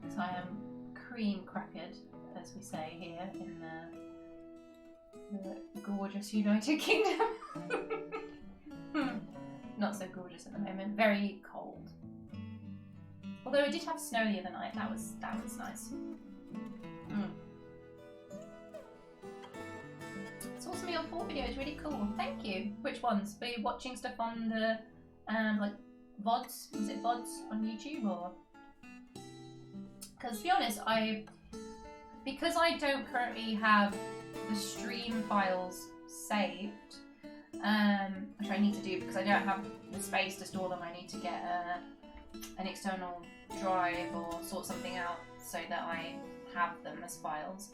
So I am cream crackered, as we say here in the gorgeous United Kingdom. Not so gorgeous at the moment. Very cold. Although I did have snow the other night. That was nice. Saw some of your 4 videos. Really cool. Thank you. Which ones? Were you watching stuff on the like VODs? Was it VODs on YouTube or? Because to be honest, because I don't currently have the stream files saved, which I need to do because I don't have the space to store them. I need to get an external drive or sort something out so that I have them as files.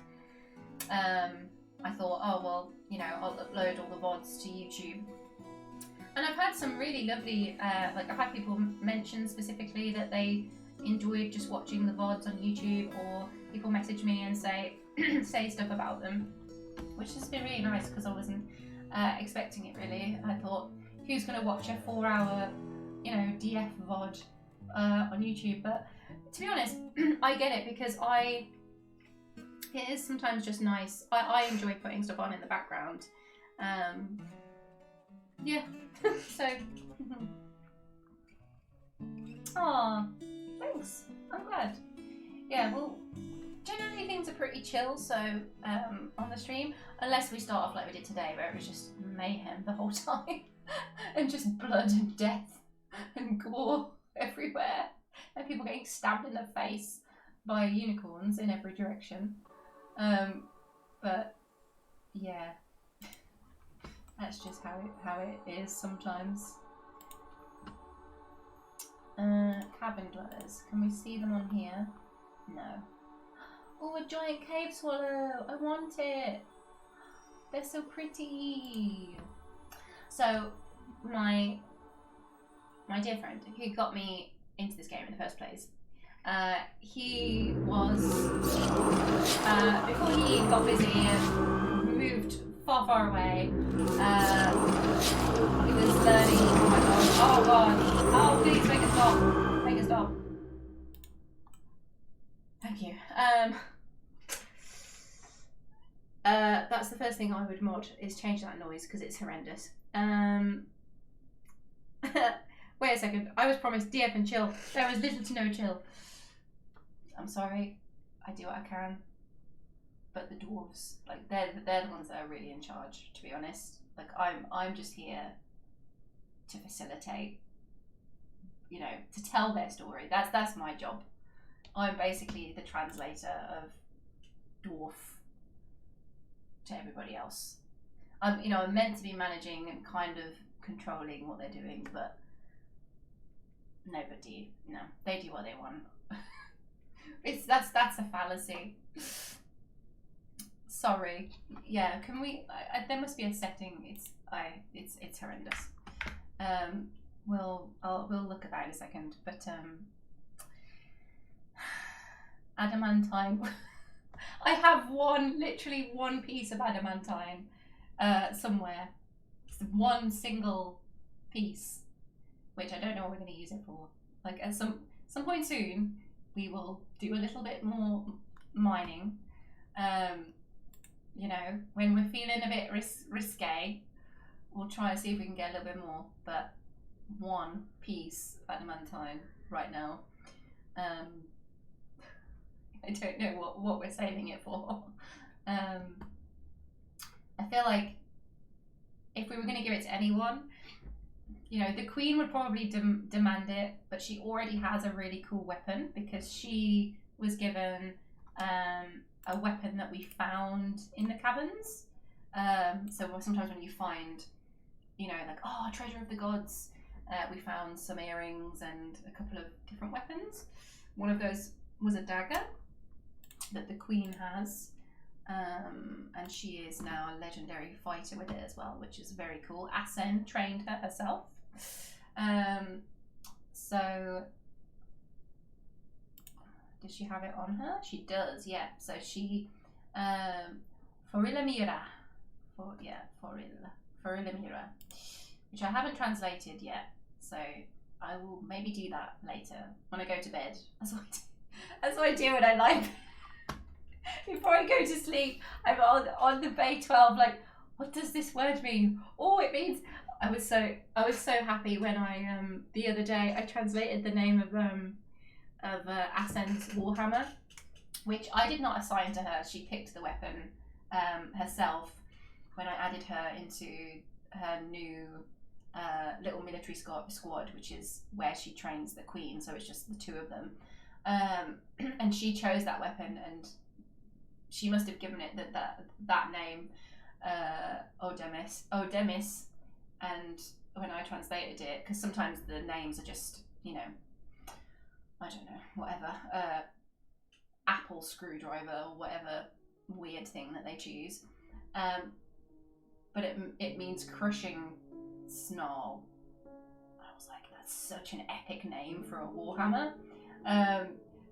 I thought, oh well, you know, I'll upload all the VODs to YouTube. And I've had some really lovely, like I've had people mention specifically that they enjoyed just watching the VODs on YouTube, or people message me and say say stuff about them, which has been really nice because I wasn't expecting it really. I thought, who's going to watch a 4-hour, you know, DF VOD on YouTube? But to be honest, I get it because it is sometimes just nice. I enjoy putting stuff on in the background. Yeah, so. Aw, thanks. I'm glad. Yeah, well, generally things are pretty chill, so on the stream, unless we start off like we did today, where it was just mayhem the whole time, and just blood and death and gore everywhere, and people getting stabbed in the face by unicorns in every direction. But yeah, that's just how it is sometimes. Cabin dwellers. Can we see them on here? No. Oh, a giant cave swallow! I want it! They're so pretty! So, my dear friend, who got me into this game in the first place, he was, before he got busy and moved far away, he was learning, oh god, oh please make a stop, make a stop. Thank you. That's the first thing I would mod, is change that noise because it's horrendous. Wait a second, I was promised DF and chill. There was little to no chill. I'm sorry, I do what I can. But the dwarves, like they're the ones that are really in charge, to be honest. Like I'm just here to facilitate, you know, to tell their story. That's my job. I'm basically the translator of dwarf to everybody else. You know, I'm meant to be managing and kind of controlling what they're doing, but nobody, no, they do what they want. That's a fallacy. Sorry. Yeah, can we? There must be a setting. It's horrendous. We'll look at that in a second. But adamantine. I have literally one piece of adamantine somewhere. It's one single piece, which I don't know what we're going to use it for. Like at some point soon, we will do a little bit more mining. You know, when we're feeling a bit risque, we'll try and see if we can get a little bit more. But one piece at the time right now. I don't know what we're saving it for. I feel like if we were going to give it to anyone, you know, the Queen would probably demand it, but she already has a really cool weapon because she was given a weapon that we found in the caverns. So sometimes when you find, you know, like, oh, treasure of the gods, we found some earrings and a couple of different weapons. One of those was a dagger that the Queen has, and she is now a legendary fighter with it as well, which is very cool. Asen trained her herself. So does she have it on her? She does, yeah. So she Forilla Mira. Forilla Mira, which I haven't translated yet, so I will maybe do that later when I go to bed. That's what I do when I lie before I go to sleep. I'm on the Bay 12, like, what does this word mean? Oh, it means. I was so happy when I the other day I translated the name of Asen's warhammer, which I did not assign to her. She picked the weapon herself when I added her into her new little military squad, which is where she trains the Queen. So it's just the two of them, and she chose that weapon, and she must have given it that name, Odemis. And when I translated it, because sometimes the names are just, you know, I don't know, whatever, apple screwdriver or whatever weird thing that they choose, but it means crushing snarl. I was like, that's such an epic name for a warhammer.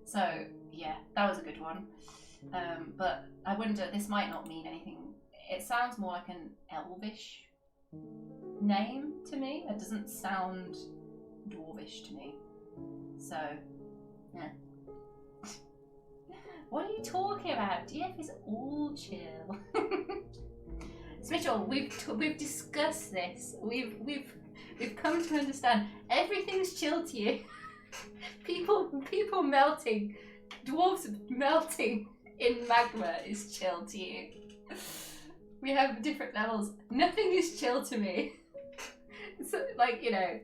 So yeah, that was a good one. But I wonder, this might not mean anything. It sounds more like an elvish name to me. It doesn't sound dwarvish to me. So, yeah. What are you talking about? DF is all chill. Mitchell, we've discussed this. We've come to understand everything's chill to you. People melting, dwarves melting in magma is chill to you. We have different levels. Nothing is chill to me. So, like, you know,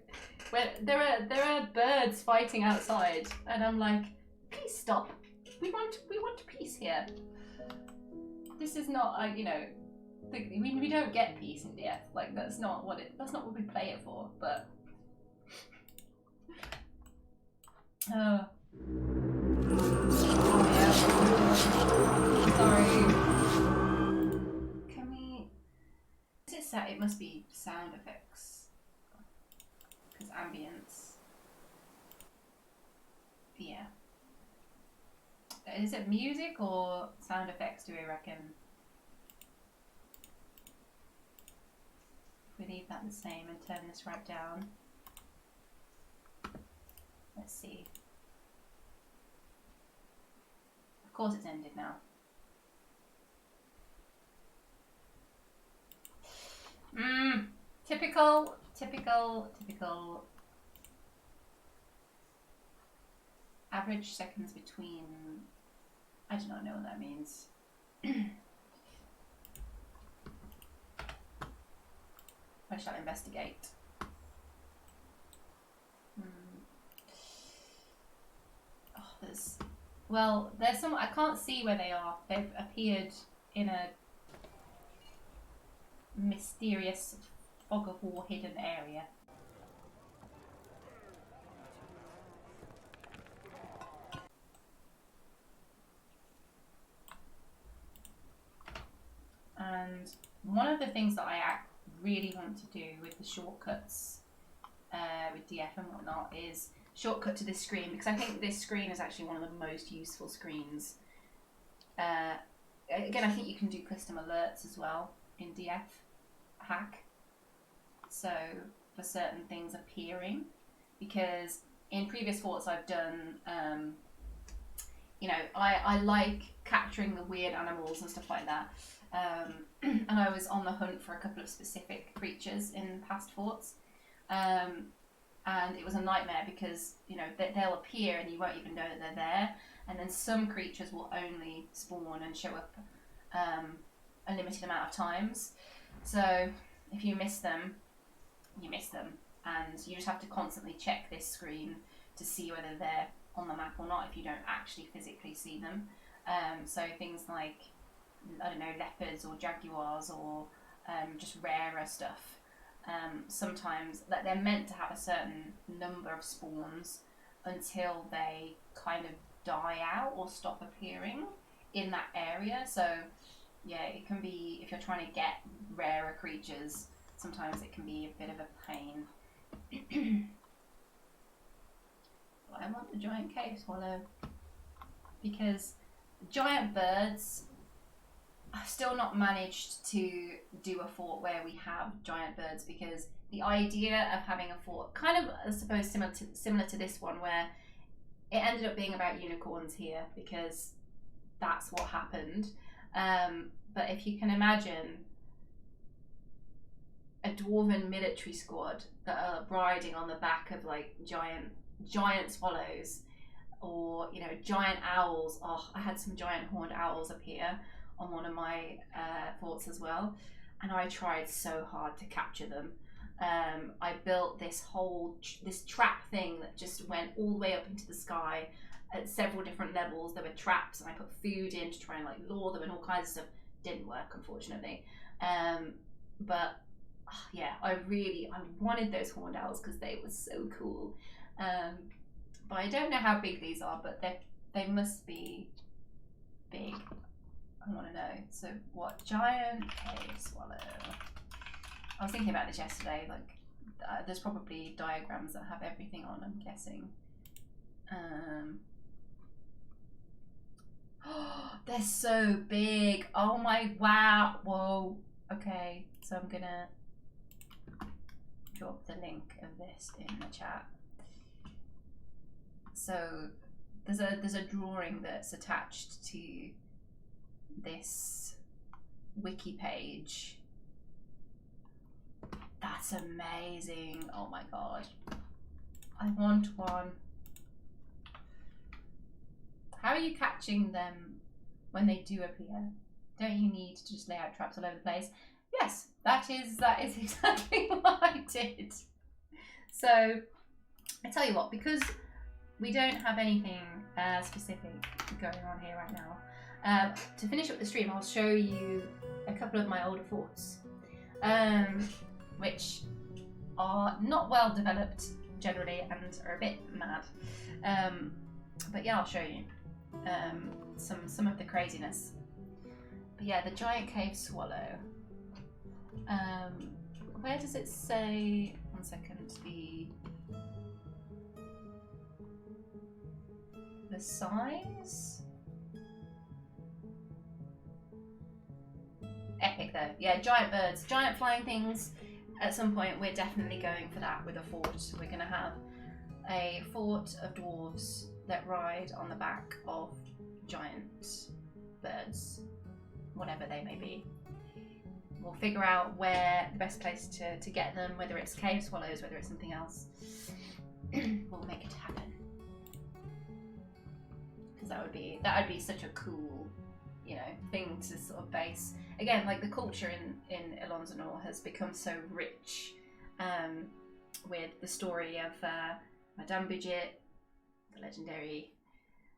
when there are birds fighting outside, and I'm like, please stop. We want peace here. This is not, you know, we don't get peace in DF. Like, that's not what we play it for. But yeah. Sorry. Can we? Is it set? It must be sound effects. Because ambience. Yeah. Is it music or sound effects, do we reckon? If we leave that the same and turn this right down. Let's see. Of course it's ended now. Typical. Average seconds between. I do not know what that means. I shall investigate. Oh, there's some. I can't see where they are. They've appeared in a mysterious fog of war hidden area. And one of the things that I really want to do with the shortcuts with DF and whatnot is shortcut to this screen, because I think this screen is actually one of the most useful screens. Again, I think you can do custom alerts as well in DF hack, so for certain things appearing, because in previous forts I've done you know, I like capturing the weird animals and stuff like that. And I was on the hunt for a couple of specific creatures in past forts. and it was a nightmare because, you know, they'll appear and you won't even know that they're there, and then some creatures will only spawn and show up a limited amount of times. So if you miss them, you miss them, and you just have to constantly check this screen to see whether they're on the map or not if you don't actually physically see them. So things like, I don't know, leopards or jaguars or just rarer stuff. Sometimes that they're meant to have a certain number of spawns until they kind of die out or stop appearing in that area. So yeah, it can be, if you're trying to get rarer creatures, sometimes it can be a bit of a pain. I want the giant cave swallow because giant birds, I've still not managed to do a fort where we have giant birds, because the idea of having a fort, kind of I suppose similar to this one, where it ended up being about unicorns here because that's what happened. But if you can imagine a dwarven military squad that are riding on the back of like giant swallows, or, you know, giant owls. Oh, I had some giant horned owls up here on one of my forts as well, and I tried so hard to capture them. I built this trap thing that just went all the way up into the sky at several different levels. There were traps, and I put food in to try and like lure them and all kinds of stuff. Didn't work, unfortunately. But yeah, I wanted those horned owls because they were so cool. But I don't know how big these are, but they must be big. I want to know. So what? Giant cave swallow. I was thinking about this yesterday. Like, there's probably diagrams that have everything on, I'm guessing. They're so big. Oh my, wow. Whoa. Okay, so I'm gonna drop the link of this in the chat. So there's a drawing that's attached to this wiki page. That's amazing. Oh my god. I want one. How are you catching them when they do appear? Don't you need to just lay out traps all over the place? Yes, that is exactly what I did. So I tell you what, because we don't have anything specific going on here right now, to finish up the stream, I'll show you a couple of my older forts, which are not well developed generally and are a bit mad. But yeah, I'll show you some of the craziness. But yeah, the giant cave swallow. Where does it say? 1 second. The size? Epic though. Yeah, giant birds, giant flying things. At some point, we're definitely going for that with a fort. We're going to have a fort of dwarves that ride on the back of giant birds, whatever they may be. We'll figure out where the best place to get them, whether it's cave swallows, whether it's something else. We'll make it happen. Because that would be such a cool, you know, thing to sort of base. Again, like the culture in Inlonzanor has become so rich, with the story of Madame Budget, the legendary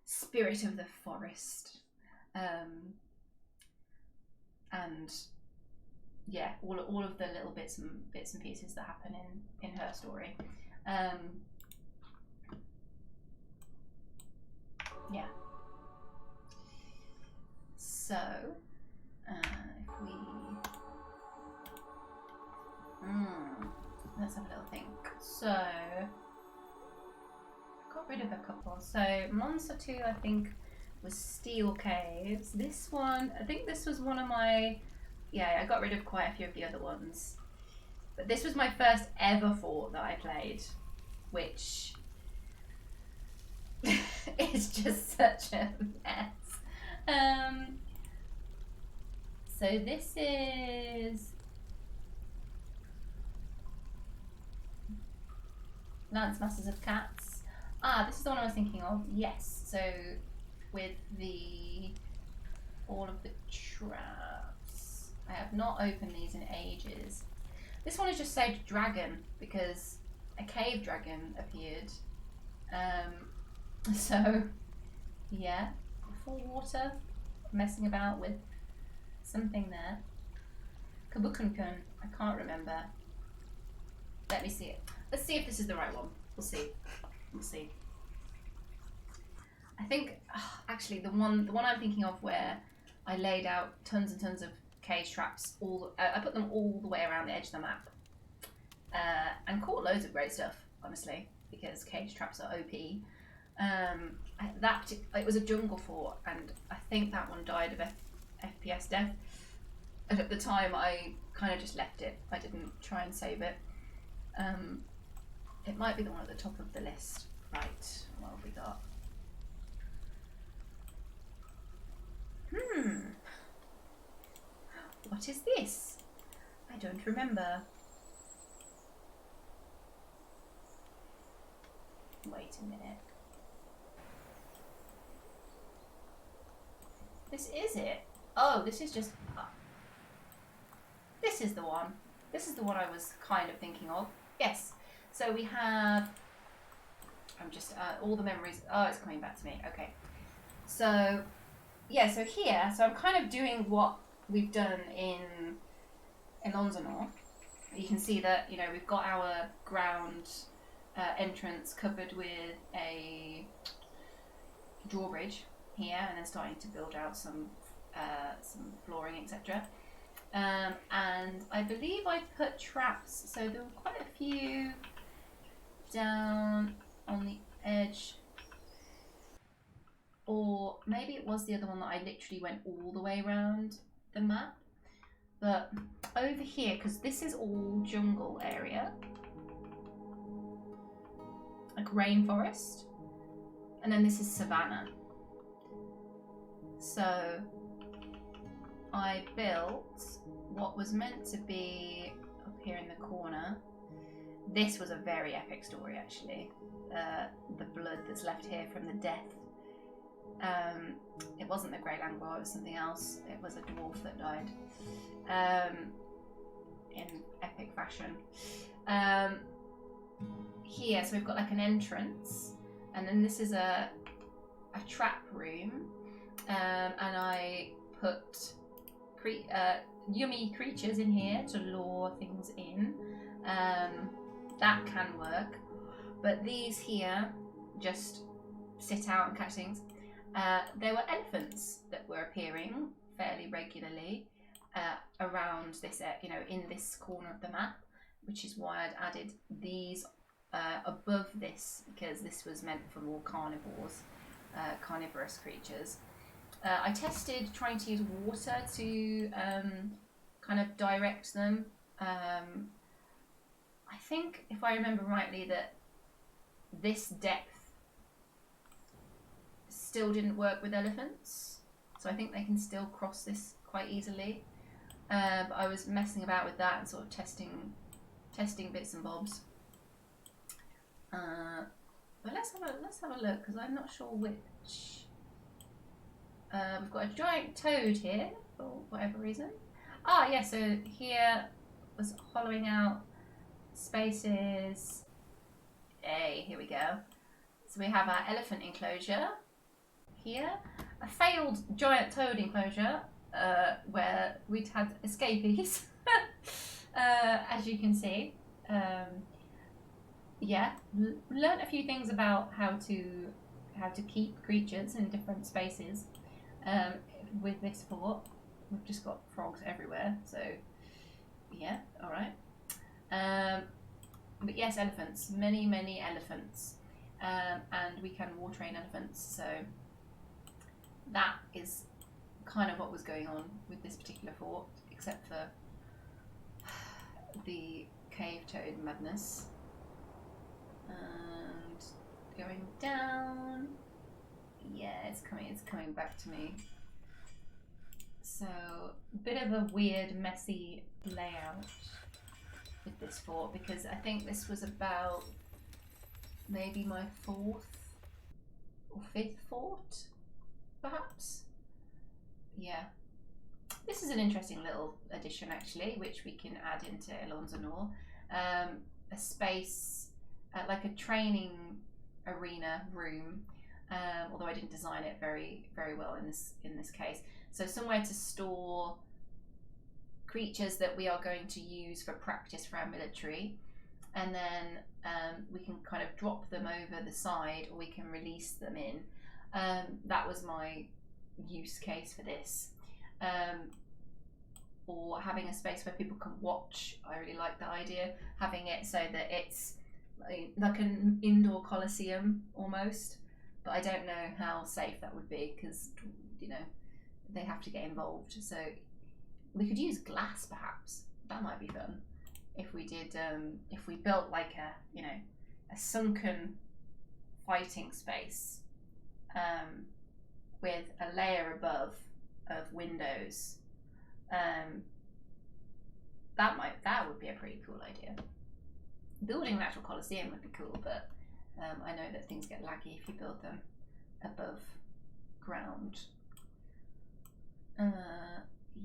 spirit of the forest, and yeah, all of the little bits and pieces that happen in her story. Yeah. So, if we let's have a little think. So, I got rid of a couple. So, Monster 2, I think, was Steel Caves. This one, I think this was one of my. Yeah, I got rid of quite a few of the other ones. But this was my first ever fort that I played, which is just such a mess. So this is Lance Masters of Cats. Ah, this is the one I was thinking of. Yes. So with all of the traps. I have not opened these in ages. This one is just saved dragon because a cave dragon appeared. So yeah, full water, messing about with something there. Kabukunkun, I can't remember. Let me see it. Let's see if this is the right one. We'll see. We'll see. I think actually the one I'm thinking of where I laid out tons and tons of cage traps. I put them all the way around the edge of the map, and caught loads of great stuff. Honestly, because cage traps are OP. It was a jungle fort, and I think that one died of FPS death. And at the time, I kind of just left it. I didn't try and save it. It might be the one at the top of the list. Right, what have we got? What is this? I don't remember. Wait a minute. This is it. Oh, this is just... this is the one. This is the one I was kind of thinking of. Yes. So we have... I'm just... all the memories... Oh, it's coming back to me. Okay. So... yeah, so here... so I'm kind of doing what we've done in Inlonzanor. You can see that, you know, we've got our ground entrance covered with a drawbridge here, and then starting to build out some flooring, etc. And I believe I put traps, so there were quite a few down on the edge, or maybe it was the other one that I literally went all the way around the map. But over here, because this is all jungle area, like rainforest, and then this is savanna. So I built what was meant to be up here in the corner. This was a very epic story, actually. The blood that's left here from the death. It wasn't the Grey Langor, it was something else. It was a dwarf that died in epic fashion. Here, so we've got like an entrance, and then this is a trap room, and I put yummy creatures in here to lure things in. That can work, but these here just sit out and catch things. There were elephants that were appearing fairly regularly around this, you know, in this corner of the map, which is why I'd added these above this, because this was meant for more carnivores, carnivorous creatures. I tested trying to use water to kind of direct them. I think, if I remember rightly, that this depth still didn't work with elephants, so I think they can still cross this quite easily. But I was messing about with that and sort of testing bits and bobs. But let's have a look, because I'm not sure which. We've got a giant toad here for whatever reason. Ah, yeah. So here was hollowing out spaces. Hey, here we go. So we have our elephant enclosure here, a failed giant toad enclosure where we'd had escapees, as you can see. Yeah, learned a few things about how to keep creatures in different spaces. With this fort, we've just got frogs everywhere, so yeah, all right. But yes, elephants, many elephants, and we can war train elephants. So that is kind of what was going on with this particular fort, except for the cave toad madness. And going down, yeah, it's coming back to me. So a bit of a weird, messy layout with this fort, because I think this was about maybe my 4th or 5th fort, perhaps. Yeah. This is an interesting little addition actually, which we can add into Inlonzanor. A space, like a training arena room, although I didn't design it very well in this case. So somewhere to store creatures that we are going to use for practice for our military, and then we can kind of drop them over the side, or we can release them in. That was my use case for this. Or having a space where people can watch. I really like the idea, having it so that it's like an indoor coliseum almost, but I don't know how safe that would be, because you know they have to get involved. So we could use glass, perhaps. That might be fun if we did. If we built like a sunken fighting space with a layer above of windows. That would be a pretty cool idea. Building an actual coliseum would be cool, but I know that things get laggy if you build them above ground.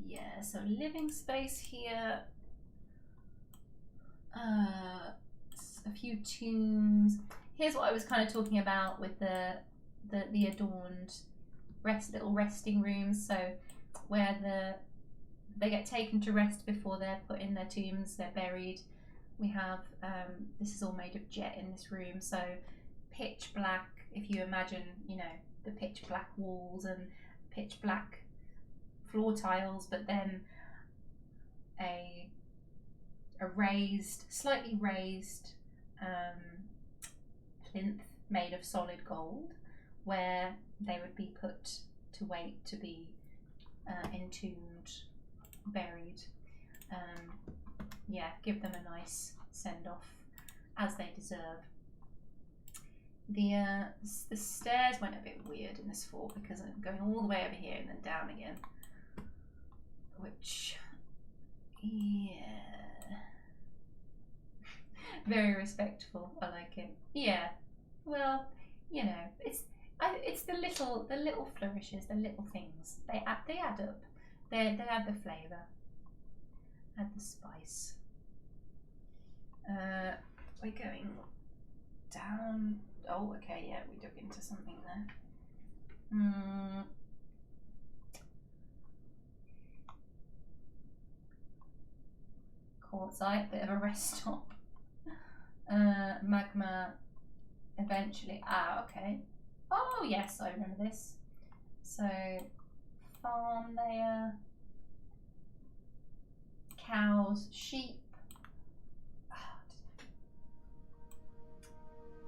Yeah, so living space here. A few tombs. Here's what I was kind of talking about with the adorned little resting rooms. So where they get taken to rest before they're put in their tombs, they're buried. We have this is all made of jet in this room, so pitch black. If you imagine, the pitch black walls and pitch black floor tiles, but then a slightly raised plinth made of solid gold, where they would be put to wait to be entombed, buried. Yeah, give them a nice send-off as they deserve. The stairs went a bit weird in this fort because I'm going all the way over here and then down again, which, yeah, very respectful. I like it. Yeah, well, it's the little flourishes, the little things. They add up. They add the flavour, add the spice. We're going down. Oh, okay, yeah, we dug into something there. Quartzite, bit of a rest stop. Magma, eventually. Okay. Oh, yes, I remember this. So, farm there. Cows, sheep.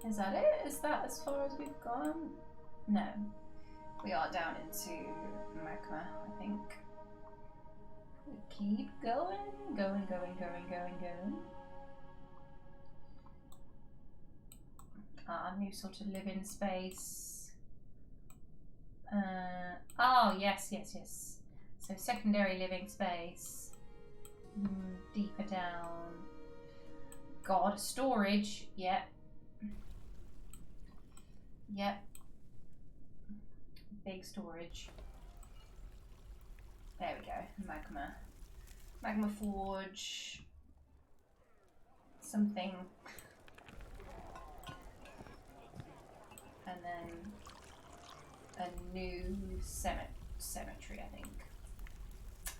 Is that it? Is that as far as we've gone? No. We are down into magma, I think. We keep going. New sort of living space. Oh, yes. So secondary living space. Deeper down. God, storage. Yep. Big storage. There we go. Magma forge. Something. And then a new cemetery, I think.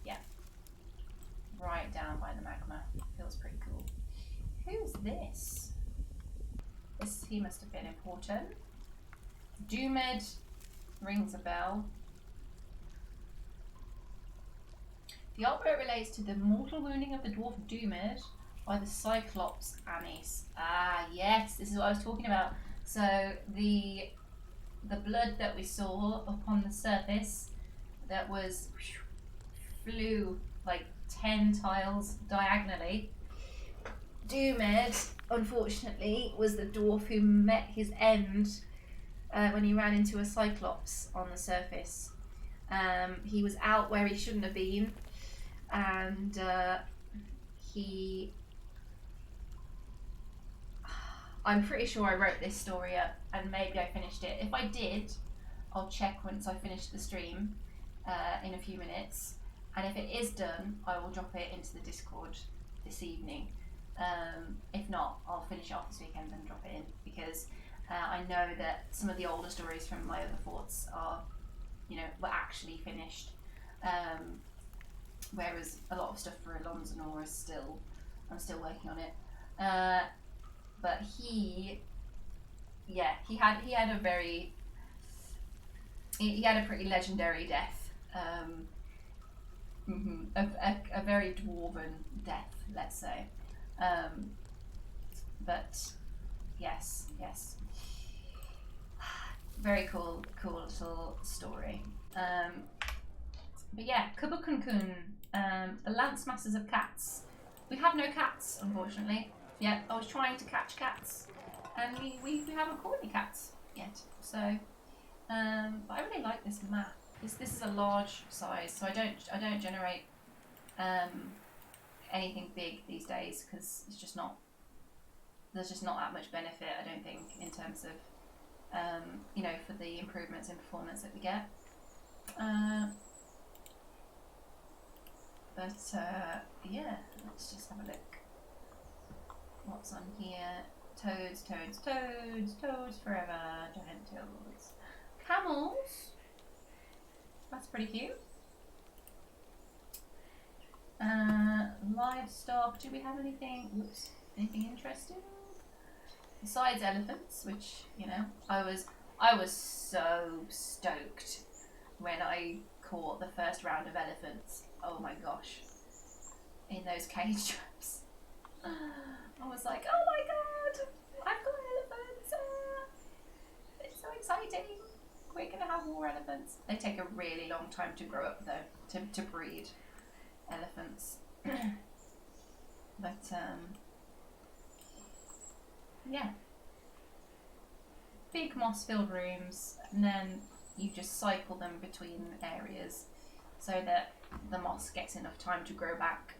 Yeah. Right down by the magma. Feels pretty cool. Who's this? He must have been important. Doomed rings a bell. The artwork relates to the mortal wounding of the dwarf Doomed by the Cyclops Anis. Ah, yes, this is what I was talking about. So the blood that we saw upon the surface that flew like 10 tiles diagonally. Doomed, unfortunately, was the dwarf who met his end when he ran into a Cyclops on the surface. He was out where he shouldn't have been, and I'm pretty sure I wrote this story up and maybe I finished it. If I did, I'll check once I finish the stream in a few minutes. And if it is done, I will drop it into the Discord this evening. If not, I'll finish it off this weekend and drop it in, because I know that some of the older stories from my other forts are, were actually finished. Whereas a lot of stuff for Inlonzanor is I'm still working on it. But he had a pretty legendary death. A very dwarven death, let's say. But yes, very cool little story. But yeah, Kubukunkun, the Lance Masters of Cats. We have no cats, unfortunately. Yeah, I was trying to catch cats, and we haven't caught any cats yet. So, but I really like this map. This is a large size, so I don't generate anything big these days, because there's just not that much benefit, I don't think, in terms of for the improvements in performance that we get. Yeah, let's just have a look. What's on here? Toads forever. Giant toads. Camels. That's pretty cute. Livestock. Do we have anything? Oops. Anything interesting? Besides elephants, which I was so stoked when I caught the first round of elephants. Oh my gosh! In those cage traps, I was like, oh my god! I've got elephants! It's so exciting! We're gonna have more elephants. They take a really long time to grow up, though, to breed elephants. But yeah, big moss-filled rooms, and then you just cycle them between areas so that the moss gets enough time to grow back,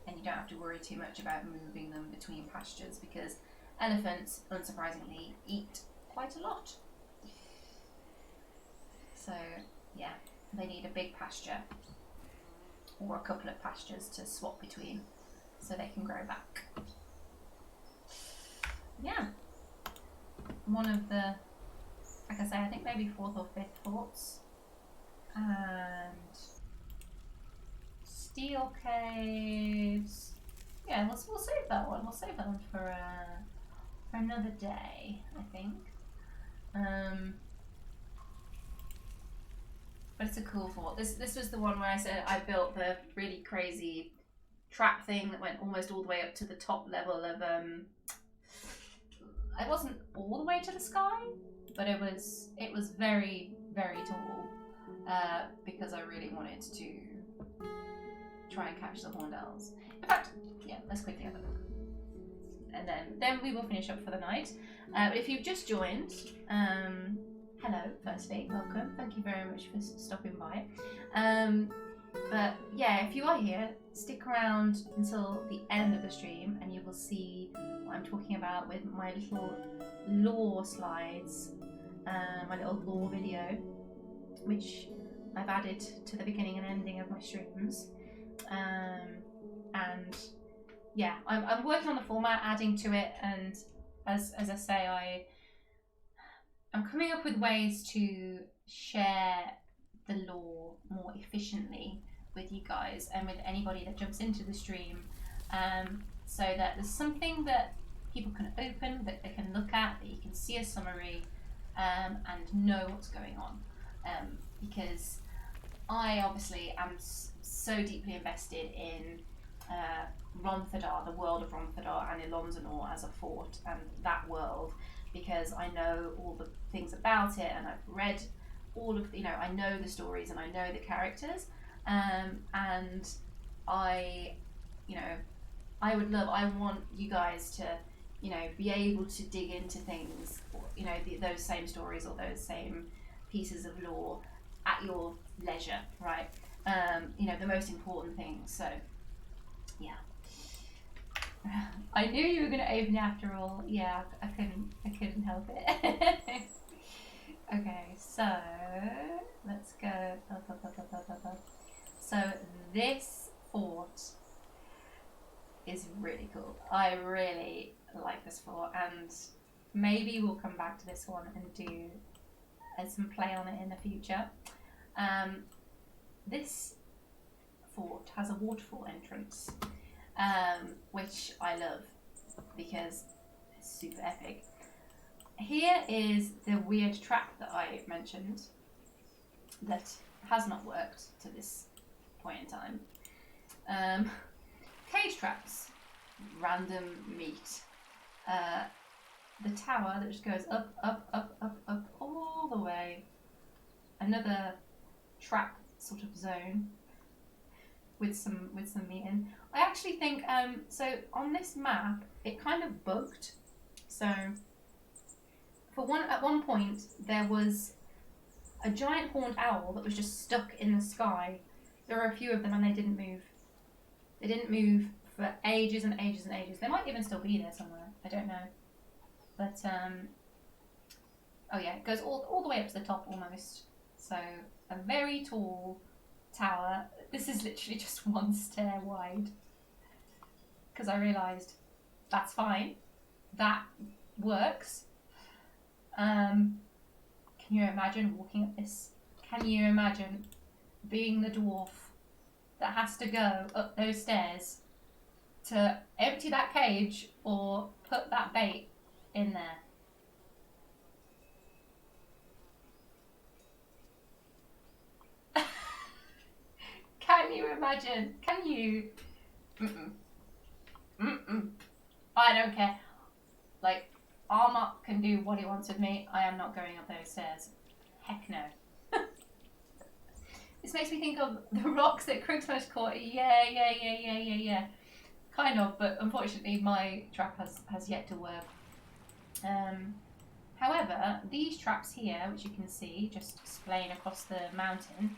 and you don't have to worry too much about moving them between pastures, because elephants, unsurprisingly, eat quite a lot. So yeah, they need a big pasture or a couple of pastures to swap between so they can grow back. Yeah, one of the, like I say, I think maybe 4th or 5th forts. And steel caves. Yeah, we'll save that one. We'll save that one for another day, I think. But it's a cool fort. This was the one where I said I built the really crazy trap thing that went almost all the way up to the top level of it wasn't all the way to the sky, but it was very, very tall, because I really wanted to try and catch the horned owls. In fact, yeah, let's quickly have a look, and then we will finish up for the night. But if you've just joined, hello, firstly, welcome. Thank you very much for stopping by. But yeah, if you are here, stick around until the end of the stream and you will see what I'm talking about with my little lore slides, my little lore video, which I've added to the beginning and ending of my streams. And yeah, I'm working on the format, adding to it, and as I say, I'm coming up with ways to share the lore more efficiently with you guys and with anybody that jumps into the stream, so that there's something that people can open, that they can look at, that you can see a summary, and know what's going on, because I obviously am so deeply invested in Ronthadar, the world of Ronthadar, and Inlonzanor as a fort and that world, because I know all the things about it, and I've read all of I know the stories and I know the characters, and I want you guys to be able to dig into things, those same stories or those same pieces of lore at your leisure, right? The most important things. So yeah, I knew you were going to open it after all. Yeah, I couldn't help it. Okay, so let's go. So this fort is really cool. I really like this fort, and maybe we'll come back to this one and do some play on it in the future. This fort has a waterfall entrance, which I love because it's super epic. Here is the weird trap that I mentioned that has not worked to this point in time. Cage traps, random meat. The tower that just goes up, all the way. Another trap sort of zone with some meat in. I actually think so on this map it kind of bugged. So at one point there was a giant horned owl that was just stuck in the sky. There were a few of them and they didn't move. They didn't move for ages and ages and ages. They might even still be there somewhere. I don't know. But oh yeah, it goes all the way up to the top almost. So a very tall tower. This is literally just one stair wide. Because I realised that's fine. That works. Can you imagine walking up this? Can you imagine being the dwarf that has to go up those stairs to empty that cage or put that bait in there? Can you imagine? Can you? I don't care. Like, Armok can do what he wants with me. I am not going up those stairs. Heck no. This makes me think of the rocks that Krigsmost caught. Yeah. Kind of, but unfortunately my trap has yet to work. However, these traps here, which you can see just displaying across the mountain,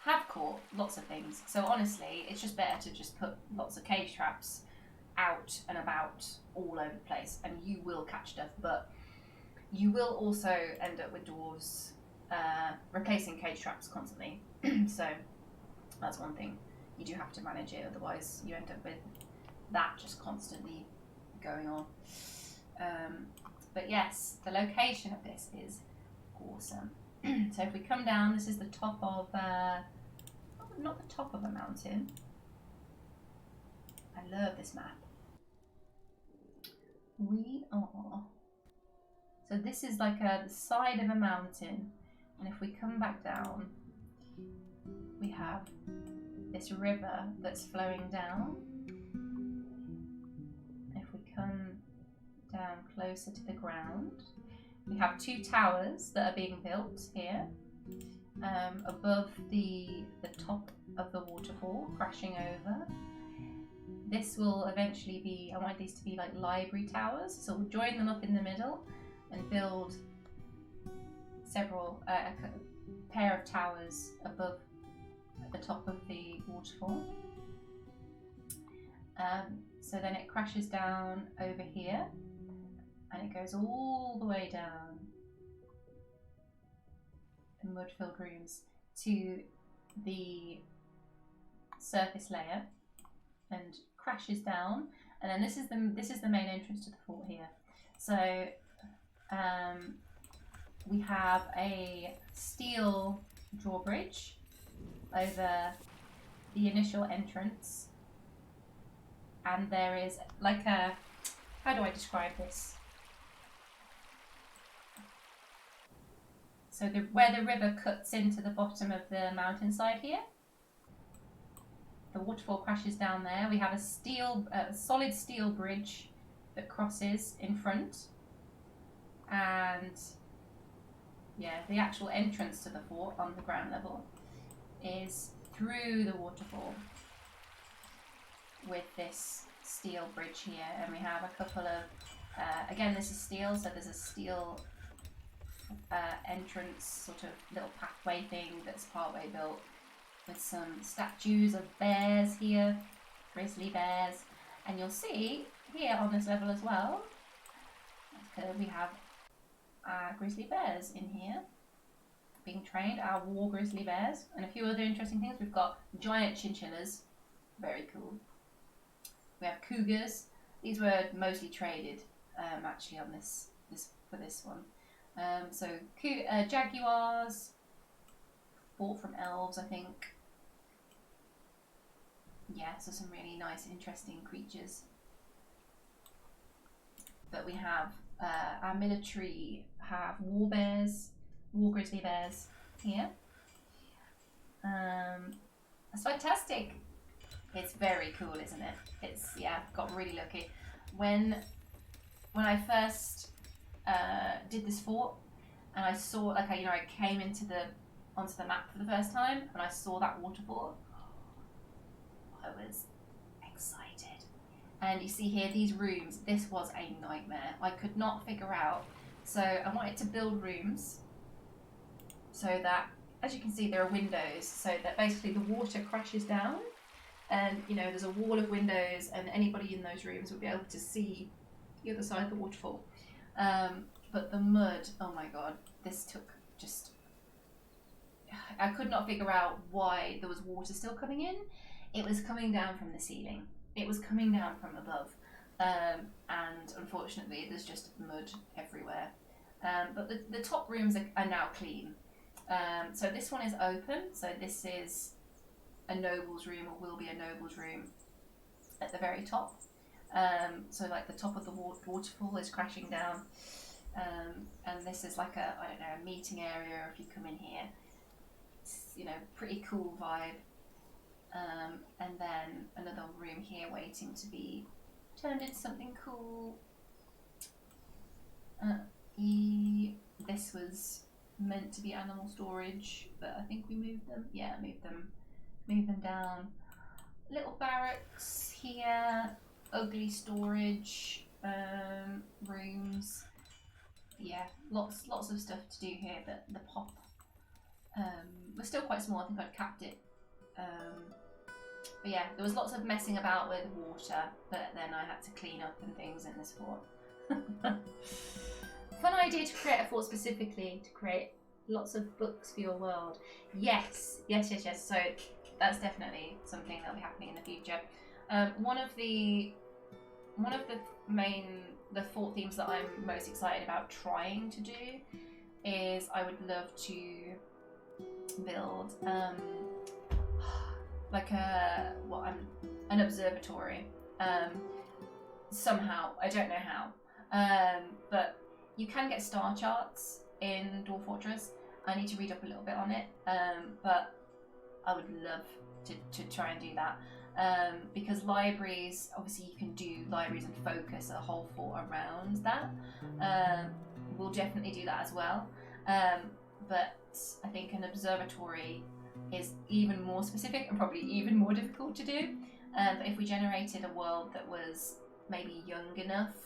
have caught lots of things. So honestly, it's just better to just put lots of cage traps out and about all over the place, and you will catch stuff, but you will also end up with dwarves replacing cage traps constantly. So that's one thing. You do have to manage it, otherwise you end up with that just constantly going on. But yes, the location of this is awesome. So if we come down, this is the top of, not the top of a mountain. I love this map. We are, so this is like the side of a mountain, and if we come back down, we have this river that's flowing down. If we come down closer to the ground, we have two towers that are being built here, above the top of the waterfall, crashing over. This will eventually be, I want these to be like library towers, so we'll join them up in the middle and build several, a pair of towers above at the top of the waterfall. So then it crashes down over here and it goes all the way down in mud-filled rooms to the surface layer and crashes down, and then this is the main entrance to the fort here. So we have a steel drawbridge over the initial entrance, and there is like a, how do I describe this? So where the river cuts into the bottom of the mountainside here, the waterfall crashes down there. We have a solid steel bridge that crosses in front, and yeah, the actual entrance to the fort on the ground level is through the waterfall with this steel bridge here, and we have a couple of again, this is steel, so there's a steel entrance sort of little pathway thing that's partway built with some statues of bears here, grizzly bears, And you'll see here on this level as well, we have our grizzly bears in here being trained, our war grizzly bears, and a few other interesting things. We've got giant chinchillas, very cool. We have cougars. These were mostly traded actually on this for this one. So jaguars, bought from elves, I think. Yeah, so some really nice, interesting creatures. But we have our military have war bears, war grizzly bears here. It's fantastic. It's very cool, isn't it? It's, yeah, got really lucky. When I first did this fort, and I saw, like, I came onto the map for the first time, and I saw that waterfall, I was excited. And you see here, these rooms, this was a nightmare. I could not figure out. So I wanted to build rooms so that, as you can see, there are windows, so that basically the water crashes down, and there's a wall of windows, and anybody in those rooms would be able to see the other side of the waterfall. But the mud, oh my god, this took just... I could not figure out why there was water still coming in. It was coming down from the ceiling. It was coming down from above. And unfortunately, there's just mud everywhere. But the top rooms are now clean. So this one is open. So this is a noble's room, or will be a noble's room at the very top. So like the top of the waterfall is crashing down. And this is like a meeting area if you come in here. It's, pretty cool vibe. And then another room here waiting to be turned into something cool. This was meant to be animal storage, but I think we moved them. Yeah, moved them down. Little barracks here, ugly storage rooms. Yeah, lots of stuff to do here, but the pop was still quite small. I think I'd capped it. But yeah, there was lots of messing about with water, but then I had to clean up and things in this fort. Fun idea to create a fort specifically to create lots of books for your world. Yes. So that's definitely something that'll be happening in the future. One of the fort themes that I'm most excited about trying to do is I would love to build like an observatory somehow. I don't know how, but you can get star charts in Dwarf Fortress. I need to read up a little bit on it, but I would love to try and do that, because libraries, obviously you can do libraries and focus a whole fort around that. We'll definitely do that as well, but I think an observatory is even more specific and probably even more difficult to do. But if we generated a world that was maybe young enough,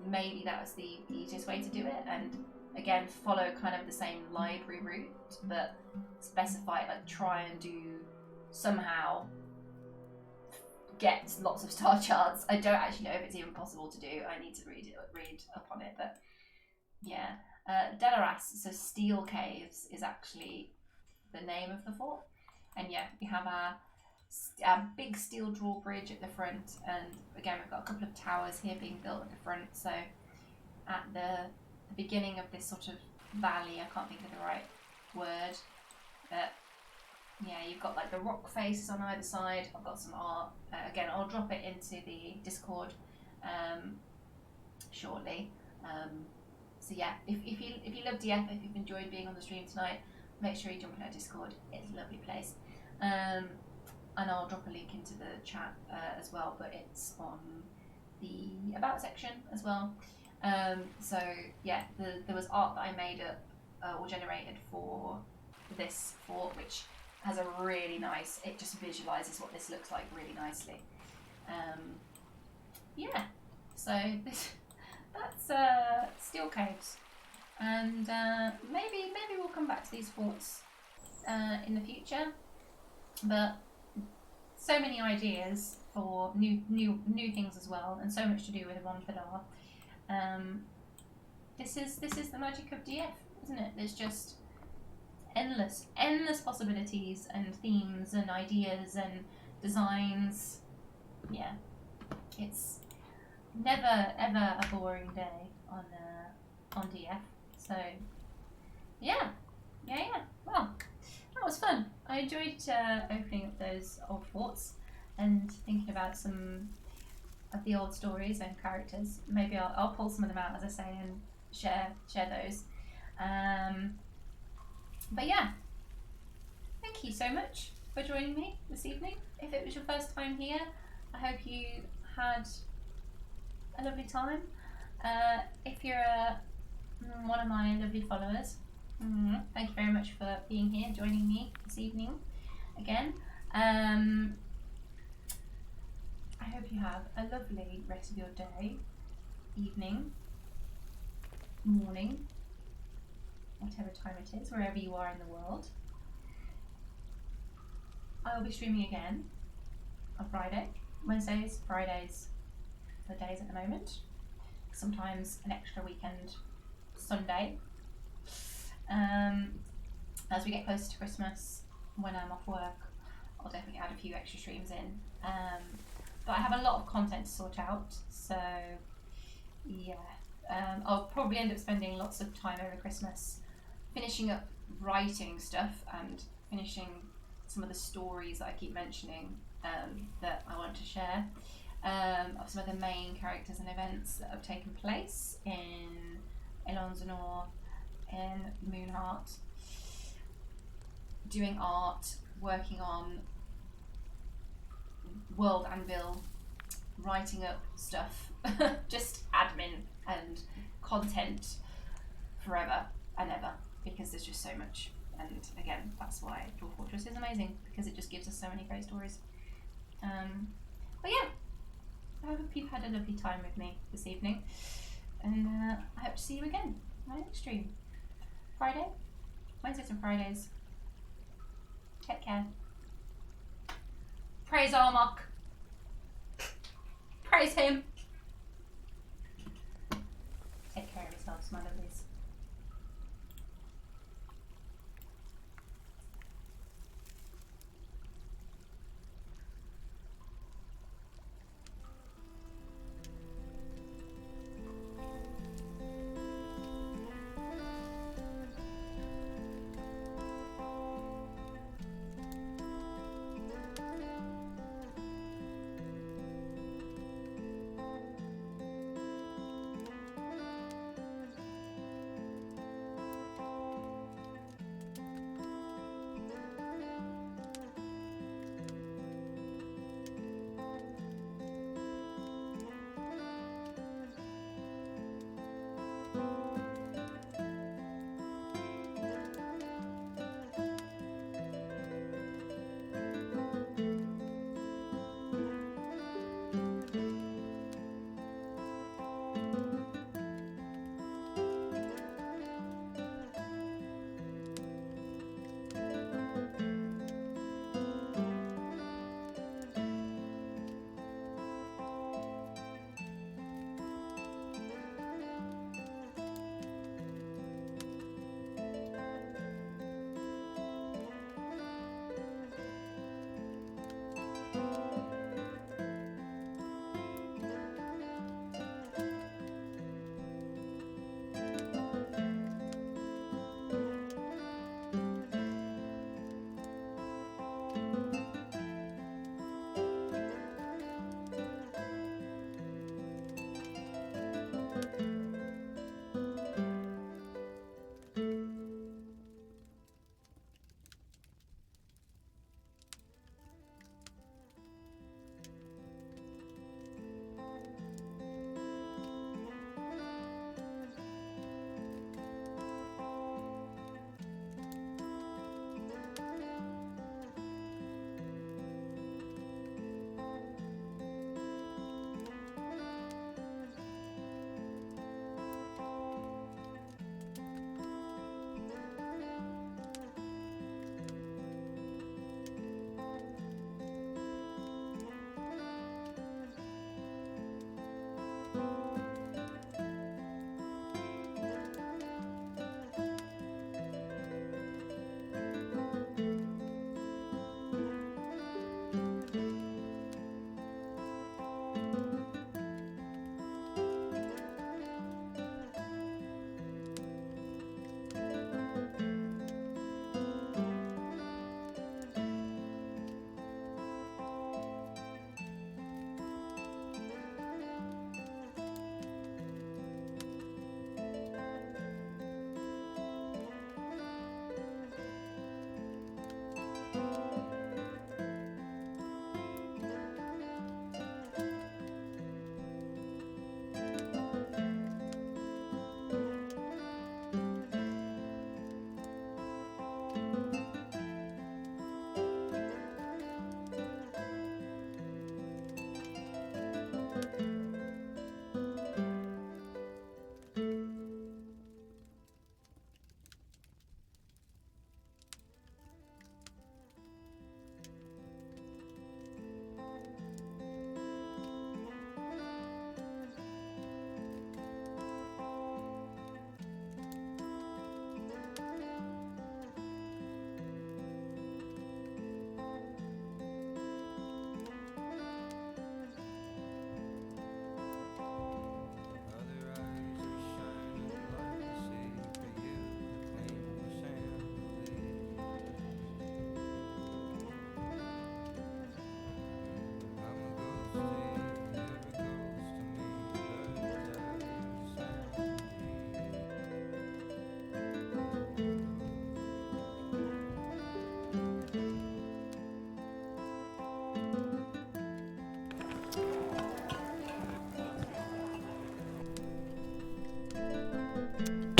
maybe that was the easiest way to do it, and again follow kind of the same library route, but specify, like, try and do somehow get lots of star charts. I don't actually know if it's even possible to do. I need to read up on it, but yeah. Delaras, so Steel Caves, is actually the name of the fort, and yeah, we have our big steel drawbridge at the front, and again we've got a couple of towers here being built at the front. So at the beginning of this sort of valley, I can't think of the right word, but yeah, you've got like the rock faces on either side. I've got some art. Again, I'll drop it into the Discord shortly. So yeah, if you love DF, if you've enjoyed being on the stream tonight, make sure you jump in our Discord. It's a lovely place. And I'll drop a link into the chat as well, but it's on the About section as well. So yeah, there was art that I made up or generated for this fort, which has a really nice, it just visualizes what this looks like really nicely. Yeah, so that's Steel Caves, and maybe we'll come back to these forts in the future, but so many ideas for new things as well, and so much to do with Moonheart. This is the magic of DF, isn't it? There's just endless possibilities and themes and ideas and designs. Yeah, it's never ever a boring day on DF. So yeah. Well, that was fun. I enjoyed opening up those old forts and thinking about some of the old stories and characters. Maybe I'll pull some of them out, as I say, and share those. But yeah, thank you so much for joining me this evening. If it was your first time here, I hope you had a lovely time. If you're one of my lovely followers, thank you very much for being here, joining me this evening again. I hope you have a lovely rest of your day, evening, morning, whatever time it is, wherever you are in the world. I will be streaming again on Friday, Wednesdays, Fridays, the days at the moment. Sometimes an extra weekend Sunday. As we get closer to Christmas, when I'm off work, I'll definitely add a few extra streams in. But I have a lot of content to sort out, so yeah. I'll probably end up spending lots of time over Christmas finishing up writing stuff and finishing some of the stories that I keep mentioning that I want to share, of some of the main characters and events that have taken place in Inlonzanor, in Moonheart, doing art, working on World Anvil, writing up stuff, just admin and content forever and ever, because there's just so much. And again, that's why Dwarf Fortress is amazing, because it just gives us so many great stories. But yeah, I hope you've had a lovely time with me this evening, and I hope to see you again in my next stream. Friday, Wednesdays and Fridays. Take care. Praise Armok. Praise him. Take care of yourselves, my lovelies.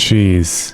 Jeez.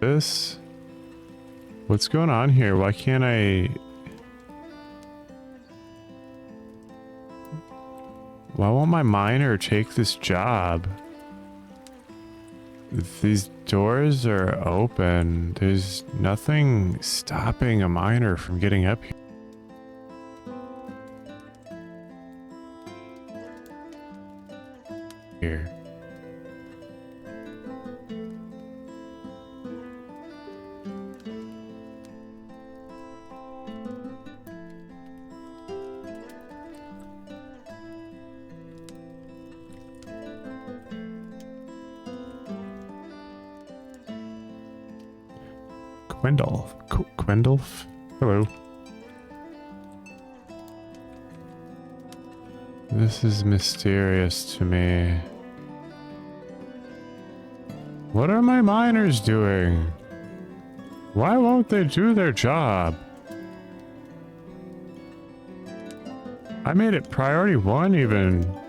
This? What's going on here? Why can't I... Why won't my miner take this job? These doors are open. There's nothing stopping a miner from getting up here. Gwendolf? Hello. This is mysterious to me. What are my miners doing? Why won't they do their job? I made it priority 1 even.